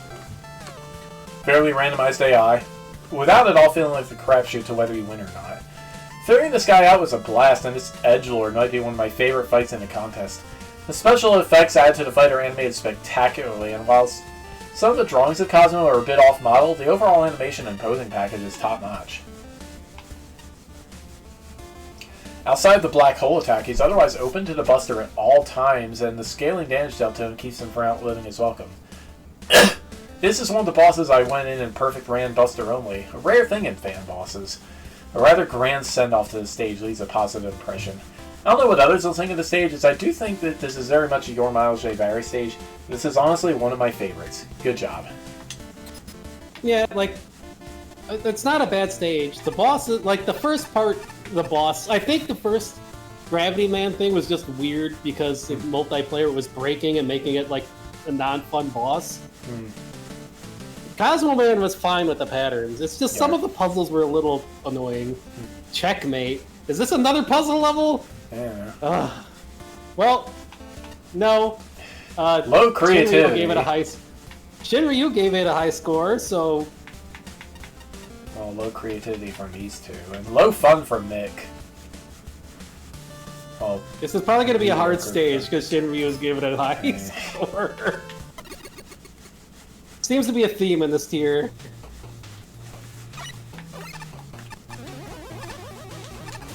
S2: Fairly randomized AI, without it all feeling like the crapshoot to whether you win or not. Figuring this guy out was a blast, and this edgelord might be one of my favorite fights in the contest. The special effects added to the fight are animated spectacularly, and while Some of the drawings of Cosmo are a bit off-model. The overall animation and posing package is top-notch. Outside the black hole attack, he's otherwise open to the Buster at all times, and the scaling damage dealt to him keeps him from outliving his welcome. This is one of the bosses I went in perfect ran Buster only, a rare thing in fan bosses. A rather grand send-off to the stage leaves a positive impression. I don't know what others will think of the stage, as I do think that this is very much a Your Miles J. Barry stage. This is honestly one of my favorites. Good job.
S1: Yeah, like, it's not a bad stage. The boss, like, the first part, the boss, I think the first Gravity Man thing was just weird because the multiplayer was breaking and making it, like, a non-fun boss. Cosmo Man was fine with the patterns. It's just some of the puzzles were a little annoying. Checkmate. Is this another puzzle level?
S2: Yeah.
S1: Well, no.
S2: Low creativity.
S1: Shinryu gave it a high score, so...
S2: Well, low creativity from these two, and low fun from Mick. Well,
S1: this is probably going to be a hard stage, because Shinryu's giving it a high score. Seems to be a theme in this tier.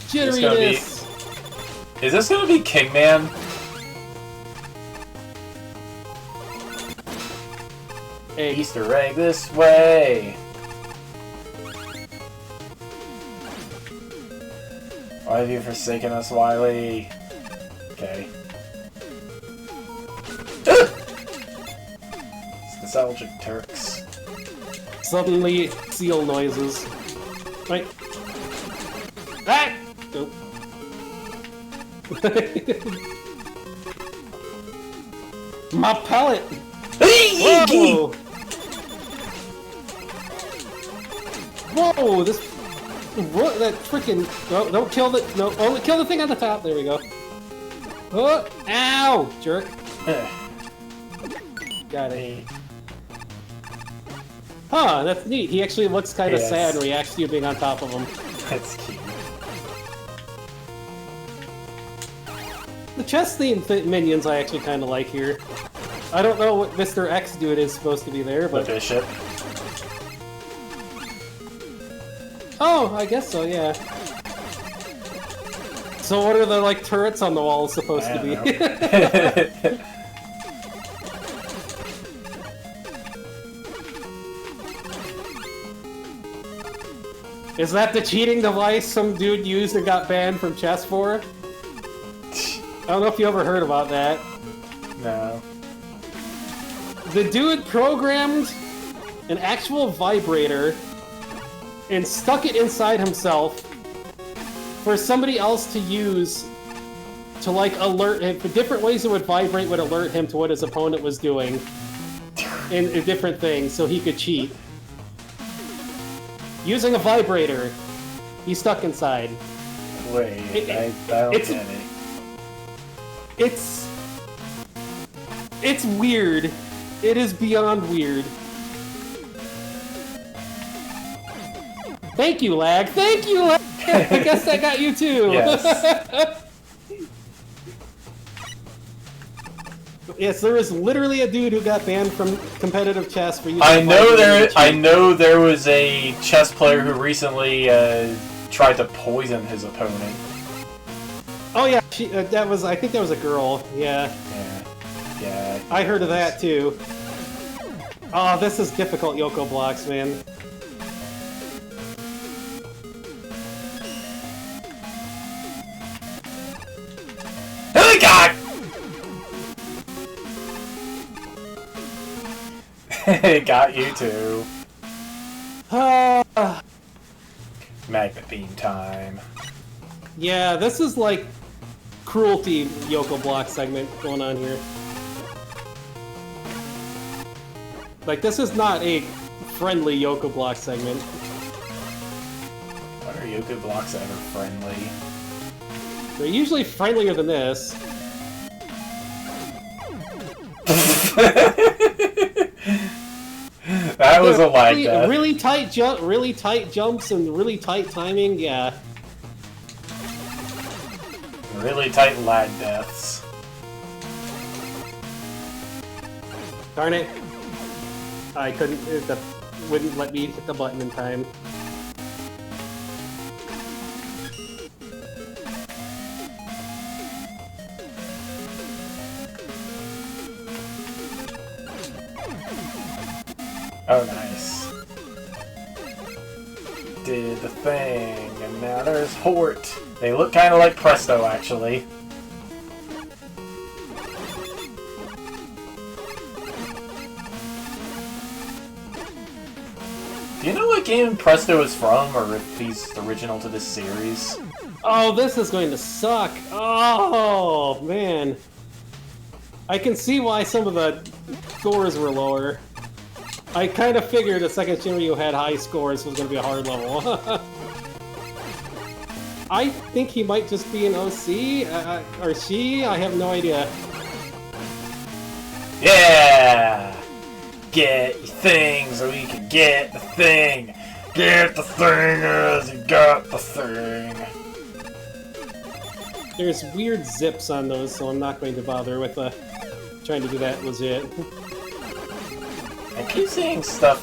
S1: Jitteriness!
S2: Is this gonna be Kingman?
S1: Egg.
S2: Easter egg this way! Why have you forsaken us, Wily? Okay. Nostalgic Turks.
S1: Suddenly, seal noises. Right. Ah! Nope. My pellet! Whoa! Whoa! This... What? That freaking... No, don't kill the... No, only kill the thing on the top. There we go. Oh! Ow! Jerk. Got it. Huh, that's neat. He actually looks kind of sad and reacts to you being on top of him.
S2: That's cute.
S1: The chess theme minions I actually kind of like here. I don't know what Mr. X dude is supposed to be there, but...
S2: The bishop.
S1: Oh, I guess so, yeah. So what are the, like, turrets on the wall supposed to be? Is that the cheating device some dude used and got banned from chess for? I don't know if you ever heard about that.
S2: No.
S1: The dude programmed an actual vibrator and stuck it inside himself for somebody else to use to, like, alert him. For different ways it would vibrate would alert him to what his opponent was doing in different things so he could cheat. Using a vibrator he stuck inside.
S2: Wait, I don't get it.
S1: It's weird. It is beyond weird. Thank you, Lag. Thank you, Lag. I guess that got you too.
S2: Yes.
S1: Yes, there was literally a dude who got banned from competitive chess for using.
S2: I know there was a chess player who recently tried to poison his opponent.
S1: Oh yeah, that was. I think that was a girl. Yeah.
S2: Yeah.
S1: I heard of that too. Oh, this is difficult, Yoko blocks, man.
S2: Oh my god! It got you too. Magnet beam time.
S1: Yeah, this is like cruelty Yoko block segment going on here. Like, this is not a friendly Yoko block segment.
S2: Why are Yoko blocks ever friendly?
S1: They're usually friendlier than this.
S2: That was a lag death.
S1: Really tight jumps and really tight timing, yeah.
S2: Really tight lag deaths.
S1: Darn it. I couldn't. It wouldn't let me hit the button in time.
S2: Oh, nice. Did the thing, and now there's Hort. They look kind of like Presto, actually. Do you know what game Presto is from, or if he's original to this series?
S1: Oh, this is going to suck. Oh, man. I can see why some of the scores were lower. I kind of figured the second Shinryu had high scores, so it was going to be a hard level. I think he might just be an OC, or she, I have no idea.
S2: Yeah! Get your thing so we can get the thing! Get the thing as you got the thing!
S1: There's weird zips on those, so I'm not going to bother with trying to do that legit.
S2: I keep seeing stuff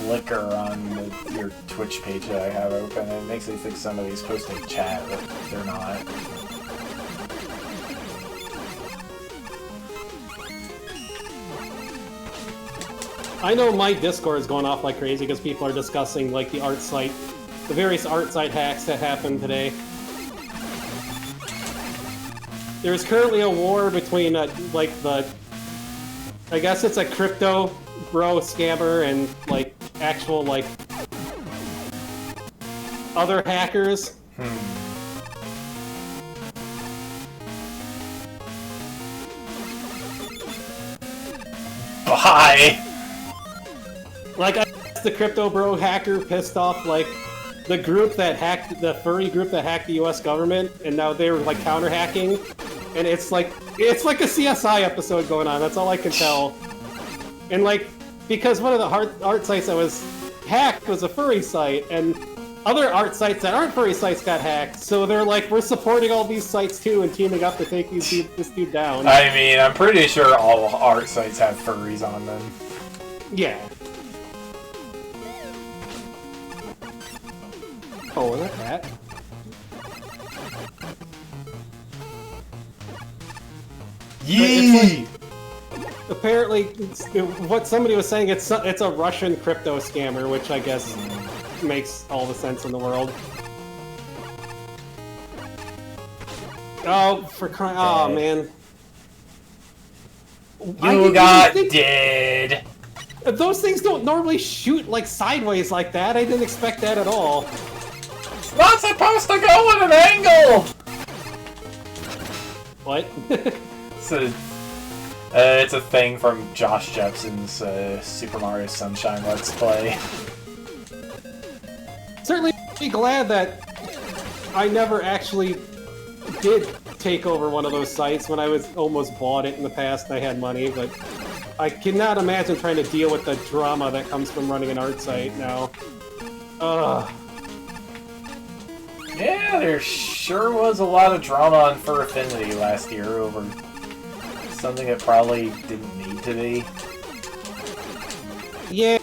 S2: flicker on your Twitch page that I have open, and it makes me think somebody's posting chat, but they're not.
S1: I know my Discord is going off like crazy because people are discussing like the various art site hacks that happened today. There's currently a war between I guess it's a crypto bro scammer and like actual like other hackers.
S2: Bye!
S1: Like, I guess the crypto bro hacker pissed off like the group that hacked the furry group that hacked the U.S. government, and now they were like counter hacking, and it's like a CSI episode going on. That's all I can tell. And like, because one of the art sites that was hacked was a furry site, and other art sites that aren't furry sites got hacked, so they're like, we're supporting all these sites too and teaming up to take this dude down.
S2: I mean, I'm pretty sure all art sites have furries on them.
S1: Yeah. Oh, look at that.
S2: Yee!
S1: Apparently, what somebody was saying, it's a Russian crypto scammer, which I guess makes all the sense in the world. Oh, for crying! Oh man!
S2: You got dead.
S1: Those things don't normally shoot like sideways like that. I didn't expect that at all.
S2: It's not supposed to go at an angle.
S1: What?
S2: It's a thing from Josh Jepson's Super Mario Sunshine Let's Play.
S1: Certainly be glad that I never actually did take over one of those sites when I was almost bought it in the past and I had money, but I cannot imagine trying to deal with the drama that comes from running an art site now. Ugh.
S2: Yeah, there sure was a lot of drama on Fur Affinity last year over something that probably didn't need to be.
S1: Yeah.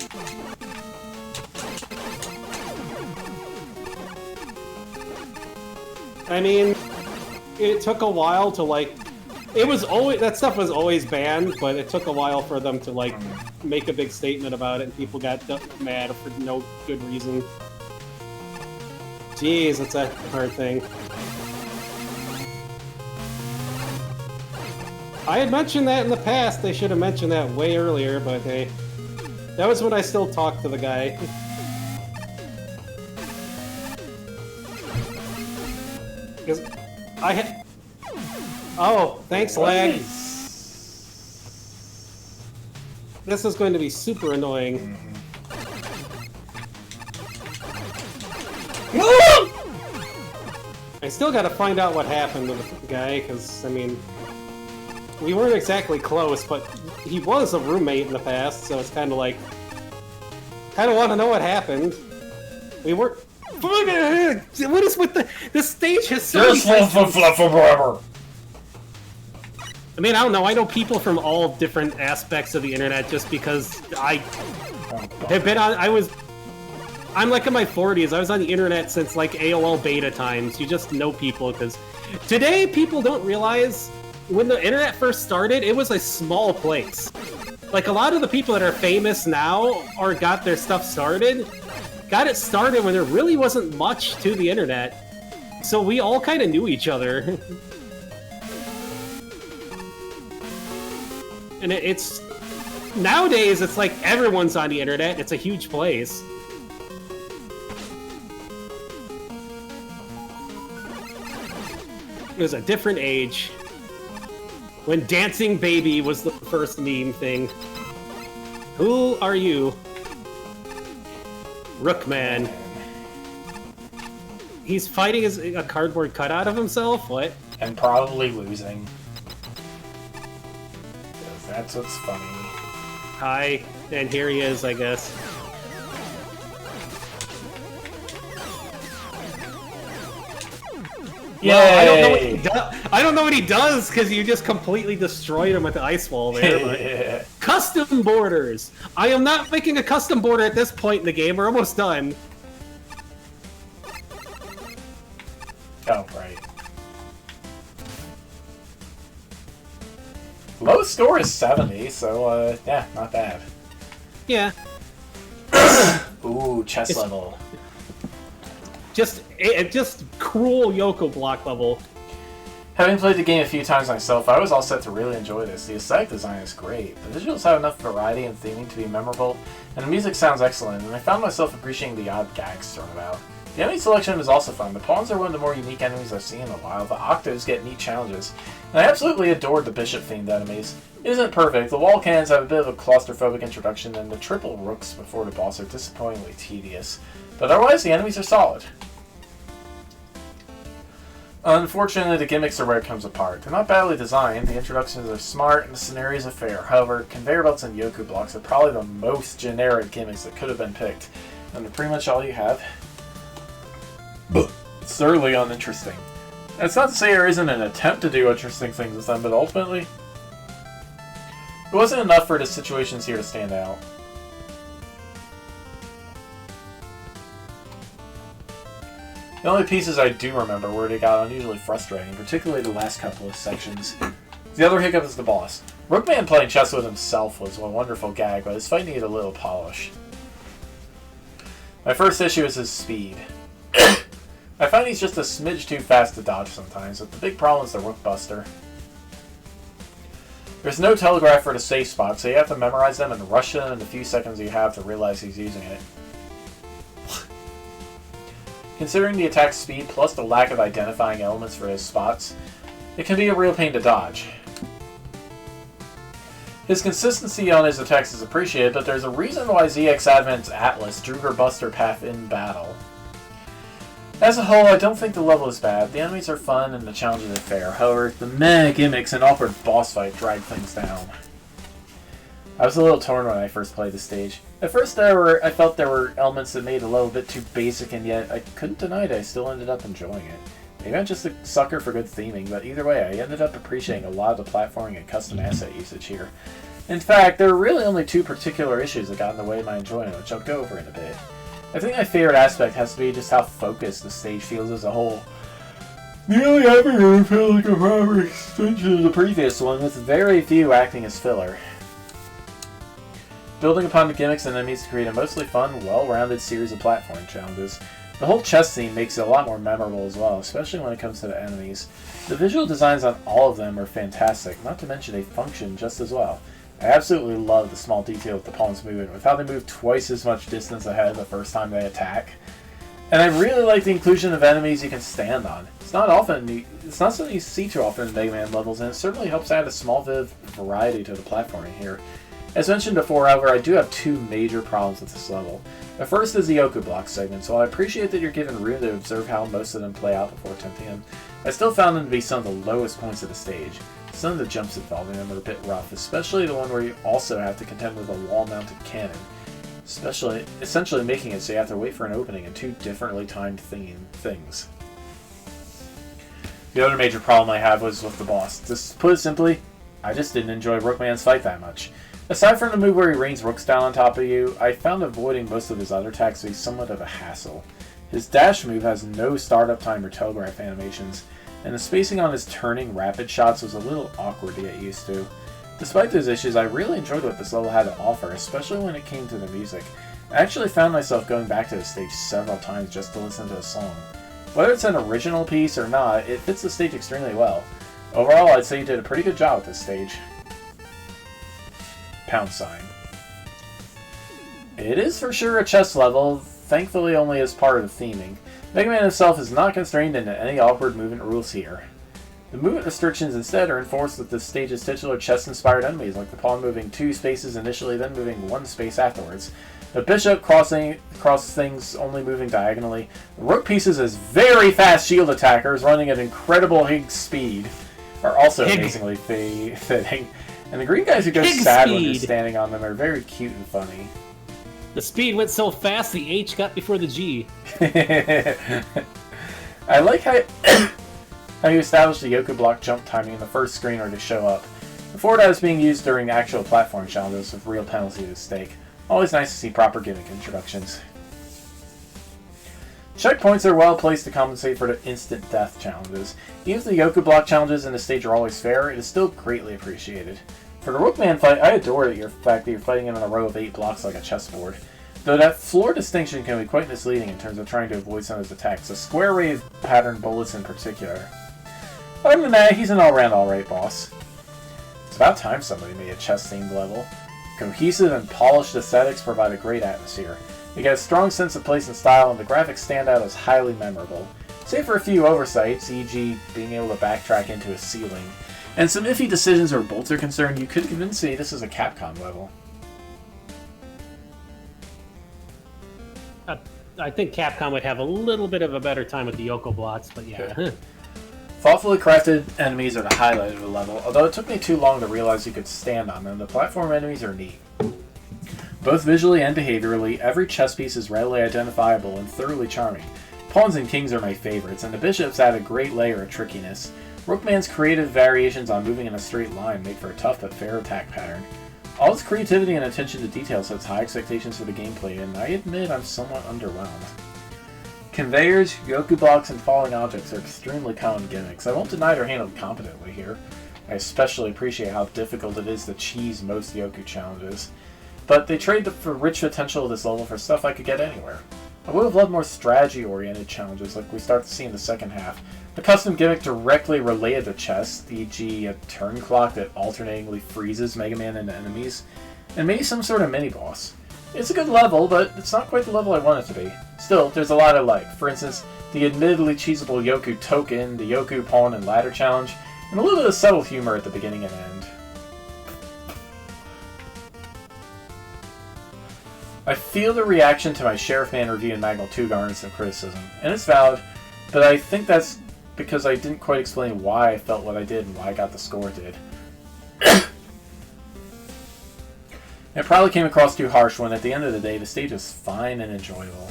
S1: I mean, it took a while to like... It was always... That stuff was always banned, but it took a while for them to like make a big statement about it, and people got mad for no good reason. Jeez, it's a hard thing. I had mentioned that in the past. They should have mentioned that way earlier, but hey. That was when I still talked to the guy. Because I had... Oh, thanks, lag. This is going to be super annoying. I still gotta find out what happened to the guy, because, I mean... We weren't exactly close, but he was a roommate in the past, so it's kind of like... Kind of want to know what happened. We weren't... What is with the... This stage has so many... I mean, I don't know. I know people from all different aspects of the internet just because I have been on. I'm like in my 40s. I was on the internet since like AOL beta times. You just know people because today people don't realize when the internet first started, it was a small place. Like a lot of the people that are famous now or got their stuff started, got it started when there really wasn't much to the internet. So we all kind of knew each other. And it's nowadays it's like everyone's on the internet. It's a huge place. It was a different age when dancing baby was the first meme thing. Who are you? Rookman. He's fighting a cardboard cutout of himself? What?
S2: And probably losing. That's what's funny.
S1: Hi, and here he is, I guess.
S2: Yay!
S1: Well, I don't know what he does. I don't know what he does because you just completely destroyed him with the ice wall there. But custom borders. I am not making a custom border at this point in the game. We're almost done.
S2: Oh, right. Low score is 70, so yeah, not bad.
S1: Yeah.
S2: Ooh, chess level.
S1: Just cruel Yoko block level.
S2: Having played the game a few times myself, I was all set to really enjoy this. The aesthetic design is great, the visuals have enough variety and theming to be memorable, and the music sounds excellent, and I found myself appreciating the odd gags thrown about. The enemy selection is also fun. The pawns are one of the more unique enemies I've seen in a while. The octos get neat challenges, and I absolutely adored the bishop-themed enemies. It isn't perfect. The wall cannons have a bit of a claustrophobic introduction, and the triple rooks before the boss are disappointingly tedious. But otherwise, the enemies are solid. Unfortunately, the gimmicks are where it comes apart. They're not badly designed, the introductions are smart, and the scenarios are fair. However, conveyor belts and Yoku blocks are probably the most generic gimmicks that could have been picked, and they're pretty much all you have. It's thoroughly uninteresting. That's not to say there isn't an attempt to do interesting things with them, but ultimately, it wasn't enough for the situations here to stand out. The only pieces I do remember where they got unusually frustrating, particularly the last couple of sections. The other hiccup is the boss. Rookman playing chess with himself was a wonderful gag, but his fight needed a little polish. My first issue is his speed. I find he's just a smidge too fast to dodge sometimes, but the big problem is the Rook Buster. There's no telegraph for the safe spot, so you have to memorize them and rush them in the few seconds you have to realize he's using it. Considering the attack speed plus the lack of identifying elements for his spots, it can be a real pain to dodge. His consistency on his attacks is appreciated, but there's a reason why ZX Advent's Atlas drew her Buster path in battle. As a whole, I don't think the level is bad. The enemies are fun and the challenges are fair. However, the meh gimmicks and awkward boss fight drag things down. I was a little torn when I first played the stage. At first, I felt there were elements that made it a little bit too basic, and yet I couldn't deny that I still ended up enjoying it. Maybe I'm just a sucker for good theming, but either way, I ended up appreciating a lot of the platforming and custom asset usage here. In fact, there were really only two particular issues that got in the way of my enjoyment, which I'll go over in a bit. I think my favorite aspect has to be just how focused the stage feels as a whole. Nearly every room feels like a proper extension of the previous one, with very few acting as filler. Building upon the gimmicks and enemies to create a mostly fun, well-rounded series of platforming challenges. The whole chess theme makes it a lot more memorable as well, especially when it comes to the enemies. The visual designs on all of them are fantastic, not to mention they function just as well. I absolutely love the small detail with the pawn's movement, with how they move twice as much distance ahead the first time they attack. And I really like the inclusion of enemies you can stand on. It's not something you see too often in Mega Man levels, and it certainly helps add a small bit of variety to the platforming here. As mentioned before, however, I do have two major problems with this level. The first is the Yoku block segments. While I appreciate that you're given room to observe how most of them play out before attempting them, I still found them to be some of the lowest points of the stage. Some of the jumps involving them are a bit rough, especially the one where you also have to contend with a wall-mounted cannon, essentially making it so you have to wait for an opening in two differently timed things. The other major problem I had was with the boss. To put it simply, I just didn't enjoy Rookman's fight that much. Aside from the move where he rains rooks down on top of you, I found avoiding most of his other attacks to be somewhat of a hassle. His dash move has no startup time or telegraph animations, and the spacing on his turning rapid shots was a little awkward to get used to. Despite those issues, I really enjoyed what this level had to offer, especially when it came to the music. I actually found myself going back to the stage several times just to listen to a song. Whether it's an original piece or not, it fits the stage extremely well. Overall, I'd say you did a pretty good job with this stage. £. It is for sure a chess level, thankfully only as part of the theming. Mega Man himself is not constrained into any awkward movement rules here. The movement restrictions instead are enforced with the stage's titular chess-inspired enemies, like the pawn moving 2 spaces initially, then moving 1 space afterwards. The bishop crosses things only moving diagonally. The rook pieces as very fast shield attackers running at incredible Higgs speed are also amazingly fitting. And the green guys who go sad when you're standing on them are very cute and funny.
S1: The speed went so fast the H got before the G.
S2: I like how you established the Yoku block jump timing in the first screen or to show up. Before that was being used during actual platform challenges with real penalties at stake. Always nice to see proper gimmick introductions. Checkpoints are well placed to compensate for the instant death challenges. Even if the Yoku block challenges in the stage are always fair, it is still greatly appreciated. For the Rookman fight, I adore the fact that you're fighting him in a row of 8 blocks like a chessboard. Though that floor distinction can be quite misleading in terms of trying to avoid some of his attacks, the square wave pattern bullets in particular. Other than that, he's an all-round alright boss. It's about time somebody made a chess-themed level. Cohesive and polished aesthetics provide a great atmosphere. You get a strong sense of place and style, and the graphics stand out as highly memorable. Save for a few oversights, e.g. being able to backtrack into a ceiling, and some iffy decisions where bolts are concerned, you could convince me this is a Capcom level.
S1: I think Capcom would have a little bit of a better time with the Yoko blocks, but yeah.
S2: Thoughtfully crafted enemies are the highlight of the level, although it took me too long to realize you could stand on them. The platform enemies are neat. Both visually and behaviorally, every chess piece is readily identifiable and thoroughly charming. Pawns and kings are my favorites, and the bishops add a great layer of trickiness. Rookman's creative variations on moving in a straight line make for a tough but fair attack pattern. All its creativity and attention to detail sets high expectations for the gameplay, and I admit I'm somewhat underwhelmed. Conveyors, Yoku blocks, and falling objects are extremely common gimmicks. I won't deny they're handled competently here. I especially appreciate how difficult it is to cheese most Yoku challenges. But they trade the rich potential of this level for stuff I could get anywhere. I would have loved more strategy-oriented challenges like we start to see in the second half. The custom gimmick directly related to chess, e.g. a turn clock that alternatingly freezes Mega Man and enemies, and maybe some sort of mini-boss. It's a good level, but it's not quite the level I want it to be. Still, there's a lot I like. For instance, the admittedly cheesable Yoku token, the Yoku pawn and ladder challenge, and a little bit of subtle humor at the beginning and end. I feel the reaction to my Sheriff Man review in MaGMML3 garnered some criticism, and it's valid, but I think that's because I didn't quite explain why I felt what I did and why I got the score I did. It probably came across too harsh when, at the end of the day, the stage is fine and enjoyable.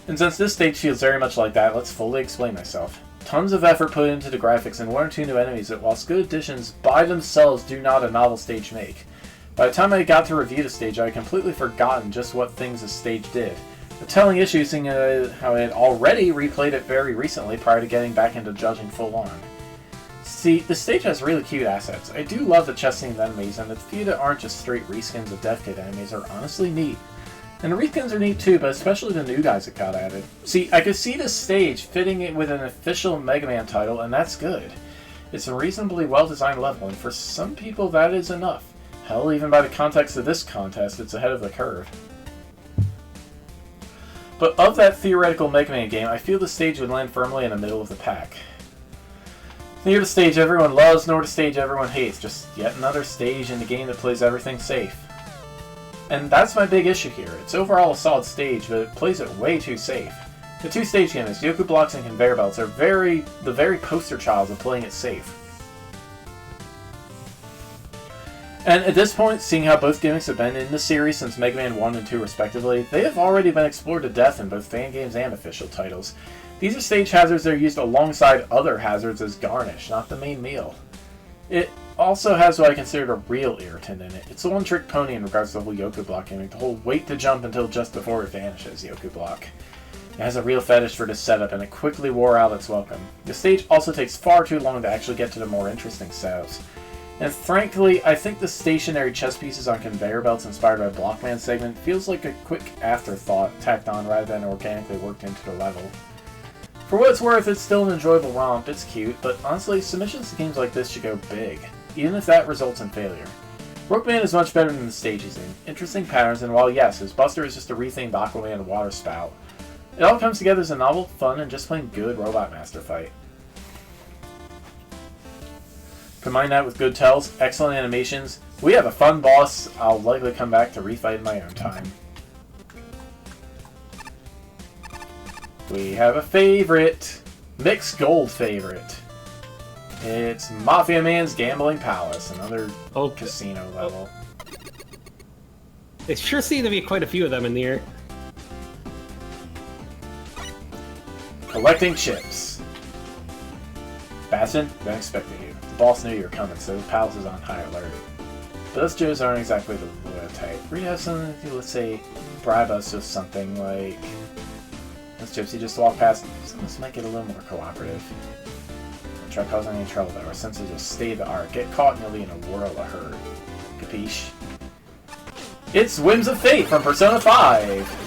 S2: And since this stage feels very much like that, let's fully explain myself. Tons of effort put into the graphics and 1 or 2 new enemies that, whilst good additions, by themselves do not a novel stage make. By the time I got to review the stage, I had completely forgotten just what things the stage did. The telling issue seeing how I had already replayed it very recently prior to getting back into judging full on. See, the stage has really cute assets. I do love the chess-themed enemies, and the few that aren't just straight reskins of Death Kid enemies are honestly neat. And the reskins are neat too, but especially the new guys that got added. See, I could see this stage fitting it with an official Mega Man title, and that's good. It's a reasonably well-designed level, and for some people that is enough. Hell, even by the context of this contest, it's ahead of the curve. But of that theoretical Mega Man game, I feel the stage would land firmly in the middle of the pack. Neither the stage everyone loves, nor the stage everyone hates, just yet another stage in the game that plays everything safe. And that's my big issue here. It's overall a solid stage, but it plays it way too safe. The 2 stage gimmicks, Yoku blocks and conveyor belts, are the very poster child of playing it safe. And at this point, seeing how both gimmicks have been in the series since Mega Man 1 and 2 respectively, they have already been explored to death in both fan games and official titles. These are stage hazards that are used alongside other hazards as garnish, not the main meal. also has what I consider a real irritant in it. It's a one-trick pony in regards to the whole Yoku block gimmick. The whole wait to jump until just before it vanishes Yoku block. It has a real fetish for this setup, and it quickly wore out its welcome. The stage also takes far too long to actually get to the more interesting setups. And frankly, I think the stationary chess pieces on conveyor belts inspired by Blockman segment feels like a quick afterthought tacked on rather than organically worked into the level. For what it's worth, it's still an enjoyable romp, it's cute, but honestly, submissions to games like this should go big, even if that results in failure. Rookman is much better than the stage he's in. Interesting patterns, and while yes, his Buster is just a rethemed Aquaman water spout, it all comes together as a novel, fun, and just plain good Robot Master fight. Combine that with good tells, excellent animations, we have a fun boss I'll likely come back to refight in my own time. We have a favorite, mixed gold favorite. It's Mafia Man's Gambling Palace, another casino level.
S1: There sure seem to be quite a few of them in here.
S2: Collecting chips. Bastion, been expecting you. The boss knew you were coming, so the palace is on high alert. But those Joes aren't exactly the loyal type. We have something to, let's say, bribe us with something like... Those Gypsy just walk past, so let's make it a little more cooperative. Don't try causing any trouble though, our senses will stay the art. Get caught and you'll be in a whirl of hurt. Capiche? It's Whims of Fate from Persona 5!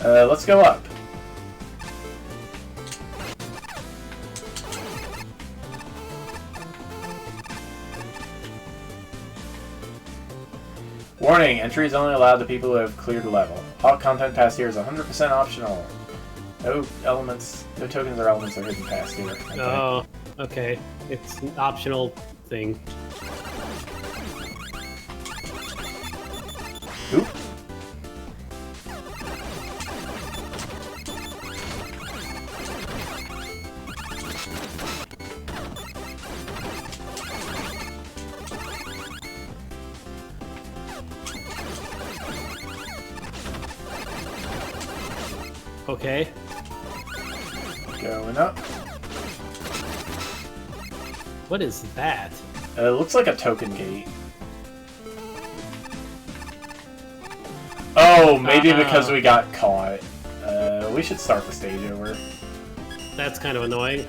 S2: Let's go up. Warning, entry is only allowed to people who have cleared the level. All content past here is 100% optional. No elements, no tokens or elements are hidden past here. Okay.
S1: Oh, okay. It's an optional thing.
S2: Oop.
S1: Okay.
S2: Going up.
S1: What is that?
S2: It looks like a token gate. Oh, maybe because we got caught. We should start the stage over.
S1: That's kind of annoying.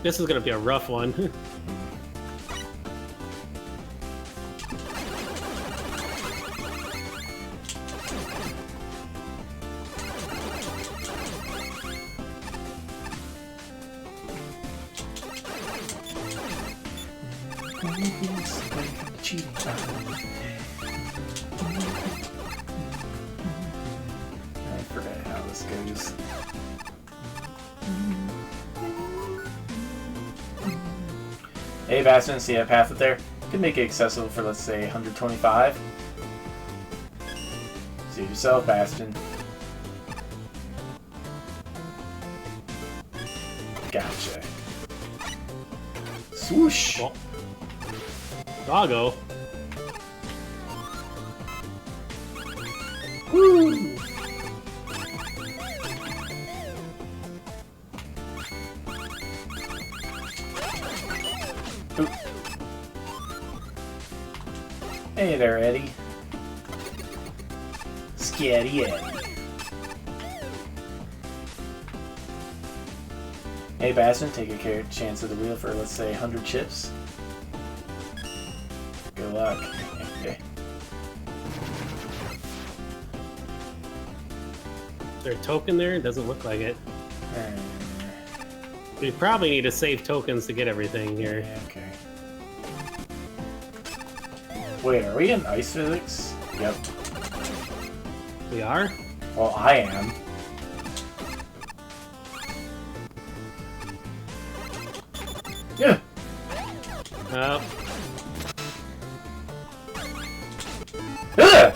S1: This is gonna be a rough one.
S2: I forget how this goes. Hey Bastion, see that path up there? You can make it accessible for, let's say, 125. See yourself, Bastion. Gotcha. Swoosh!
S1: Well, doggo.
S2: Woo! Oop. Hey there, Eddie. Scatty Eddie. Hey, Bastion, take a chance at the wheel for, let's say, 100 chips. Good luck. Okay.
S1: Is there a token there? It doesn't look like it. We probably need to save tokens to get everything here.
S2: Yeah, okay. Wait, are we in ice physics? Yep.
S1: We are?
S2: Well, I am. Yeah.
S1: Oh.
S2: Ugh!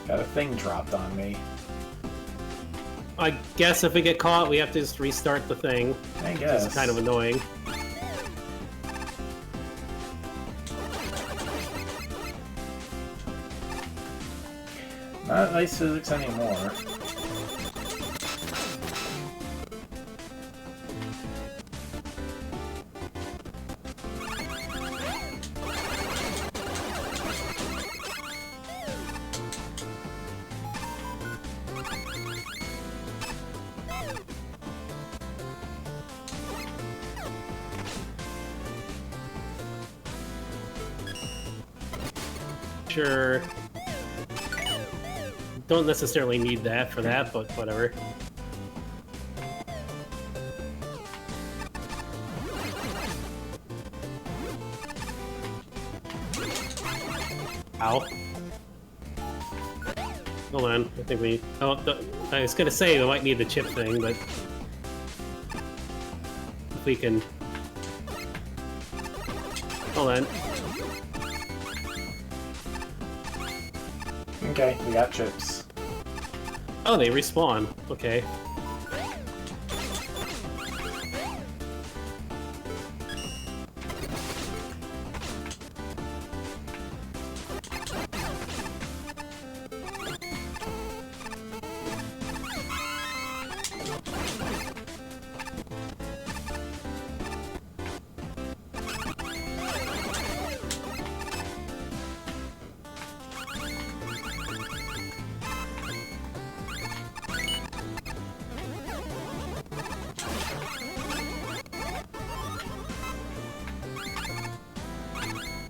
S2: Got a thing dropped on me.
S1: I guess if we get caught, we have to just restart the thing.
S2: I guess.
S1: It's kind of annoying.
S2: Not ice physics anymore.
S1: Sure. Don't necessarily need that for that, but whatever. Ow. Hold on, I think we... Oh, I was gonna say we might need the chip thing, but... If we can... Hold on.
S2: Okay, we got chips.
S1: Oh, they respawn. Okay.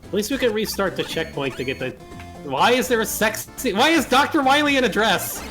S1: At least we can restart the checkpoint to get the... Why is there a sexy... Why is Dr. Wily in a dress?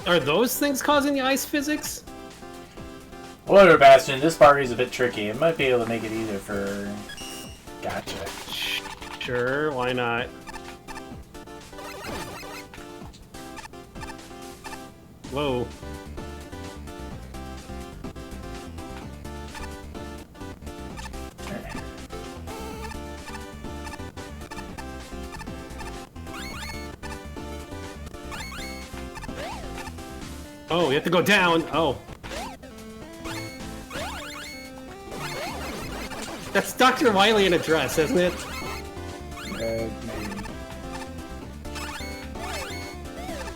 S1: Are those things causing the ice physics?
S2: Whatever, Bastion. This party is a bit tricky. It might be able to make it easier for... Gotcha.
S1: Sure, why not? Whoa. Oh, we have to go down. Oh. That's Dr. Wily in a dress, isn't it?
S2: Maybe.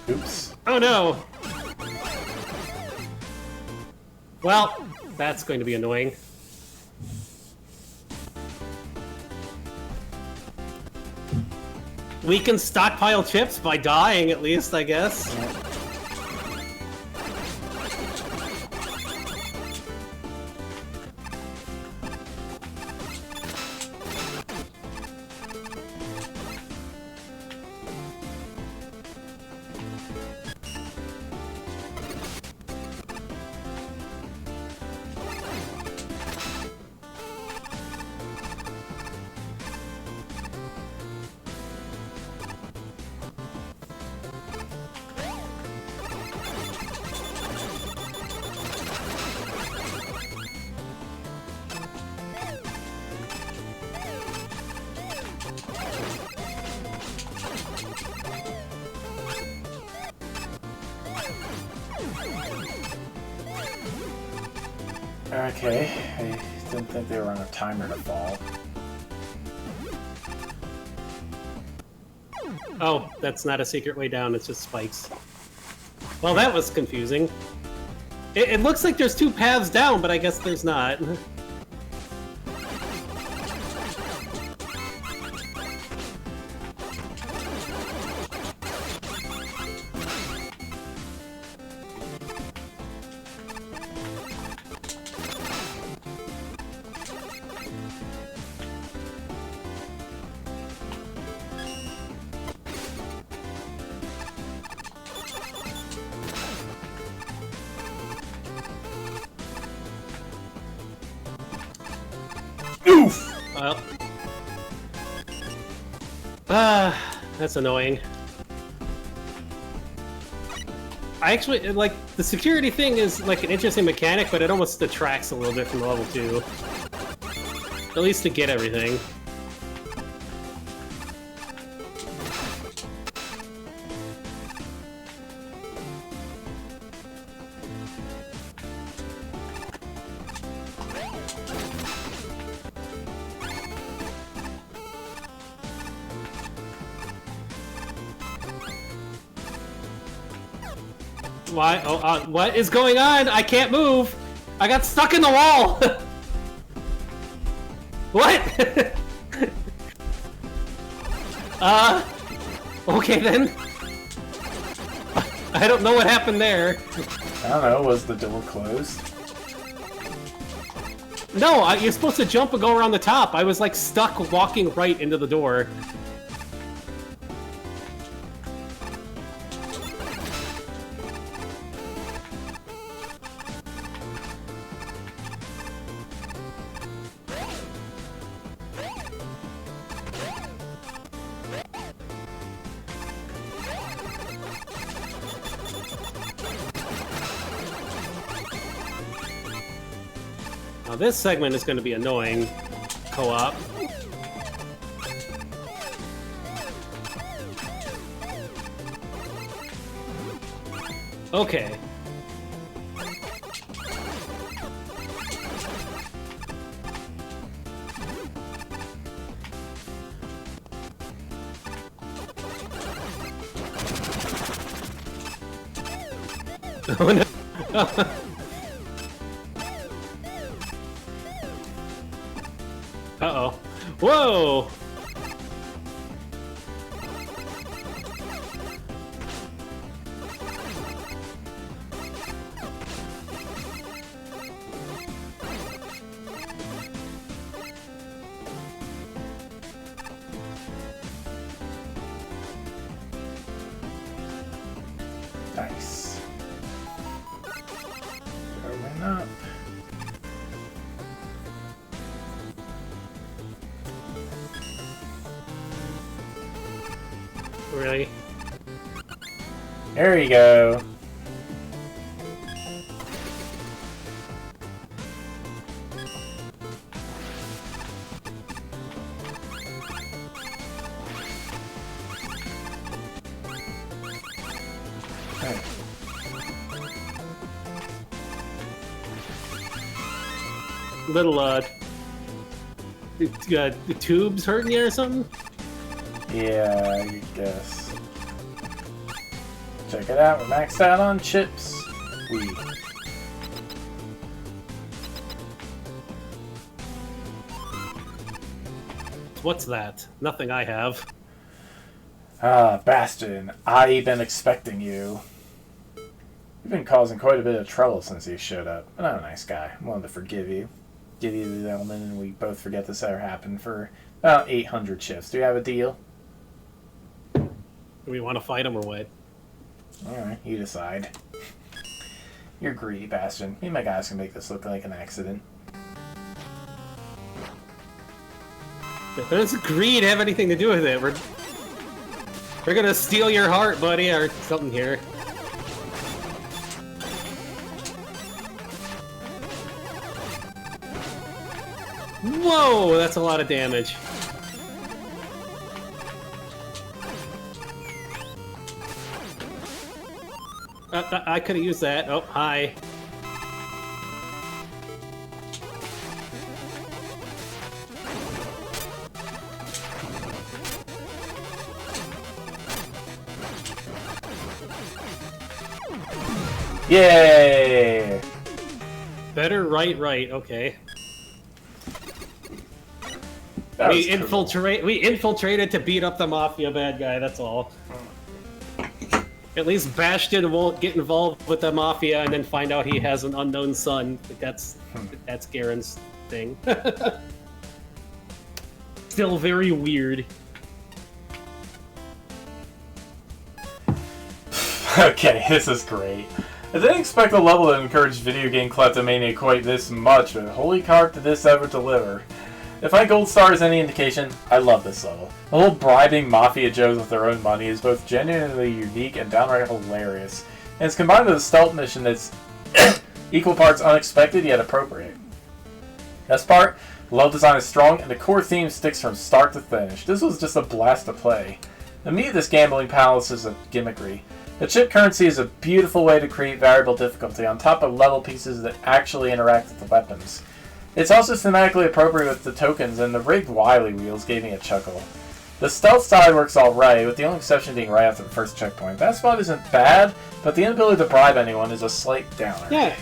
S2: Oops.
S1: Oh no! Well, that's going to be annoying. We can stockpile chips by dying, at least, I guess.
S2: Yeah. Okay, I didn't think they were on a timer to fall.
S1: Oh, that's not a secret way down, it's just spikes. Well, that was confusing. It looks like there's two paths down, but I guess there's not.
S2: Oof!
S1: Well. That's annoying. I actually, like, the security thing is, like, an interesting mechanic, but it almost detracts a little bit from level 2. At least to get everything. Why? Oh, what is going on? I can't move. I got stuck in the wall. What? Okay then. I don't know what happened there.
S2: I don't know, was the door closed?
S1: No, you're supposed to jump and go around the top. I was like stuck walking right into the door. Now this segment is going to be annoying, co-op. Okay. Oh no. Uh-oh. Whoa!
S2: Nice. Going up.
S1: Really?
S2: There you go. Hey.
S1: Little, the tubes hurting you or something?
S2: Yeah, I guess. Check it out, we're maxed out on chips.
S1: What's that? Nothing I have.
S2: Ah, Bastion, I've been expecting you. You've been causing quite a bit of trouble since you showed up, but I'm a nice guy. I'm willing to forgive you. Give you the element, and we both forget this ever happened for about 800 chips. Do you have a deal?
S1: Do we want to fight him or what?
S2: Alright, you decide. You're greedy, Bastion. Me and my guys can make this look like an accident.
S1: Does greed have anything to do with it? We're gonna steal your heart, buddy, or something here. Whoa, that's a lot of damage. I could have used that. Oh, hi.
S2: Yay!
S1: Better right, okay.
S2: That
S1: We
S2: was cool.
S1: infiltrated to beat up the Mafia bad guy, that's all. At least Bastion won't get involved with the Mafia and then find out he has an unknown son. That's Garen's thing. Still very weird.
S2: Okay, this is great. I didn't expect the level to encourage video game kleptomania quite this much, but holy cart did this ever deliver. If my gold star is any indication, I love this level. The whole bribing Mafia Joes with their own money is both genuinely unique and downright hilarious, and it's combined with a stealth mission that's equal parts unexpected yet appropriate. Best part, the level design is strong and the core theme sticks from start to finish. This was just a blast to play. To me, this gambling palace is a gimmickry. The chip currency is a beautiful way to create variable difficulty on top of level pieces that actually interact with the weapons. It's also thematically appropriate with the tokens, and the rigged Wily wheels gave me a chuckle. The stealth side works alright, with the only exception being right after the first checkpoint. That spot isn't bad, but the inability to bribe anyone is a slight downer.
S1: Yeah,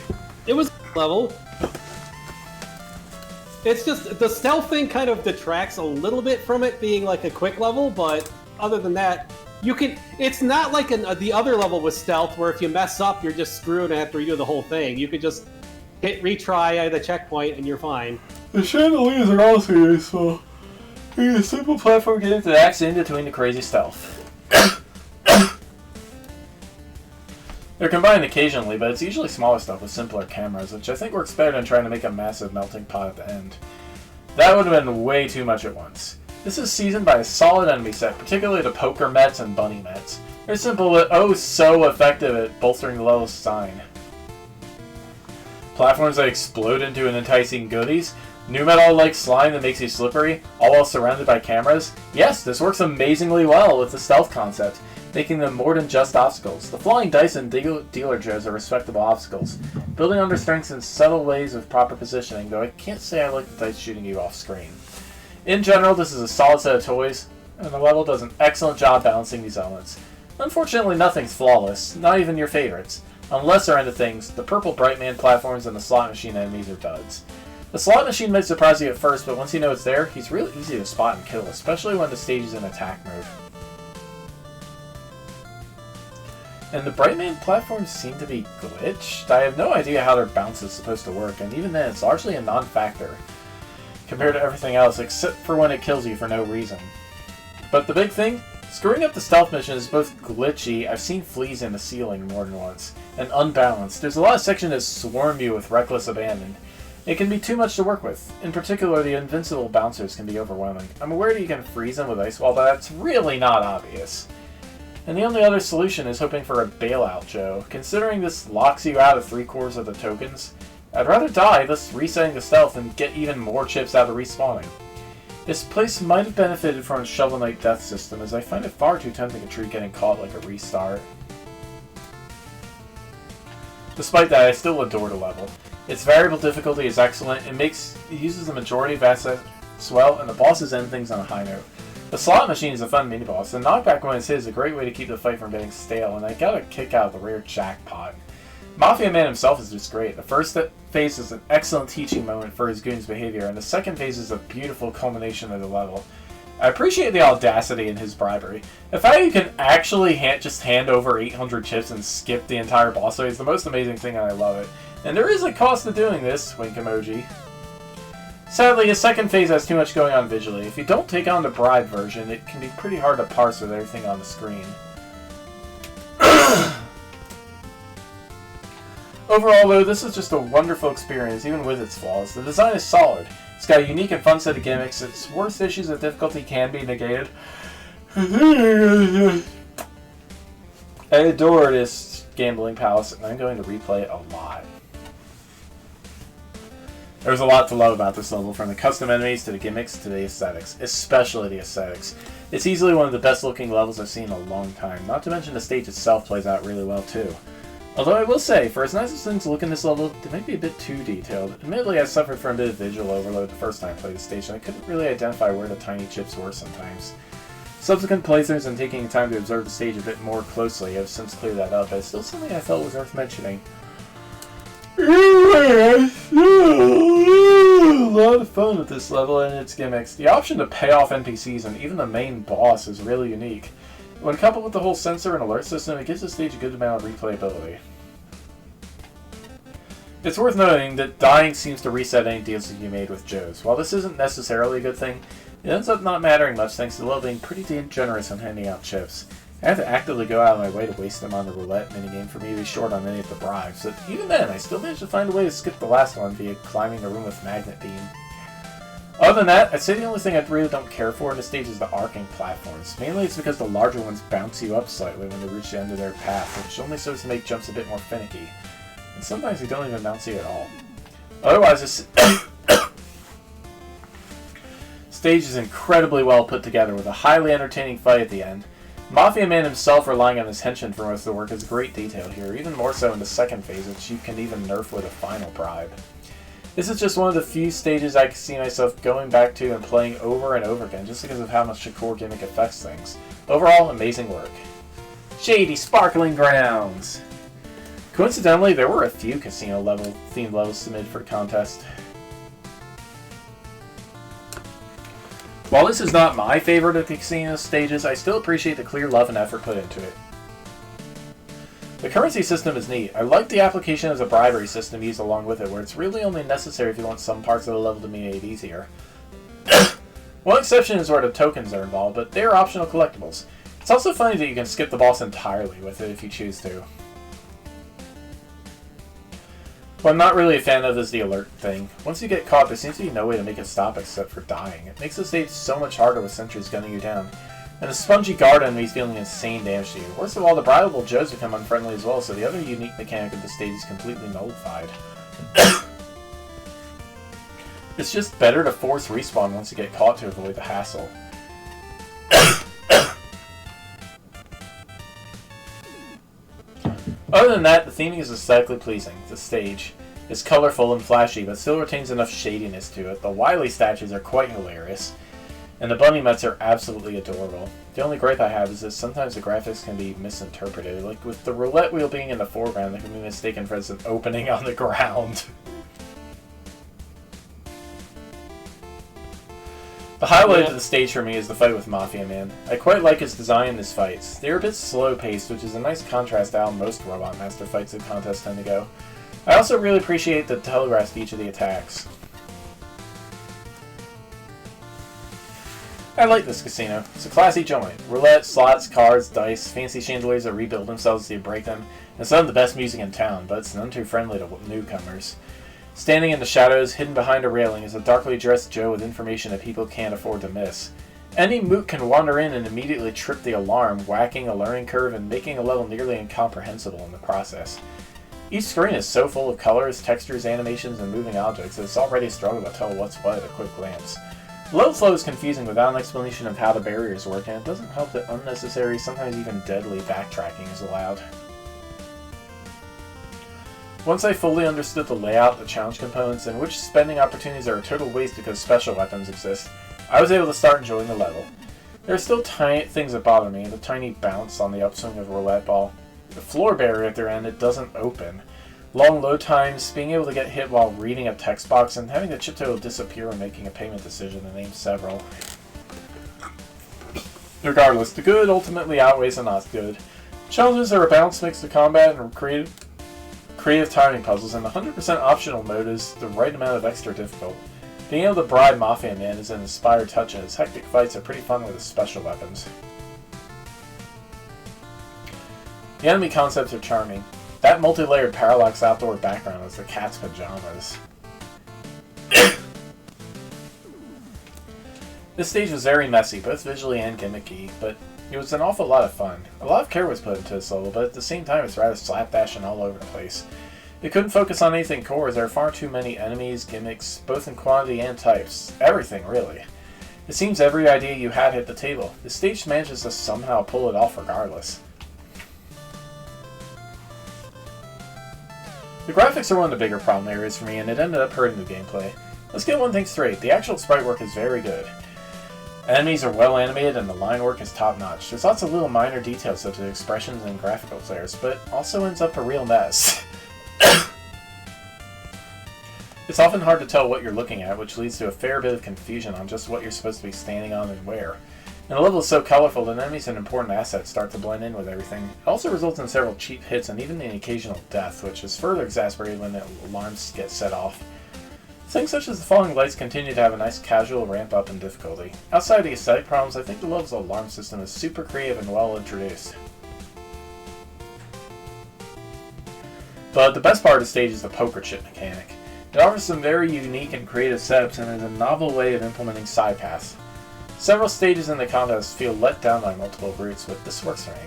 S1: it was level. It's just, the stealth thing kind of detracts a little bit from it being like a quick level, but other than that, you can, it's not like the other level with stealth where if you mess up, you're just screwed and have to redo the whole thing. You could just hit retry at the checkpoint and you're fine.
S2: The chandeliers are also useful. It's a simple platform game that acts in between the crazy stealth. They're combined occasionally, but it's usually smaller stuff with simpler cameras, which I think works better than trying to make a massive melting pot at the end. That would have been way too much at once. This is seasoned by a solid enemy set, particularly the poker mets and bunny mets. They're simple but oh so effective at bolstering the level's sign. Platforms that explode into an enticing goodies, new metal like slime that makes you slippery, all while surrounded by cameras. Yes, this works amazingly well with the stealth concept, making them more than just obstacles. The flying dice and dealer joes are respectable obstacles, building on their strengths in subtle ways of proper positioning, though I can't say I like the dice shooting you off screen. In general, this is a solid set of toys, and the level does an excellent job balancing these elements. Unfortunately, nothing's flawless, not even your favorites. On lesser end of things, the purple Brightman platforms and the slot machine enemies are duds. The slot machine might surprise you at first, but once you know it's there, he's really easy to spot and kill, especially when the stage is in attack mode. And the Brightman platforms seem to be glitched. I have no idea how their bounce is supposed to work, and even then it's largely a non-factor compared to everything else, except for when it kills you for no reason. But the big thing? Screwing up the stealth mission is both glitchy, I've seen fleas in the ceiling more than once, and unbalanced. There's a lot of sections that swarm you with reckless abandon. It can be too much to work with. In particular, the invincible bouncers can be overwhelming. I'm aware that you can freeze them with ice wall, but that's really not obvious. And the only other solution is hoping for a bailout, Joe. Considering this locks you out of 3/4 of the tokens, I'd rather die, thus resetting the stealth and get even more chips out of respawning. This place might have benefited from its Shovel Knight death system, as I find it far too tempting to treat getting caught like a restart. Despite that, I still adore the level. Its variable difficulty is excellent, it uses the majority of assets well, and the bosses end things on a high note. The slot machine is a fun mini-boss, and knockback when it's hit is a great way to keep the fight from getting stale, and I got a kick out of the rare jackpot. Mafia Man himself is just great. The first phase is an excellent teaching moment for his goon's behavior, and the second phase is a beautiful culmination of the level. I appreciate the audacity in his bribery. The fact you can actually just hand over 800 chips and skip the entire boss fight is the most amazing thing, and I love it. And there is a cost to doing this, wink emoji. Sadly, his second phase has too much going on visually. If you don't take on the bribe version, it can be pretty hard to parse with everything on the screen. Overall, though, this is just a wonderful experience, even with its flaws. The design is solid. It's got a unique and fun set of gimmicks. Its worst issues of difficulty can be negated. I adore this gambling palace, and I'm going to replay it a lot. There's a lot to love about this level, from the custom enemies to the gimmicks to the aesthetics, especially the aesthetics. It's easily one of the best looking levels I've seen in a long time, not to mention the stage itself plays out really well too. Although I will say, for as nice as things look in this level, they might be a bit too detailed. Admittedly, I suffered from a bit of visual overload the first time I played the stage, and I couldn't really identify where the tiny chips were sometimes. Subsequent playthroughs and taking time to observe the stage a bit more closely have since cleared that up, but it's still something I felt was worth mentioning. A lot of fun with this level and its gimmicks. The option to pay off NPCs and even the main boss is really unique. When coupled with the whole sensor and alert system, it gives the stage a good amount of replayability. It's worth noting that dying seems to reset any deals that you made with Joes. While this isn't necessarily a good thing, it ends up not mattering much thanks to the level being pretty damn generous on handing out chips. I have to actively go out of my way to waste them on the roulette minigame for me to be short on any of the bribes, but even then, I still managed to find a way to skip the last one via climbing a room with magnet beam. Other than that, I'd say the only thing I really don't care for in this stage is the arcing platforms. Mainly it's because the larger ones bounce you up slightly when they reach the end of their path, which only serves to make jumps a bit more finicky. And sometimes they don't even bounce you at all. Otherwise, this stage is incredibly well put together with a highly entertaining fight at the end. Mafia Man himself relying on his henchmen for most of the work is great detail here, even more so in the second phase, which you can even nerf with a final bribe. This is just one of the few stages I can see myself going back to and playing over and over again, just because of how much the core gimmick affects things. Overall, amazing work. Shady Sparkling Grounds! Coincidentally, there were a few casino themed levels submitted for the contest. While this is not my favorite of the casino stages, I still appreciate the clear love and effort put into it. The currency system is neat. I like the application of the bribery system used along with it, where it's really only necessary if you want some parts of the level to be made easier. One exception is where the tokens are involved, but they are optional collectibles. It's also funny that you can skip the boss entirely with it if you choose to. What I'm not really a fan of is the alert thing. Once you get caught, there seems to be no way to make it stop except for dying. It makes the stage so much harder with sentries gunning you down. And the spongy guard enemies dealing insane damage to you. Worst of all, the bribable Joes become unfriendly as well, so the other unique mechanic of the stage is completely nullified. It's just better to force respawn once you get caught to avoid the hassle. Other than that, the theming is aesthetically pleasing. The stage is colorful and flashy, but still retains enough shadiness to it. The Wily statues are quite hilarious. And the bunny mets are absolutely adorable. The only gripe I have is that sometimes the graphics can be misinterpreted. Like with the roulette wheel being in the foreground, they can be mistaken for an opening on the ground. The highlight of the stage for me is the fight with Mafia Man. I quite like his design in his fights. They are a bit slow-paced, which is a nice contrast to how most Robot Master fights in contests tend to go. I also really appreciate the telegraph speech of the attacks. I like this casino. It's a classy joint. Roulette, slots, cards, dice, fancy chandeliers that rebuild themselves as you break them, and some of the best music in town, but it's none too friendly to newcomers. Standing in the shadows, hidden behind a railing, is a darkly dressed Joe with information that people can't afford to miss. Any moot can wander in and immediately trip the alarm, whacking a learning curve and making a level nearly incomprehensible in the process. Each screen is so full of colors, textures, animations, and moving objects that it's already a struggle to tell what's what at a quick glance. The level flow is confusing without an explanation of how the barriers work, and it doesn't help that unnecessary, sometimes even deadly, backtracking is allowed. Once I fully understood the layout, the challenge components, and which spending opportunities are a total waste because special weapons exist, I was able to start enjoying the level. There are still tiny things that bother me, the tiny bounce on the upswing of a roulette ball, the floor barrier at their end, it doesn't open, long load times, being able to get hit while reading a text box, and having the chip total disappear when making a payment decision, to name several. Regardless, the good ultimately outweighs the not good. Challenges are a balanced mix of combat and creative timing puzzles, and the 100% optional mode is the right amount of extra difficult. Being able to bribe Mafia Man is an inspired touch, and his hectic fights are pretty fun with his special weapons. The enemy concepts are charming. That multi-layered parallax outdoor background is the cat's pajamas. This stage was very messy, both visually and gimmicky, but it was an awful lot of fun. A lot of care was put into this level, but at the same time it's rather slapdash and all over the place. It couldn't focus on anything core as there are far too many enemies, gimmicks, both in quantity and types. Everything, really. It seems every idea you had hit the table. The stage manages to somehow pull it off regardless. The graphics are one of the bigger problem areas for me, and it ended up hurting the gameplay. Let's get one thing straight, the actual sprite work is very good. Enemies are well animated and the line work is top notch. There's lots of little minor details such as expressions and graphical flares, but also ends up a real mess. It's often hard to tell what you're looking at, which leads to a fair bit of confusion on just what you're supposed to be standing on and where. And the level is so colorful that enemies and important assets start to blend in with everything. It also results in several cheap hits and even an occasional death, which is further exasperated when the alarms get set off. Things such as the falling lights continue to have a nice casual ramp up in difficulty. Outside the aesthetic problems, I think the level's alarm system is super creative and well introduced. But the best part of the stage is the poker chip mechanic. It offers some very unique and creative setups and is a novel way of implementing side paths. Several stages in the contest feel let down by multiple routes, but this works for me.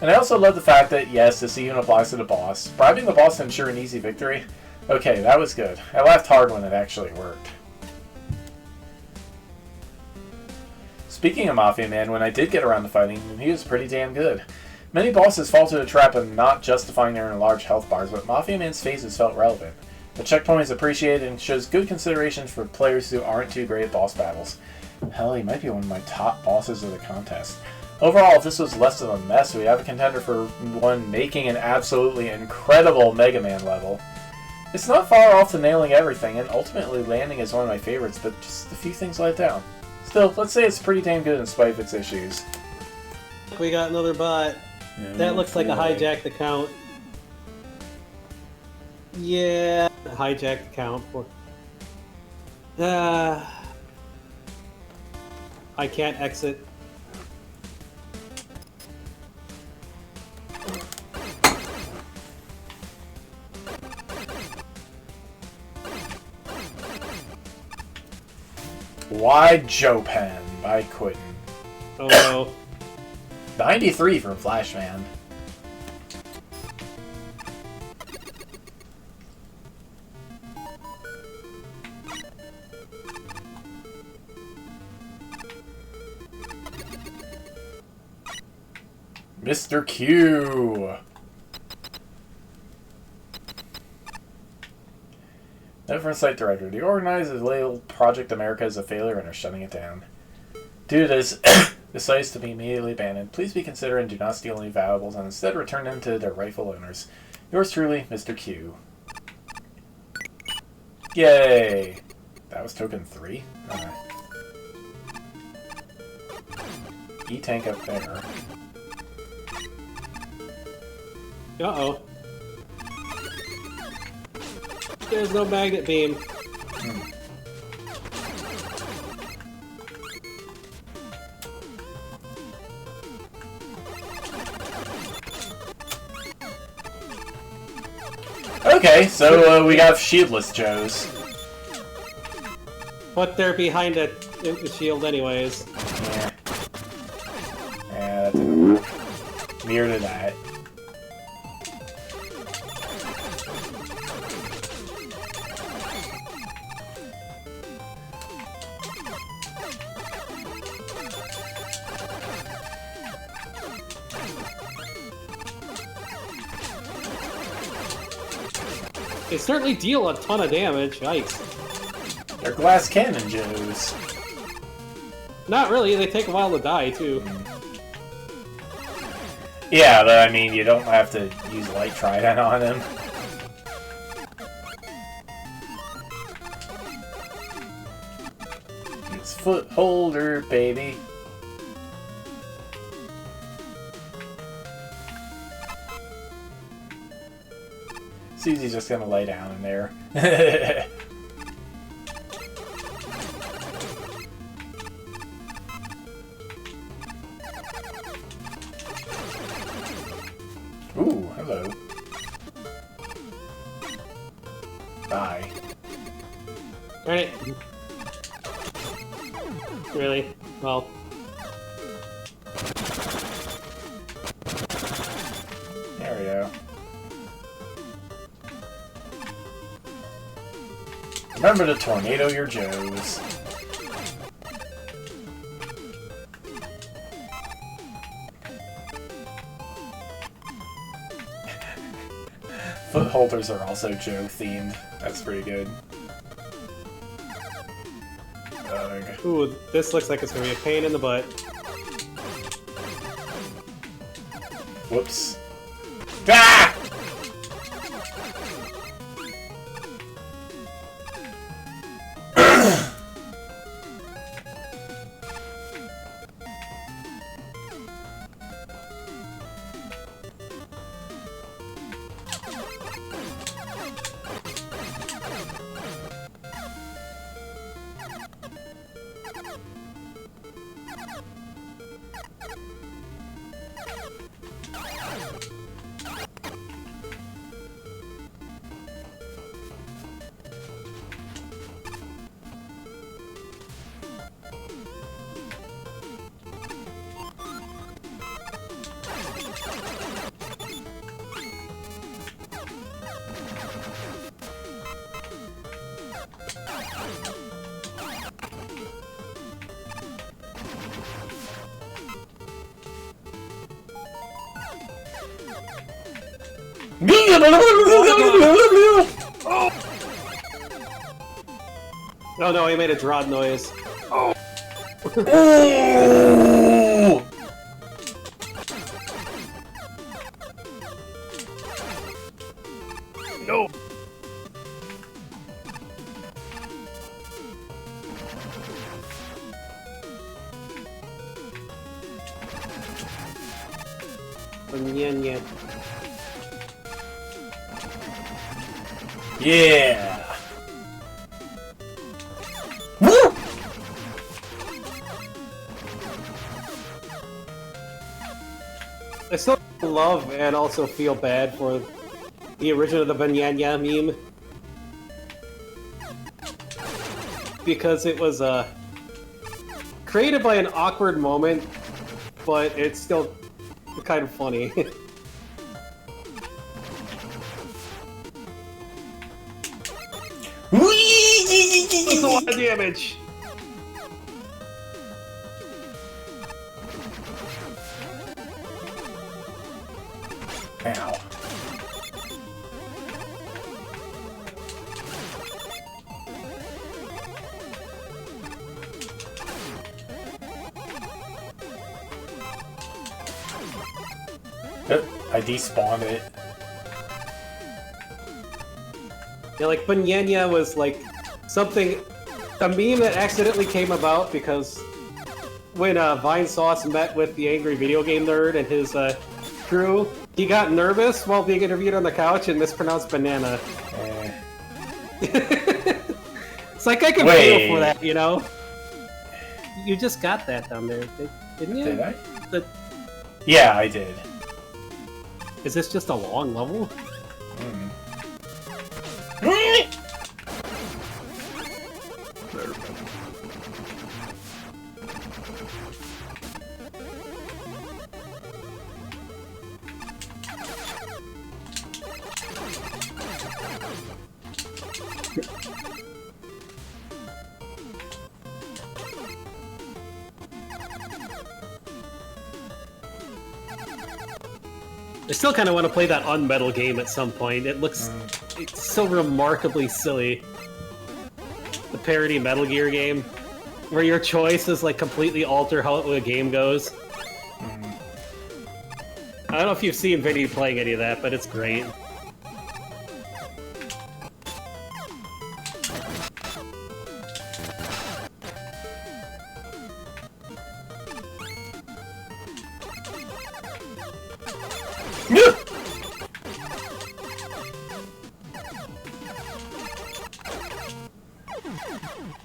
S2: And I also love the fact that, yes, this even applies to the boss. Bribing the boss to ensure an easy victory? Okay, that was good. I laughed hard when it actually worked. Speaking of Mafia Man, when I did get around to fighting him, he was pretty damn good. Many bosses fall to the trap of not justifying their large health bars, but Mafia Man's phases felt relevant. The checkpoint is appreciated and shows good consideration for players who aren't too great at boss battles. Hell, he might be one of my top bosses of the contest. Overall, if this was less of a mess, we have a contender for one making an absolutely incredible Mega Man level. It's not far off to nailing everything, and ultimately landing is one of my favorites, but just a few things let down. Still, let's say it's pretty damn good in spite of its issues.
S1: We got another bot. That looks like a hijacked account. Yeah, hijacked account. I can't exit.
S2: Why Joe Pen by Quitten.
S1: Oh no.
S2: 93 from Flashman. Mr. Q. Note from site director. The organizers labeled Project America as a failure and are shutting it down. Due to this, the site is to be immediately abandoned. Please be considerate and do not steal any valuables and instead return them to their rightful owners. Yours truly, Mr. Q. Yay! That was token 3? Alright. E-tank up there.
S1: Uh-oh. There's no magnet beam.
S2: Okay, so we got shieldless Joes.
S1: But they're behind a shield anyways.
S2: Yeah. Yeah, that didn't work. Near to that.
S1: They certainly deal a ton of damage. Yikes.
S2: They're glass cannon Joes.
S1: Not really, they take a while to die, too.
S2: Yeah, but I mean, you don't have to use Light Trident on him. It's foot holder, baby. Susie's just gonna lay down in there. Ooh, hello. Bye.
S1: Alright. Really? Well.
S2: There we go. Remember to tornado your Joes. Footholders are also Joe themed. That's pretty good. Ugh.
S1: Ooh, this looks like it's gonna be a pain in the butt.
S2: Whoops. Ah!
S1: Oh no, he made a drop noise.
S2: Oh!
S1: No! Onion.
S2: Yeah! Woo!
S1: I still love and also feel bad for the origin of the Banyanya meme. Because it was created by an awkward moment, but it's still kind of funny. That's a lot of damage!
S2: Ow. I despawned it.
S1: Yeah, like Banyanya was like something, a meme that accidentally came about because when Vine Sauce met with the angry video game nerd and his crew, he got nervous while being interviewed on the couch and mispronounced banana. It's like I can feel for that, you know? You just got that down there, didn't you?
S2: Did I? Yeah, I did.
S1: Is this just a long level? I still kind of want to play that Unmetal game at some point. It looks... It's so remarkably silly. The parody Metal Gear game, where your choices like completely alter how a game goes. I don't know if you've seen Vinny playing any of that, but it's great.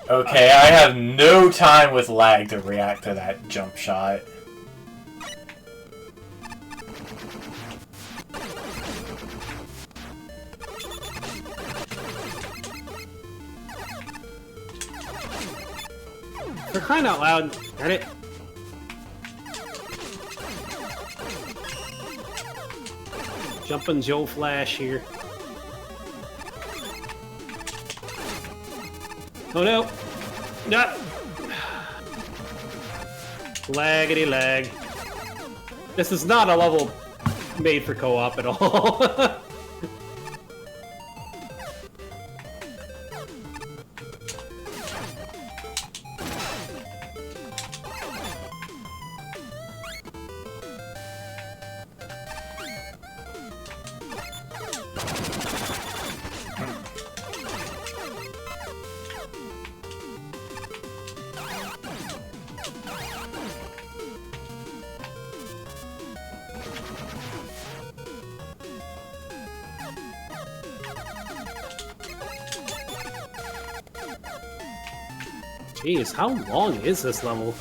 S2: Okay, I have no time with lag to react to that jump shot.
S1: For crying out loud, got it? Jumpin' Joe Flash here. Oh no! No! Laggity lag. This is not a level made for co-op at all. Jeez, how long is this level?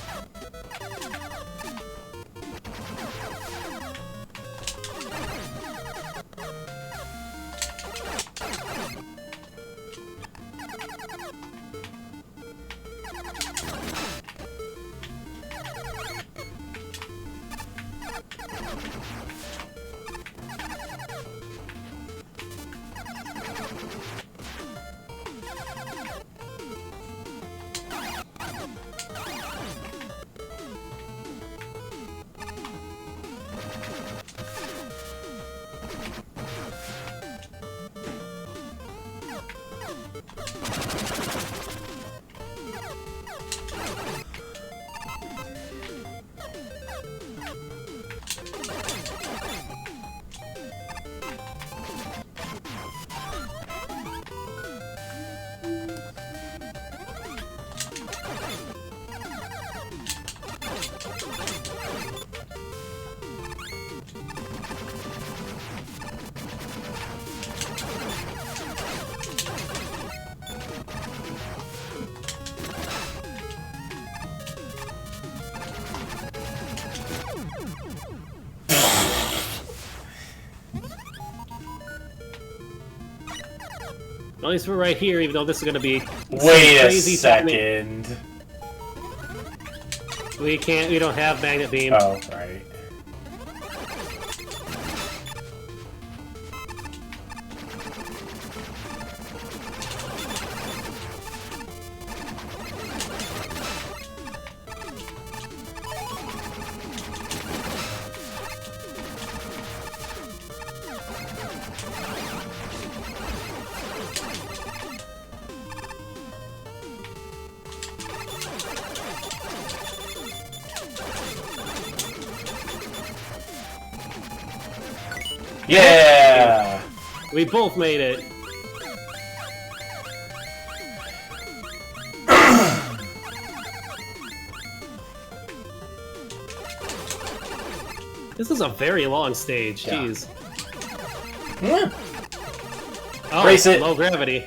S1: At least we're right here, even though this is gonna be
S2: Wait a
S1: crazy
S2: second.
S1: We don't have magnet beam.
S2: Oh, right. Yeah!
S1: We both made it. This is a very long stage.
S2: Yeah.
S1: Jeez.
S2: Yeah.
S1: Oh,
S2: Race it.
S1: low gravity.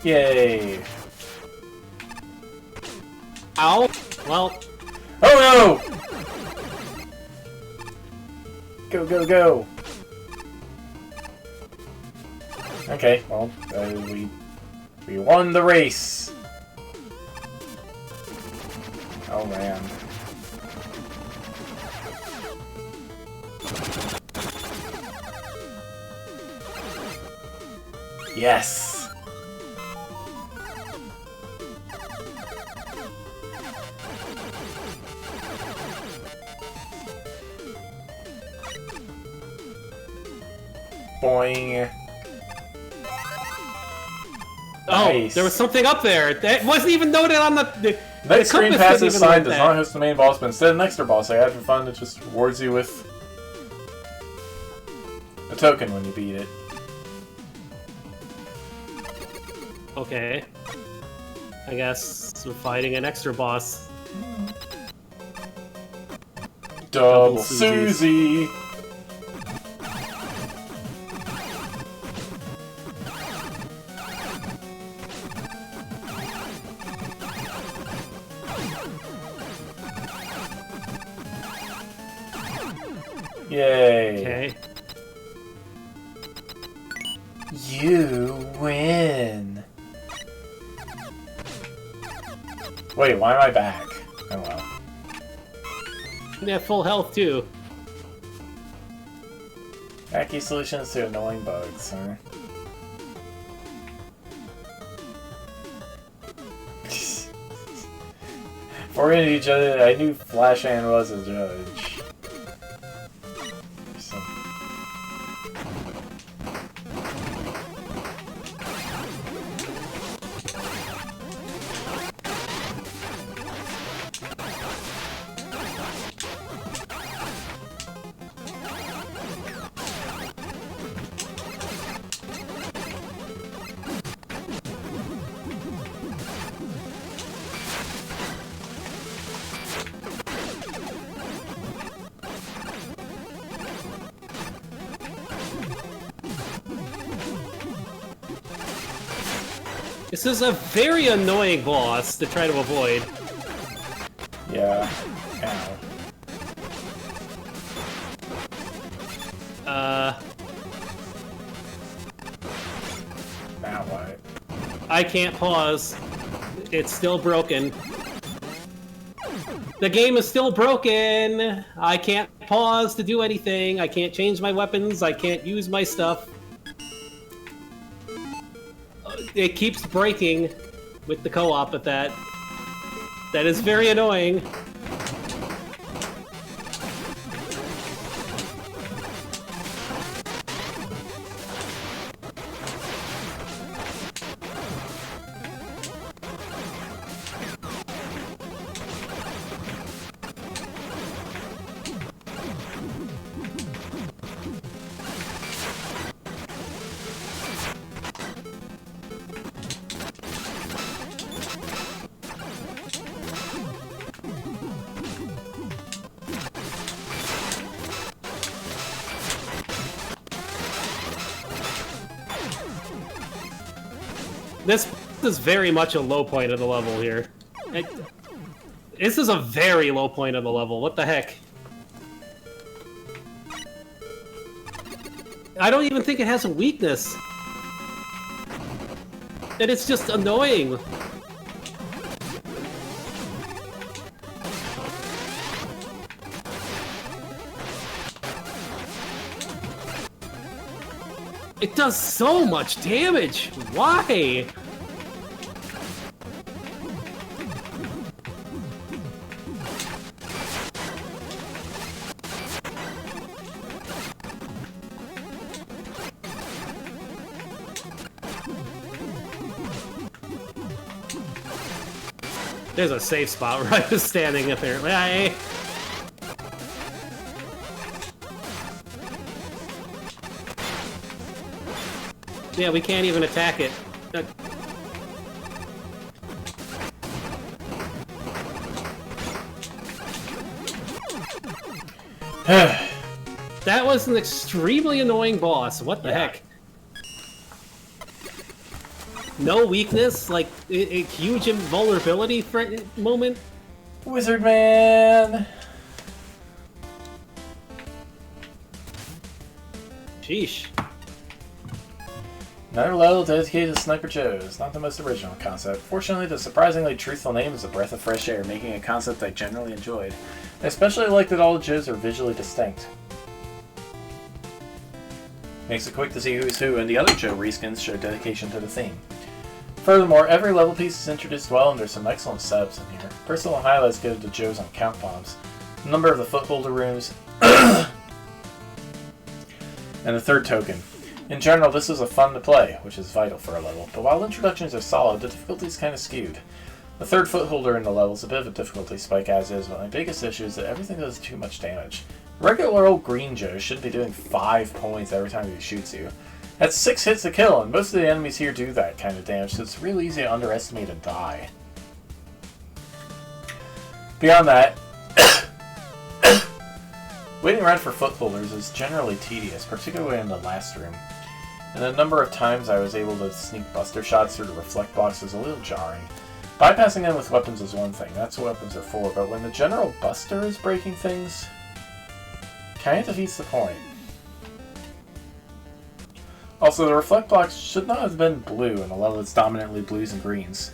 S2: Yay!
S1: Ow! Well,
S2: Oh no! Go, go, go! Okay, well, we won the race! Oh man. Yes! Boing.
S1: oh,
S2: Nice.
S1: there was something up there that wasn't even noted on the
S2: Next screen
S1: compass
S2: passes
S1: didn't even
S2: sign
S1: like
S2: does
S1: that.
S2: not host the main boss, but instead an extra boss. I had for fun. It just rewards you with a token when you beat it.
S1: Okay. I guess we're fighting an extra boss.
S2: Double
S1: Susies.
S2: Susie. Yay.
S1: Okay.
S2: You win. Wait, why am I back? Oh well.
S1: They have full health too.
S2: Wacky solutions to annoying bugs, huh? Before we knew each other, I knew Flashan was a judge. So-
S1: This is a very annoying boss to try to avoid.
S2: Yeah. Ow. Now what?
S1: I can't pause. It's still broken. The game is still broken! I can't pause to do anything. I can't change my weapons. I can't use my stuff. It keeps breaking with the co-op at that. That is very annoying. This is very much a low point of the level here. This is a very low point of the level. What the heck? I don't even think it has a weakness. And it's just annoying. It does so much damage! Why? There's a safe spot where I was standing, apparently. Yeah, we can't even attack it. That was an extremely annoying boss. What the heck? No weakness? Like, a huge invulnerability moment?
S2: Wizard Man!
S1: Sheesh.
S2: Another level dedicated to Sniper Joes. Not the most original concept. Fortunately, the surprisingly truthful name is a breath of fresh air, making a concept I generally enjoyed. I especially like that all the Joes are visually distinct. Makes it quick to see who's who, and the other Joe reskins show dedication to the theme. Furthermore, every level piece is introduced well, and there's some excellent setups in here. Personal highlights go to Joes on count bombs, the number of the footholder rooms, and the third token. In general, this is a fun to play, which is vital for a level, but while introductions are solid, the difficulty is kind of skewed. The third footholder in the level is a bit of a difficulty spike as is, but my biggest issue is that everything does too much damage. Regular old green Joe shouldn't be doing 5 points every time he shoots you. That's 6 hits to kill, and most of the enemies here do that kind of damage, so it's real easy to underestimate and die. Beyond that, waiting around for footholders is generally tedious, particularly in the last room. And the number of times I was able to sneak buster shots through the reflect box is a little jarring. Bypassing them with weapons is one thing, that's what weapons are for, but when the general buster is breaking things, kind of defeats the point. Also, the reflect box should not have been blue in a level that's dominantly blues and greens.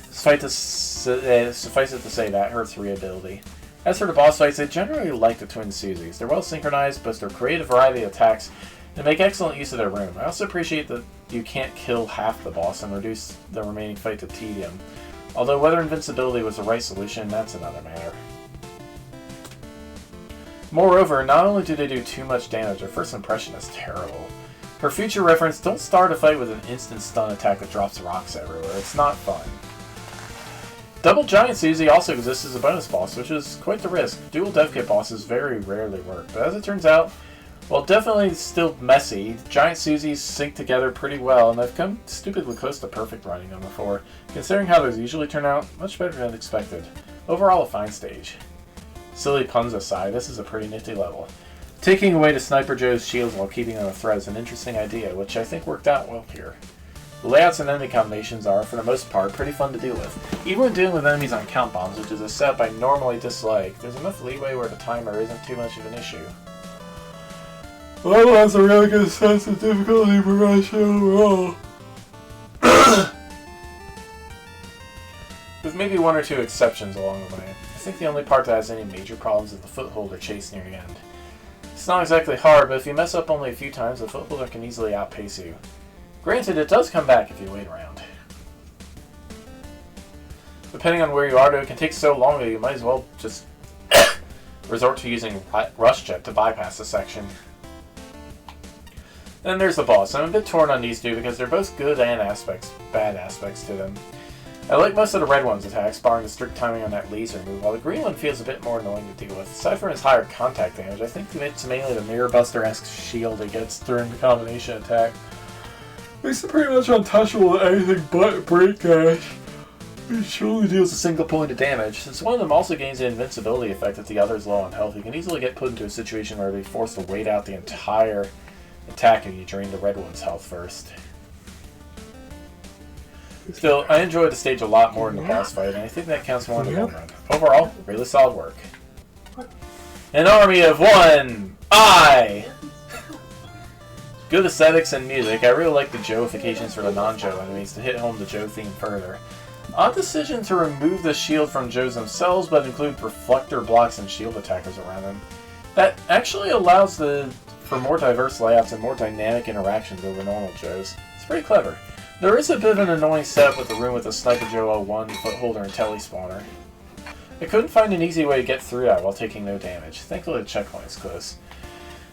S2: Suffice it to say that hurts reability. As for the boss fights, I generally like the Twin Susies. They're well synchronized, boast a creative variety of attacks, and make excellent use of their room. I also appreciate that you can't kill half the boss and reduce the remaining fight to tedium. Although whether invincibility was the right solution, that's another matter. Moreover, not only do they do too much damage, their first impression is terrible. For future reference, don't start a fight with an instant stun attack that drops rocks everywhere. It's not fun. Double Giant Susie also exists as a bonus boss, which is quite the risk. Dual dev kit bosses very rarely work, but as it turns out, while definitely still messy, Giant Susies sync together pretty well, and I've come stupidly close to perfect running them before. Considering how those usually turn out, much better than expected. Overall, a fine stage. Silly puns aside, this is a pretty nifty level. Taking away the Sniper Joe's shields while keeping them a threat is an interesting idea, which I think worked out well here. The layouts and enemy combinations are, for the most part, pretty fun to deal with. Even when dealing with enemies on count bombs, which is a setup I normally dislike, there's enough leeway where the timer isn't too much of an issue. The level has a really good sense of difficulty progression overall. With maybe 1 or 2 exceptions along the way. I think the only part that has any major problems is the footholder chase near the end. It's not exactly hard, but if you mess up only a few times, the footholder can easily outpace you. Granted, it does come back if you wait around. Depending on where you are, though, it can take so long that you might as well just resort to using Rush Jet to bypass the section. Then there's the boss. I'm a bit torn on these two because they're both good and bad aspects to them. I like most of the red one's attacks, barring the strict timing on that laser move, while the green one feels a bit more annoying to deal with. Aside from his higher contact damage, I think it's mainly the Mirror Buster-esque shield he gets during the combination attack. Makes it pretty much untouchable with anything but break dash. He surely deals a single point of damage. Since one of them also gains the invincibility effect if the other is low on health, you can easily get put into a situation where you'll be forced to wait out the entire attack if you drain the red one's health first. Still, I enjoyed the stage a lot more than the boss fight, and I think that counts more in the long run. Overall, really solid work. An army of one! Good aesthetics and music. I really like the Joifications for the non-Joe enemies to hit home the Joe theme further. Odd decision to remove the shield from Joes themselves, but include reflector blocks and shield attackers around them. That actually allows for more diverse layouts and more dynamic interactions over normal Joes. It's pretty clever. There is a bit of an annoying setup with the room with the Sniper Joe 01, Footholder, and Telespawner. I couldn't find an easy way to get through that while taking no damage. Thankfully the checkpoint is close.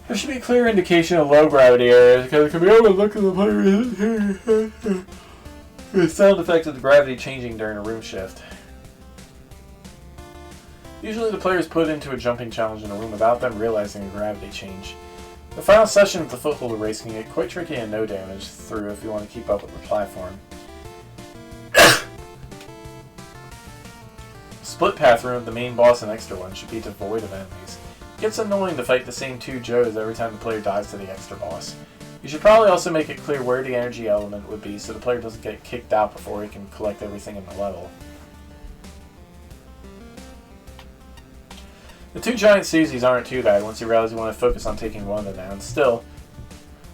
S2: There should be a clear indication of low gravity areas, because it can be overlooked in the player. The sound effect of the gravity changing during a room shift. Usually the players put into a jumping challenge in a room without them realizing a gravity change. The final session of the Footholder race can get quite tricky and no damage through if you want to keep up with the platform. Split path room of the main boss and extra one should be devoid of enemies. It gets annoying to fight the same two Joes every time the player dies to the extra boss. You should probably also make it clear where the energy element would be so the player doesn't get kicked out before he can collect everything in the level. The two giant Susies aren't too bad once you realize you want to focus on taking one of them down. Still,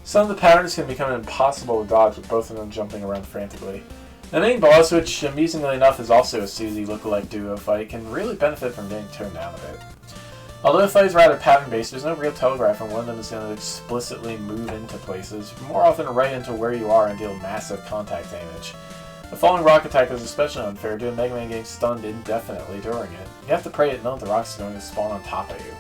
S2: some of the patterns can become impossible to dodge with both of them jumping around frantically. The main boss, which amusingly enough is also a Susie lookalike duo fight, can really benefit from getting toned down a bit. Although the fight is rather pattern-based, there's no real telegraph on when one of them is going to explicitly move into places, more often right into where you are and deal massive contact damage. The falling rock attack is especially unfair due to Mega Man getting stunned indefinitely during it. You have to pray that none of the rocks is going to spawn on top of you.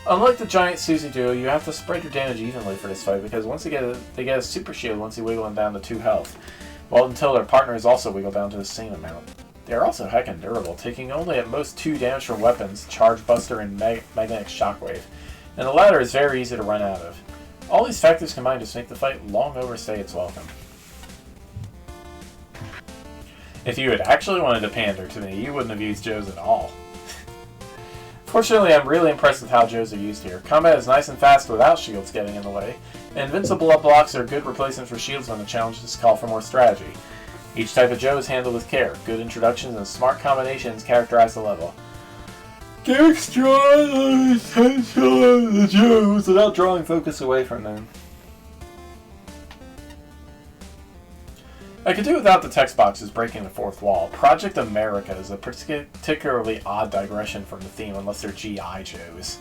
S2: Unlike the giant Susie duo, you have to spread your damage evenly for this fight because once they get a super shield once you wiggle them down to 2 health, while until their partners also wiggle down to the same amount. They are also heckin' durable, taking only at most 2 damage from weapons, Charge Buster and Magnetic Shockwave, and the latter is very easy to run out of. All these factors combined just make the fight long overstay its welcome. If you had actually wanted to pander to me, you wouldn't have used Joes at all. Fortunately, I'm really impressed with how Joes are used here. Combat is nice and fast without shields getting in the way, and invincible blocks are a good replacement for shields when the challenges call for more strategy. Each type of Joe is handled with care. Good introductions and smart combinations characterize the level. Get extra attention of the Joes without drawing focus away from them. I could do without the text boxes breaking the fourth wall. Project America is a particularly odd digression from the theme unless they're G.I. Joes.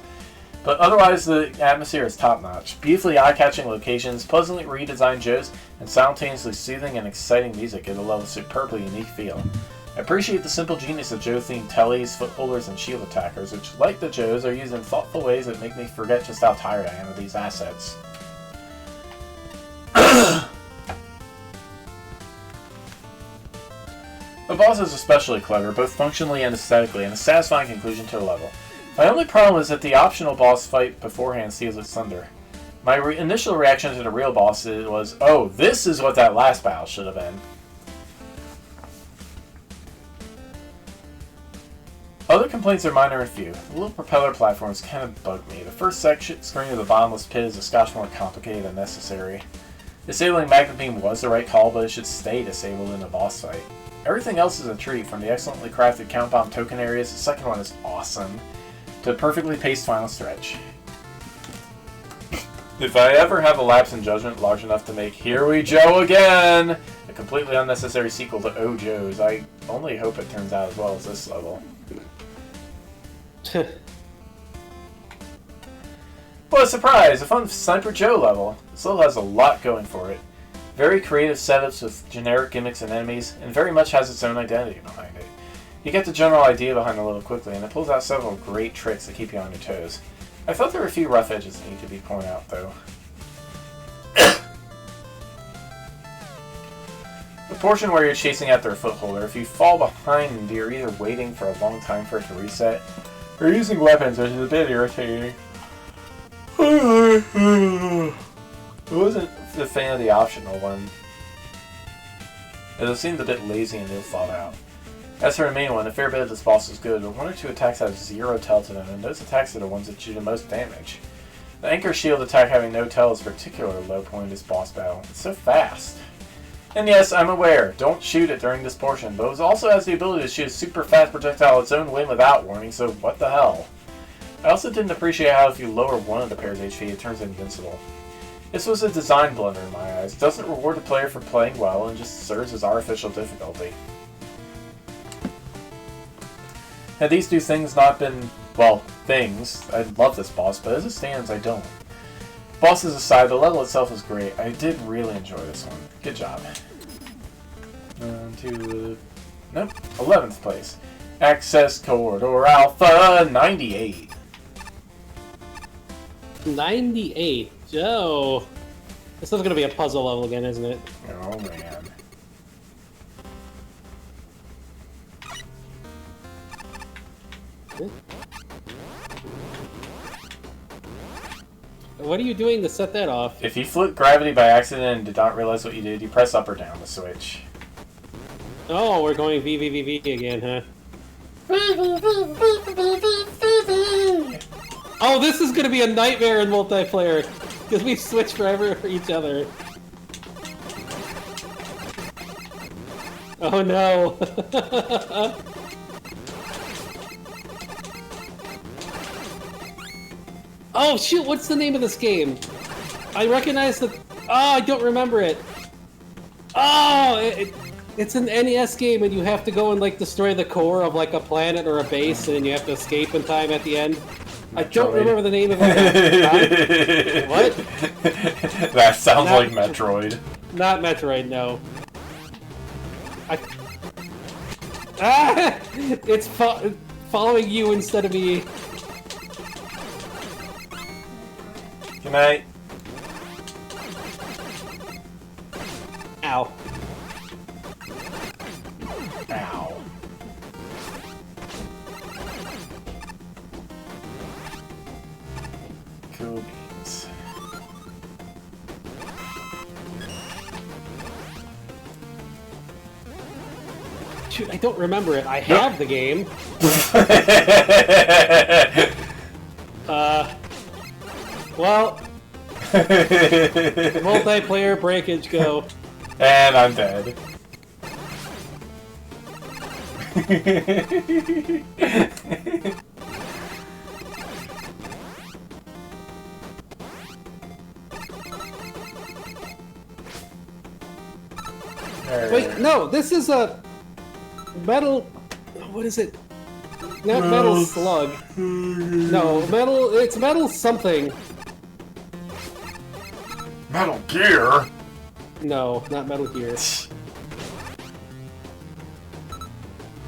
S2: But otherwise, the atmosphere is top-notch. Beautifully eye-catching locations, pleasantly redesigned Joes, and simultaneously soothing and exciting music give the level a superbly unique feel. I appreciate the simple genius of Joe-themed tellies, footholders, and shield attackers, which, like the Joes, are used in thoughtful ways that make me forget just how tired I am of these assets. The boss is especially clever, both functionally and aesthetically, and a satisfying conclusion to the level. My only problem is that the optional boss fight beforehand steals its thunder. My initial reaction to the real boss was, oh, this is what that last battle should have been. Other complaints are minor and few. The little propeller platforms kind of bug me. The first screen of the bottomless pit is a scotch more complicated than necessary. Disabling Magnet Beam was the right call, but it should stay disabled in a boss fight. Everything else is a treat, from the excellently crafted Count Bomb token areas, the second one is awesome, to a perfectly paced final stretch. If I ever have a lapse in judgment large enough to make Here We Joe Again, a completely unnecessary sequel to Oh Joes, I only hope it turns out as well as this level. What a surprise! A fun Sniper Joe level. This level has a lot going for it. Very creative setups with generic gimmicks and enemies, and very much has its own identity behind it. You get the general idea behind the level quickly, and it pulls out several great tricks that keep you on your toes. I thought there were a few rough edges that need to be pointed out, though. The portion where you're chasing after a footholder, if you fall behind, you're either waiting for a long time for it to reset, or using weapons, which is a bit irritating. I wasn't a fan of the optional one, as it seemed a bit lazy and ill thought out. As for the main one, a fair bit of this boss is good, but 1 or 2 attacks have 0 tell to them, and those attacks are the ones that do the most damage. The Anchor Shield attack having no tell is a particularly low point in this boss battle. It's so fast. And yes, I'm aware, don't shoot it during this portion, but it also has the ability to shoot a super fast projectile its own way without warning, so what the hell? I also didn't appreciate how if you lower one of the pair's HP, it turns invincible. This was a design blunder in my eyes. It doesn't reward the player for playing well and just serves as artificial difficulty. Had these two things not been, well, things, I'd love this boss, but as it stands, I don't. Bosses aside, the level itself is great. I did really enjoy this one. Good job. Nope, 11th place. Access Corridor Alpha 98.
S1: 98. Joe. This is going to be a puzzle level again, isn't it?
S2: Oh, man.
S1: What are you doing to set that off?
S2: If you flipped gravity by accident and did not realize what you did, you press up or down the switch.
S1: Oh, we're going VVVV again, huh? Oh, this is going to be a nightmare in multiplayer, because we switch forever for each other. Oh no! Oh shoot, what's the name of this game? I recognize the... Oh, I don't remember it. Oh, it's an NES game and you have to go and like destroy the core of like a planet or a base and then you have to escape in time at the end. I don't remember the name of it. What?
S2: That sounds like Metroid.
S1: Not Metroid, no. Ah! It's following you instead of me.
S2: Good night.
S1: Ow.
S2: Ow. Cool beans.
S1: Shoot, I don't remember it. I have the game. Well, multiplayer breakage go.
S2: And I'm dead.
S1: Wait, no, this is a metal. What is it? Not Metal Slug. No, metal. It's Metal something.
S2: Metal Gear?
S1: No, not Metal Gear.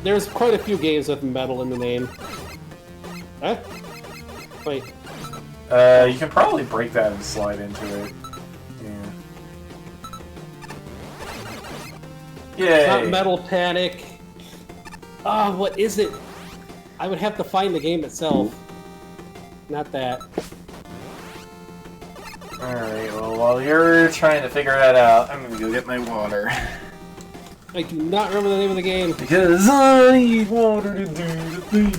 S1: There's quite a few games with metal in the name. Huh? Wait.
S2: You can probably break that and slide into it. Yeah. Yay!
S1: It's not Metal Panic. Ah, what is it? I would have to find the game itself. Not that.
S2: Alright, well, while you're trying to figure that out, I'm gonna go get my water.
S1: I do not remember the name of the game.
S2: Because I need water to do the thing.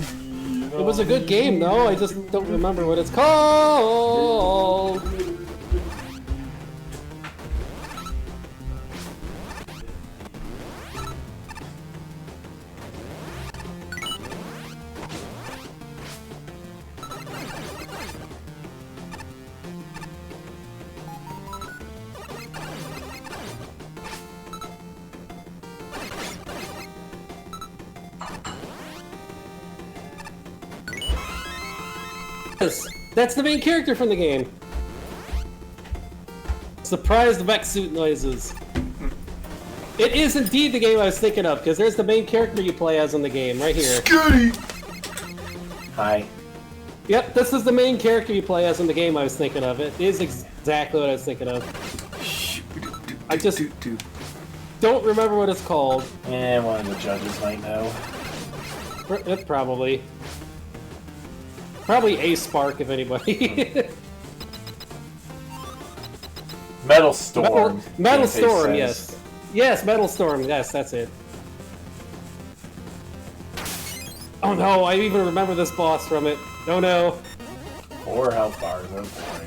S1: It was a good game, though. I just don't remember what it's called. That's the main character from the game. Surprised mech suit noises. It is indeed the game I was thinking of, because there's the main character you play as in the game, right here.
S2: Scotty! Hi.
S1: Yep, this is the main character you play as in the game I was thinking of. It is exactly what I was thinking of. I just don't remember what it's called.
S2: Yeah, one of the judges might know.
S1: Probably. Probably A-Spark, if anybody.
S2: Metal Storm.
S1: Metal Storm, yes. Yes, Metal Storm, yes, that's it. Oh no, I even remember this boss from it. Oh no.
S2: 4 health bars, oh boy.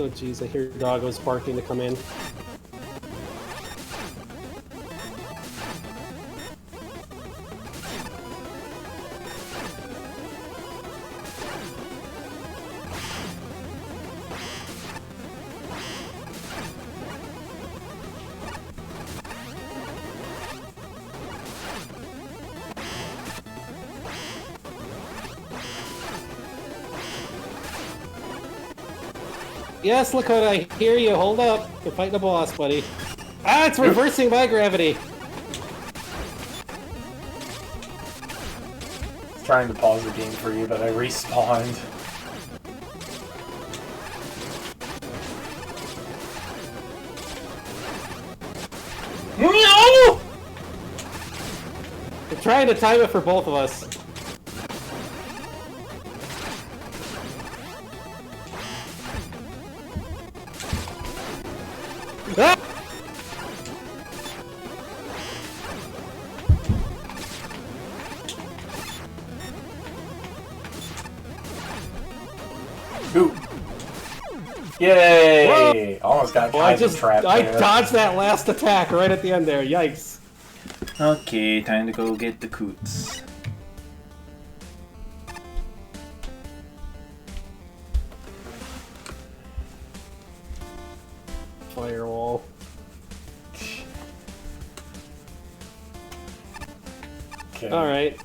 S1: Oh jeez, I hear doggos barking to come in. Yes, Lakota, I hear you. Hold up. You're fighting the boss, buddy. Ah, it's reversing my gravity.
S2: Trying to pause the game for you, but I respawned. No!
S1: I'm trying to time it for both of us. Ah!
S2: Ooh. Yay!
S1: Whoa!
S2: Almost got
S1: Well, I
S2: trapped there.
S1: dodged that last attack right at the end there. Yikes.
S2: Okay, time to go get the coots.
S1: Firewall.
S2: Okay.
S1: Alright.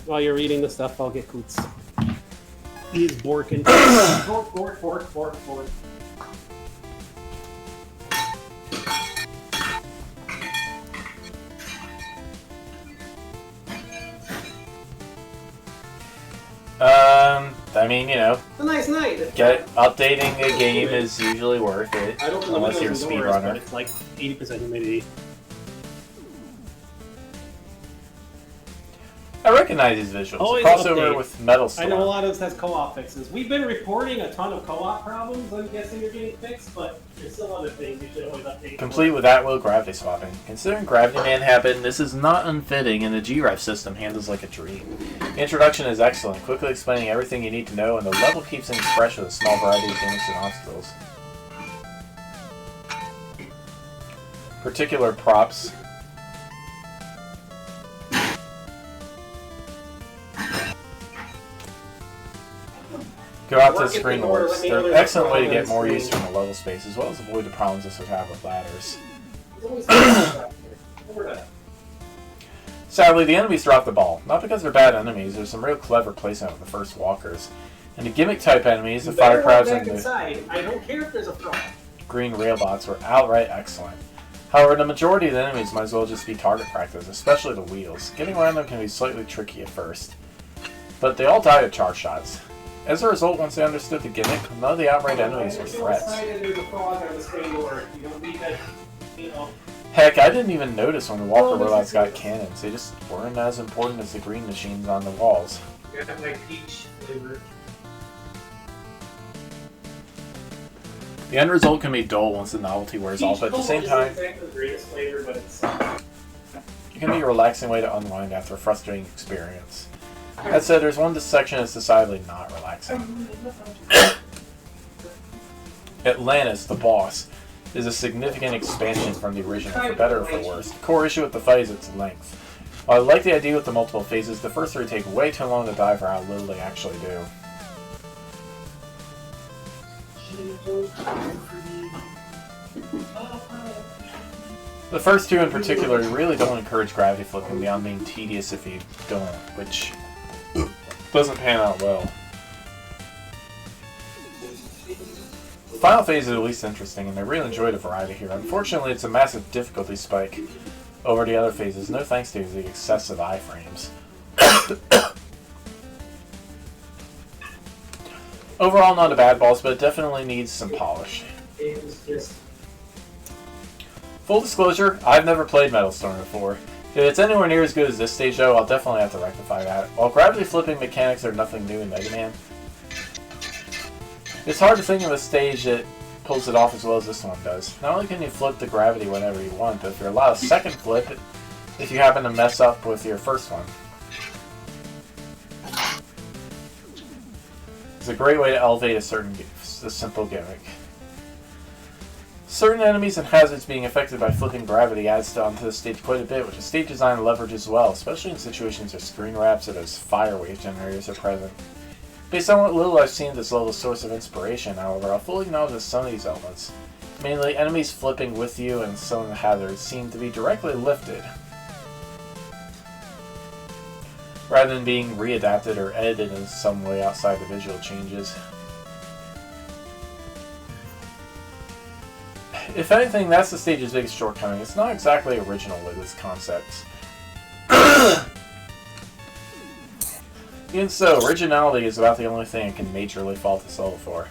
S1: While you're reading the stuff, I'll get Coots. He's borking. Bork.
S2: I mean, you know,
S1: It's a nice night.
S2: updating a game is usually worth it,
S1: I don't know
S2: unless you're a speedrunner.
S1: but it's like 80% humidity.
S2: I recognize these visuals.
S1: Always
S2: Crossover
S1: update.
S2: with Metal
S1: I
S2: Storm.
S1: know a lot of this has co-op fixes. We've been reporting a ton of co-op problems. I'm guessing you're getting fixed, but there's still other things you should always update.
S2: Complete with at-will gravity swapping. Considering Gravity Man happened, this is not unfitting, and the GREF system handles like a dream. The introduction is excellent, quickly explaining everything you need to know, and the level keeps things fresh with a small variety of gimmicks and obstacles. Particular props. Go out to the screen lords. They're an excellent way to get more use from the level space, as well as avoid the problems this would have with ladders. Sadly, the enemies drop the ball. Not because they're bad enemies, there's some real clever placement of the first walkers. And the gimmick-type enemies, the fire crabs and the
S1: I don't care if there's a problem.
S2: green railbots, were outright excellent. However, the majority of the enemies might as well just be target practice, especially the wheels. Getting around them can be slightly tricky at first. But they all die to charge shots. As a result, once they understood the gimmick, none of the outright enemies were threats. Heck, I didn't even notice when the walker robots got cannons. They just weren't as important as the green machines on the walls. The end result can be dull once the novelty wears off, but at the same time, it can be a relaxing way to unwind after a frustrating experience. That said, there's one section that's decidedly not relaxing. Atlantis, the boss, is a significant expansion from the original, for better or for worse. The core issue with the fight is its length. While I like the idea with the multiple phases, the first three take way too long to die for how little they actually do. The first two in particular really don't encourage gravity flipping beyond being tedious if you don't, which doesn't pan out well. The final phase is at least interesting, and I really enjoyed the variety here. Unfortunately, it's a massive difficulty spike over the other phases, no thanks to the excessive iframes. Overall, not a bad boss, but it definitely needs some polish. Full disclosure, I've never played Metal Storm before. If it's anywhere near as good as this stage, though, I'll definitely have to rectify that. While gravity flipping mechanics are nothing new in Mega Man, it's hard to think of a stage that pulls it off as well as this one does. Not only can you flip the gravity whenever you want, but if you're allowed a second flip, if you happen to mess up with your first one. It's a great way to elevate a simple gimmick. Certain enemies and hazards being affected by flipping gravity adds onto the stage quite a bit, which the stage design leverages well, especially in situations where screen wraps or those fire wave generators are present. Based on what little I've seen of this level's source of inspiration, however, I'll fully acknowledge that some of these elements, mainly enemies flipping with you and some of the hazards, seem to be directly lifted, rather than being readapted or edited in some way outside the visual changes. If anything, that's the stage's biggest shortcoming. It's not exactly original with its concepts. Even so, originality is about the only thing I can majorly fault this level for.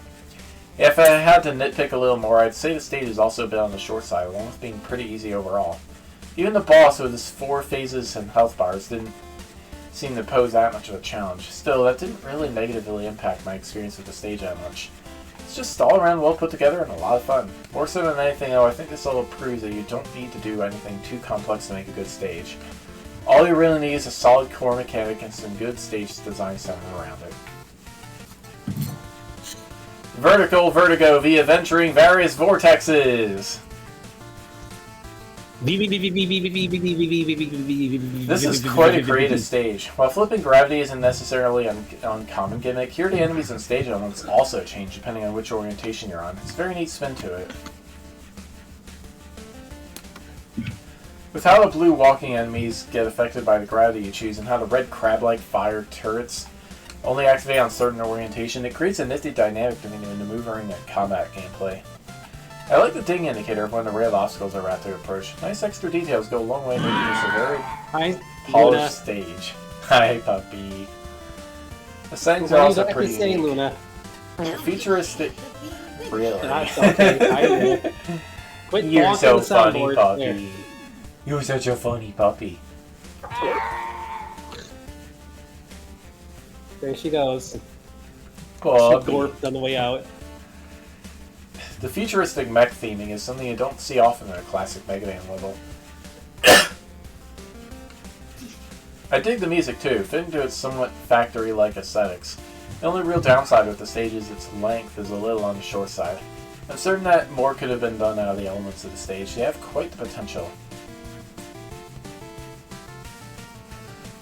S2: If I had to nitpick a little more, I'd say the stage is also a bit on the short side, along with being pretty easy overall. Even the boss with his 4 phases and health bars didn't seem to pose that much of a challenge. Still, that didn't really negatively impact my experience with the stage that much. It's just all around well put together and a lot of fun. More so than anything though, I think this level proves that you don't need to do anything too complex to make a good stage. All you really need is a solid core mechanic and some good stage design centered around it. Vertical vertigo via venturing various vortexes! This is quite a creative stage. While flipping gravity isn't necessarily an uncommon gimmick, here the enemies and stage elements also change depending on which orientation you're on. It's a very neat spin to it. With how the blue walking enemies get affected by the gravity you choose and how the red crab-like fire turrets only activate on certain orientation, it creates a nifty dynamic between the maneuvering and combat gameplay. I like the ding indicator of when the rail obstacles are about to approach. Nice extra details go a long way in making this a very polished stage. Hi, puppy. The settings are also pretty unique.
S1: Luna?
S2: Futuristic. Really?
S1: That's okay. I will. Quit
S2: You're so
S1: the
S2: funny,
S1: soundboard.
S2: puppy.
S1: There.
S2: You're such a funny puppy.
S1: There she goes.
S2: Puppy.
S1: She gorped on the way out.
S2: The futuristic mech theming is something you don't see often in a classic Mega Man level. I dig the music too, fitting to its somewhat factory-like aesthetics. The only real downside with the stage is its length is a little on the short side. I'm certain that more could have been done out of the elements of the stage. They have quite the potential.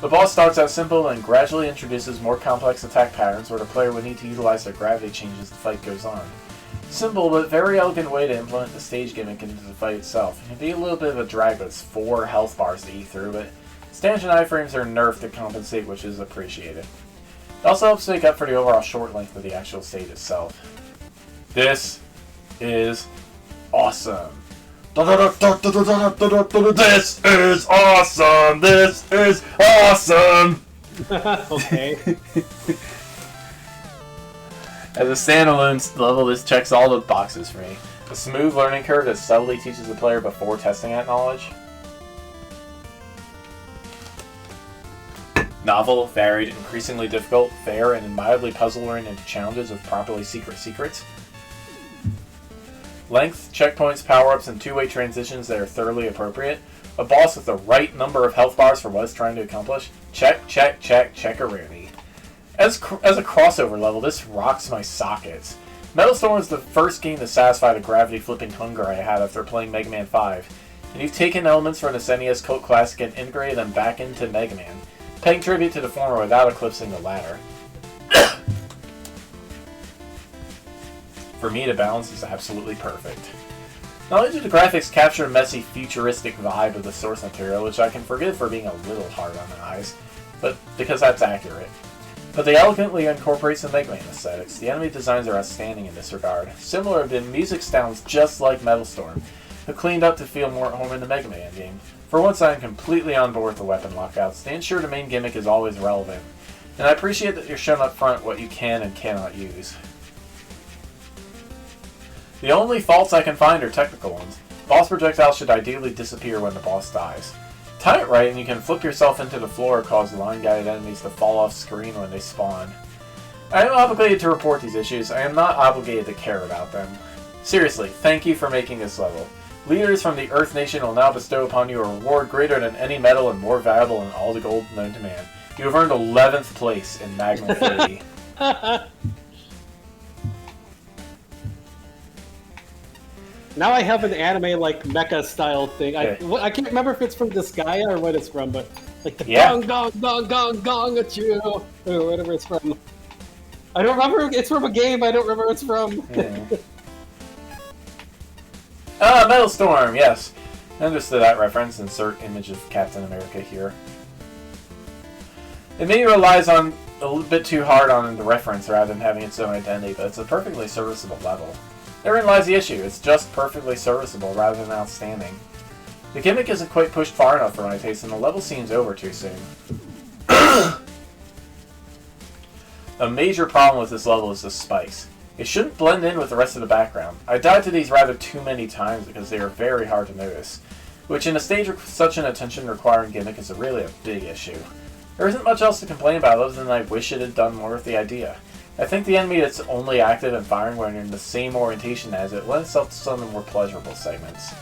S2: The boss starts out simple and gradually introduces more complex attack patterns where the player would need to utilize their gravity change as the fight goes on. Simple but very elegant way to implement the stage gimmick into the fight itself. It can be a little bit of a drag with its 4 health bars to eat through, but stanchion iframes are nerfed to compensate, which is appreciated. It also helps make up for the overall short length of the actual stage itself. This is awesome. This is awesome! This is awesome!
S1: Okay.
S2: As a standalone level, this checks all the boxes for me. A smooth learning curve that subtly teaches the player before testing that knowledge. Novel, varied, increasingly difficult, fair, and mildly puzzle-oriented challenges with properly secret secrets. Length, checkpoints, power-ups, and two-way transitions that are thoroughly appropriate. A boss with the right number of health bars for what it's trying to accomplish. Check, check, check, check-a-rooney. As a crossover level, this rocks my sockets. Metal Storm was the first game to satisfy the gravity-flipping hunger I had after playing Mega Man 5. And you've taken elements from the NES cult classic and integrated them back into Mega Man, paying tribute to the former without eclipsing the latter. For me, the balance is absolutely perfect. Not only do the graphics capture a messy, futuristic vibe of the source material, which I can forgive for being a little hard on the eyes, but because that's accurate, but they elegantly incorporate some Mega Man aesthetics. The enemy designs are outstanding in this regard. Similar, the music sounds just like Metal Storm, but cleaned up to feel more at home in the Mega Man game. For once, I am completely on board with the weapon lockouts. They ensure the main gimmick is always relevant, and I appreciate that you're shown up front what you can and cannot use. The only faults I can find are technical ones. Boss projectiles should ideally disappear when the boss dies. Time it right and you can flip yourself into the floor or cause line-guided enemies to fall off screen when they spawn. I am obligated to report these issues. I am not obligated to care about them. Seriously, thank you for making this level. Leaders from the Earth Nation will now bestow upon you a reward greater than any medal and more valuable than all the gold known to man. You have earned 11th place in MaGMML3.
S1: Now I have an anime like mecha style thing.
S2: Okay.
S1: I can't remember if it's from Disgaea or what it's from, but like the
S2: Yeah.
S1: gong gong gong gong gong at you or whatever it's from. I don't remember. It's from a game. I don't remember what it's from.
S2: Yeah. Ah, Metal Storm. Yes, understood that reference. Insert image of Captain America here. It maybe relies on a little bit too hard on the reference rather than having its own identity, but it's a perfectly serviceable level. Therein lies the issue. It's just perfectly serviceable rather than outstanding. The gimmick isn't quite pushed far enough for my taste, and the level seems over too soon. A major problem with this level is the spikes. It shouldn't blend in with the rest of the background. I died to these rather too many times because they are very hard to notice, which in a stage with such an attention-requiring gimmick is really a big issue. There isn't much else to complain about other than I wish it had done more with the idea. I think the enemy that's only active and firing when you're in the same orientation as it lends itself to some of the more pleasurable segments.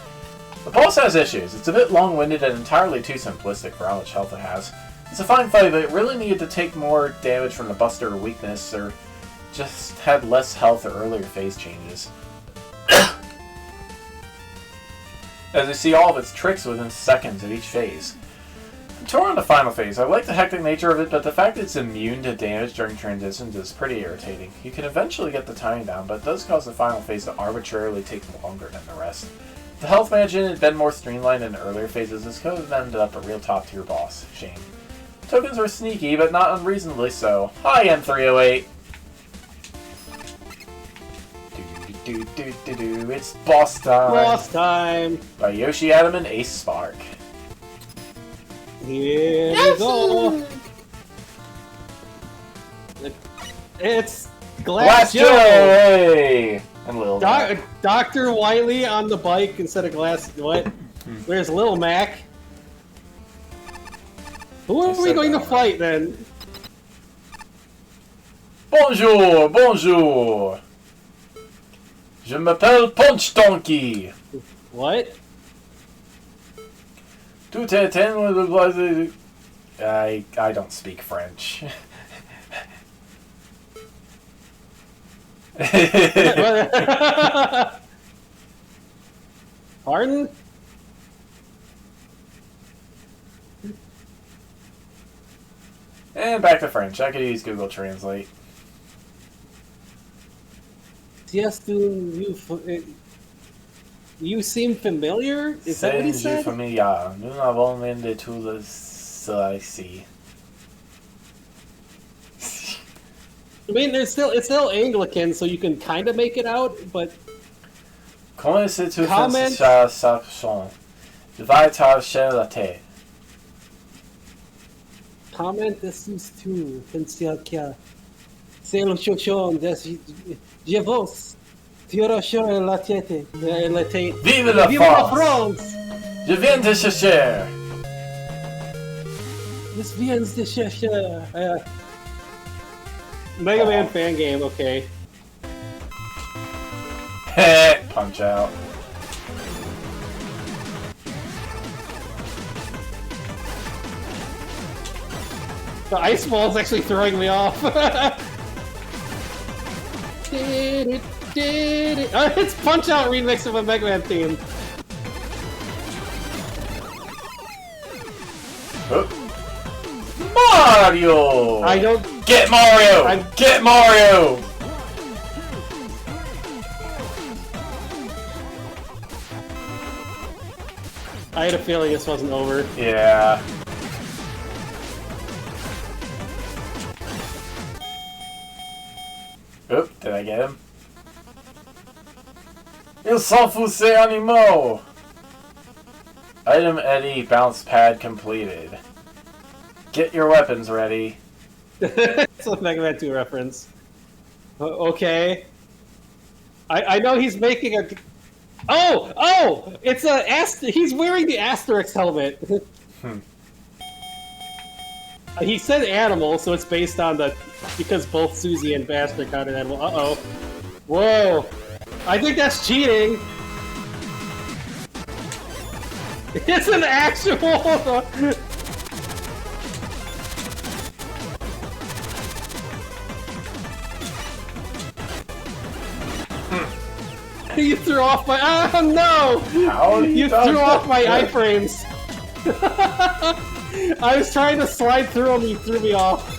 S2: The pulse has issues. It's a bit long-winded and entirely too simplistic for how much health it has. It's a fine fight, but it really needed to take more damage from the Buster or weakness, or just had less health or earlier phase changes. As you see all of its tricks within seconds of each phase. I'm torn on the final phase. I like the hectic nature of it, but the fact that it's immune to damage during transitions is pretty irritating. You can eventually get the timing down, but it does cause the final phase to arbitrarily take longer than the rest. If the health management had been more streamlined in the earlier phases, this could have ended up a real top-tier boss. Shame. Tokens were sneaky, but not unreasonably so. Hi, M308! It's boss time!
S1: Boss time!
S2: By Yoshi Adam and Ace Spark.
S1: Here we go! It's Glass Joe!
S2: Hey! And Lil Mac.
S1: Dr. Wily on the bike instead of Glass... What? There's Lil Mac. Who are we going to fight, then?
S2: Bonjour! Bonjour! Je m'appelle Punch Donkey!
S1: What?
S2: Tout est I don't speak French.
S1: Pardon?
S2: And back to French. I could use Google Translate.
S1: Yes, you seem familiar? Is that what he said?
S2: Familiar. Nous n'avons même de tout ça ici.
S1: I mean, it's still Anglican, so you can kind of make it out, but...
S2: Comment c'est tout
S1: Comment?
S2: ça son? Je vais t'arracher la tête.
S1: Comment dessus tu penses que c'est le chouchon de je vos t'arracher la tête.
S2: Vive la
S1: Vive la
S2: France!
S1: France!
S2: Je viens te chercher!
S1: This viens de chercher. Mega Man fan game, okay.
S2: Punch out.
S1: The ice ball is actually throwing me off. It's Punch Out remix of a Mega Man theme.
S2: Mario!
S1: I don't.
S2: Get Mario! Get Mario!
S1: I had a feeling this wasn't over.
S2: Yeah. Oop, did I get him? Il s'en fout ces animaux! Item Eddie bounce pad completed. Get your weapons ready.
S1: It's a Mega Man 2 reference. Okay. I know he's making a... Oh! Oh! It's a... He's wearing the Asterix helmet. He said animal, so it's based on the... Because both Susie and Bastard got an animal. Uh-oh. Whoa! I think that's cheating! It's an actual... You threw off my. Oh no!
S2: How
S1: You threw off my iframes. I was trying to slide through them. You threw me off.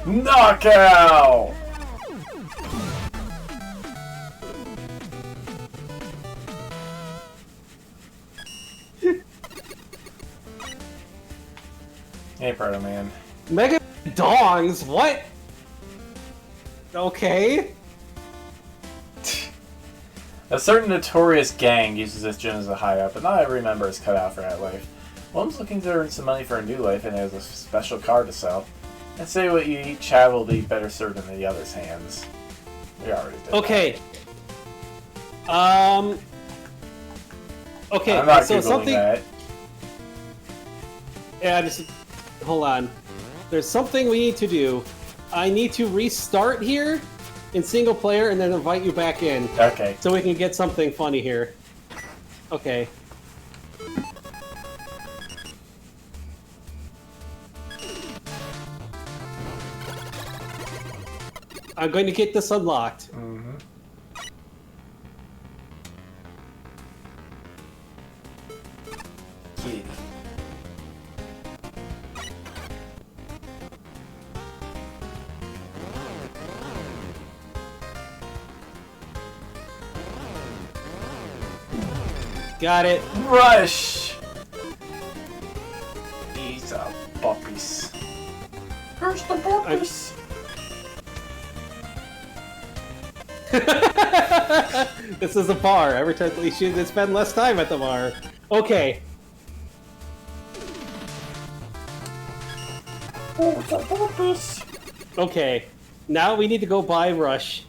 S2: Knockout! Hey, Proto Man.
S1: Mega dongs? What? Okay.
S2: A certain notorious gang uses this gym as a hideout, but not every member is cut out for that life. One's looking to earn some money for a new life and has a special card to sell. And say what you each have will be better served in the other's hands. We already did.
S1: Okay. Okay.
S2: I'm not
S1: so
S2: Googling
S1: something.
S2: that.
S1: Yeah, just hold on. There's something we need to do. I need to restart here in single player and then invite you back in.
S2: Okay.
S1: So we can get something funny here. Okay. I'm going to get this unlocked.
S2: Mm-hmm. Key.
S1: Got it.
S2: Rush! These are puppies. Where's the puppies?
S1: This is a bar. Every time we should spend less time at the bar. Okay.
S2: Oh, the puppies!
S1: Okay. Now we need to go buy Rush.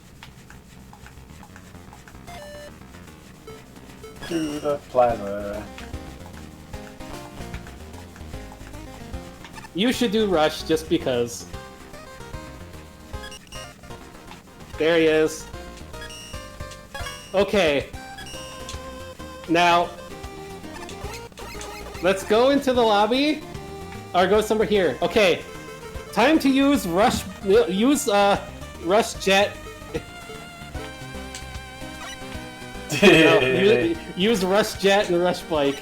S2: To the plaza.
S1: You should do Rush just because. There he is. Okay. Now, let's go into the lobby, or go somewhere here. Okay. Time to use Rush. Rush Jet. No, use Rush Jet and Rush Bike.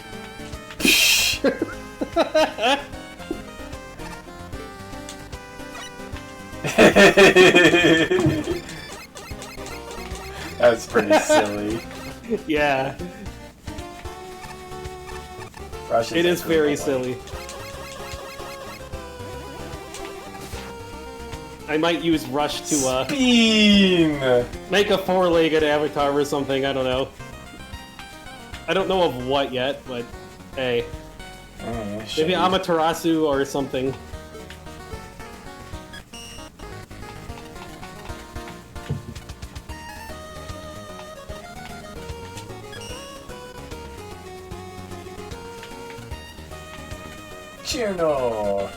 S2: That's pretty silly.
S1: Yeah.
S2: Rush
S1: It is very
S2: cool
S1: silly. I might use Rush to
S2: Spin!
S1: make a four-legged avatar or something, I don't know. I don't know of what yet, but hey. Maybe Amaterasu or something.
S2: Cherno!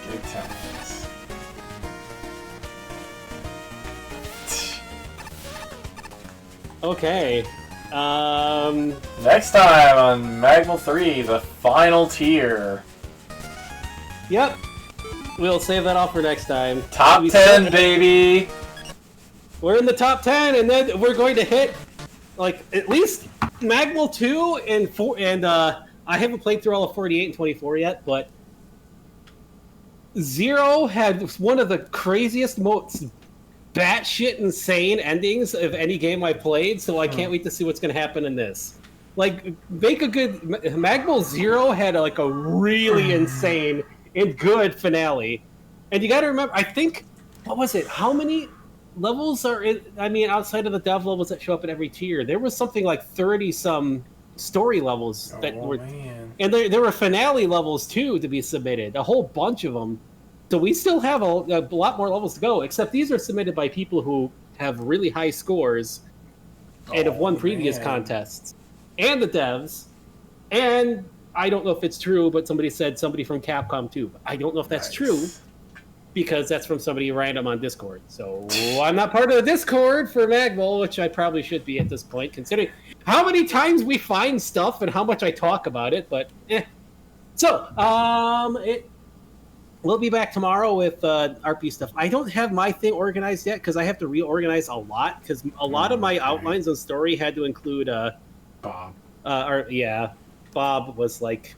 S2: Good times.
S1: Okay.
S2: Next time on MaGMML3, the final tier.
S1: Yep. We'll save that off for next time.
S2: Top 10, baby!
S1: We're in the top 10, and then we're going to hit, like, at least MaGMML2 and 4, and, I haven't played through all of 48 and 24 yet, but Zero had one of the craziest, most batshit insane endings of any game I played, so I can't wait to see what's going to happen in this. Like, make a good... MaGMML Zero had, like, a really insane and good finale. And you gotta remember, I think... What was it? How many levels are in... I mean, outside of the dev levels that show up in every tier, there was something like 30-some story levels that were...
S2: Man.
S1: And there were finale levels, too, to be submitted. A whole bunch of them. So we still have a lot more levels to go, except these are submitted by people who have really high scores and have won previous contests, and the devs, and I don't know if it's true, but somebody said somebody from Capcom too. I don't know if that's true, because that's from somebody random on Discord. So I'm not part of the Discord for MaGMML, which I probably should be at this point, considering how many times we find stuff and how much I talk about it, but So, we'll be back tomorrow with RP stuff. I don't have my thing organized yet because I have to reorganize a lot because a lot of my outlines and story had to include
S2: Bob.
S1: Bob was like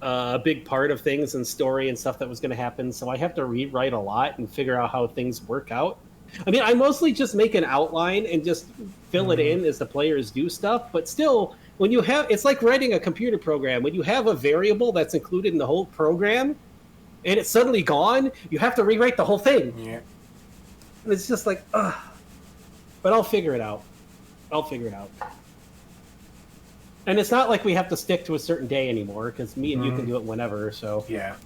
S1: a big part of things and story and stuff that was going to happen. So I have to rewrite a lot and figure out how things work out. I mean, I mostly just make an outline and just fill it in as the players do stuff. But still, when you have, it's like writing a computer program. When you have a variable that's included in the whole program, and it's suddenly gone, you have to rewrite the whole thing.
S2: Yeah.
S1: And it's just like, ugh. But I'll figure it out. And it's not like we have to stick to a certain day anymore, because me and you can do it whenever, so.
S2: Yeah.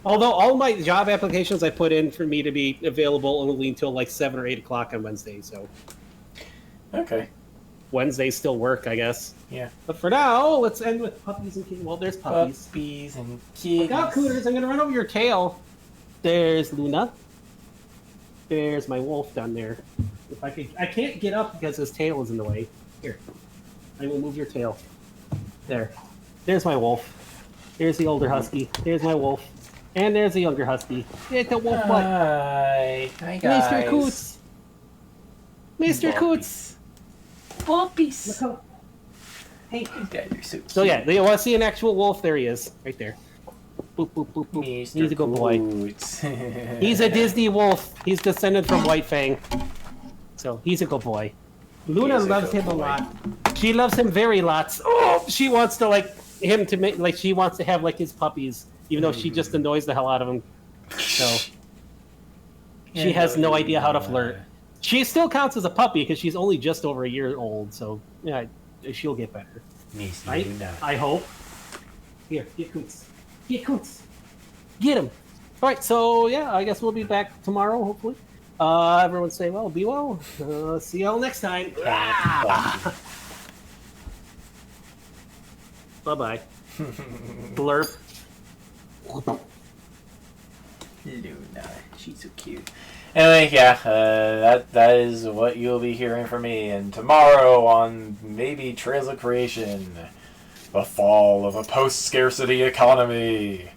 S1: Although all my job applications I put in for me to be available only until like 7 or 8 o'clock on Wednesday, so.
S2: Okay.
S1: Wednesdays still work, I guess.
S2: Yeah.
S1: But for now, let's end with puppies and kitties. Well, there's puppies.
S2: Puppies and kitties.
S1: Look out, Cooters, I'm going to run over your tail. There's Luna. There's my wolf down there. If I could, I can't get up because his tail is in the way. Here. I will move your tail. There. There's my wolf. There's the older husky. There's my wolf. And there's the younger husky. It's a wolf butt.
S2: Hi. Hi, guys.
S1: Mr. Coots. Mr. Coots.
S2: Puppies.
S1: Look how... Hey.
S2: These guys are so cute.
S1: So yeah, you want to see an actual wolf? There he is. Right there. Boop, boop, boop, boop. He's a good boy. He's a Disney wolf. He's descended from White Fang. So he's a good boy. Luna loves him a lot. She loves him very lots. Oh, she wants to like him to make like she wants to have like his puppies, even though she just annoys the hell out of him. So she has no idea how to flirt. She still counts as a puppy because she's only just over a year old. So yeah, she'll get better. Right? I hope. Here, get Coots. Get Coots. Get him. All right. So yeah, I guess we'll be back tomorrow, hopefully. Everyone say well, be well. See y'all next time. Bye-bye. Blurp.
S2: Luna, she's so cute. Anyway, yeah, that is what you'll be hearing from me. And tomorrow on maybe Trails of Creation, the fall of a post-scarcity economy.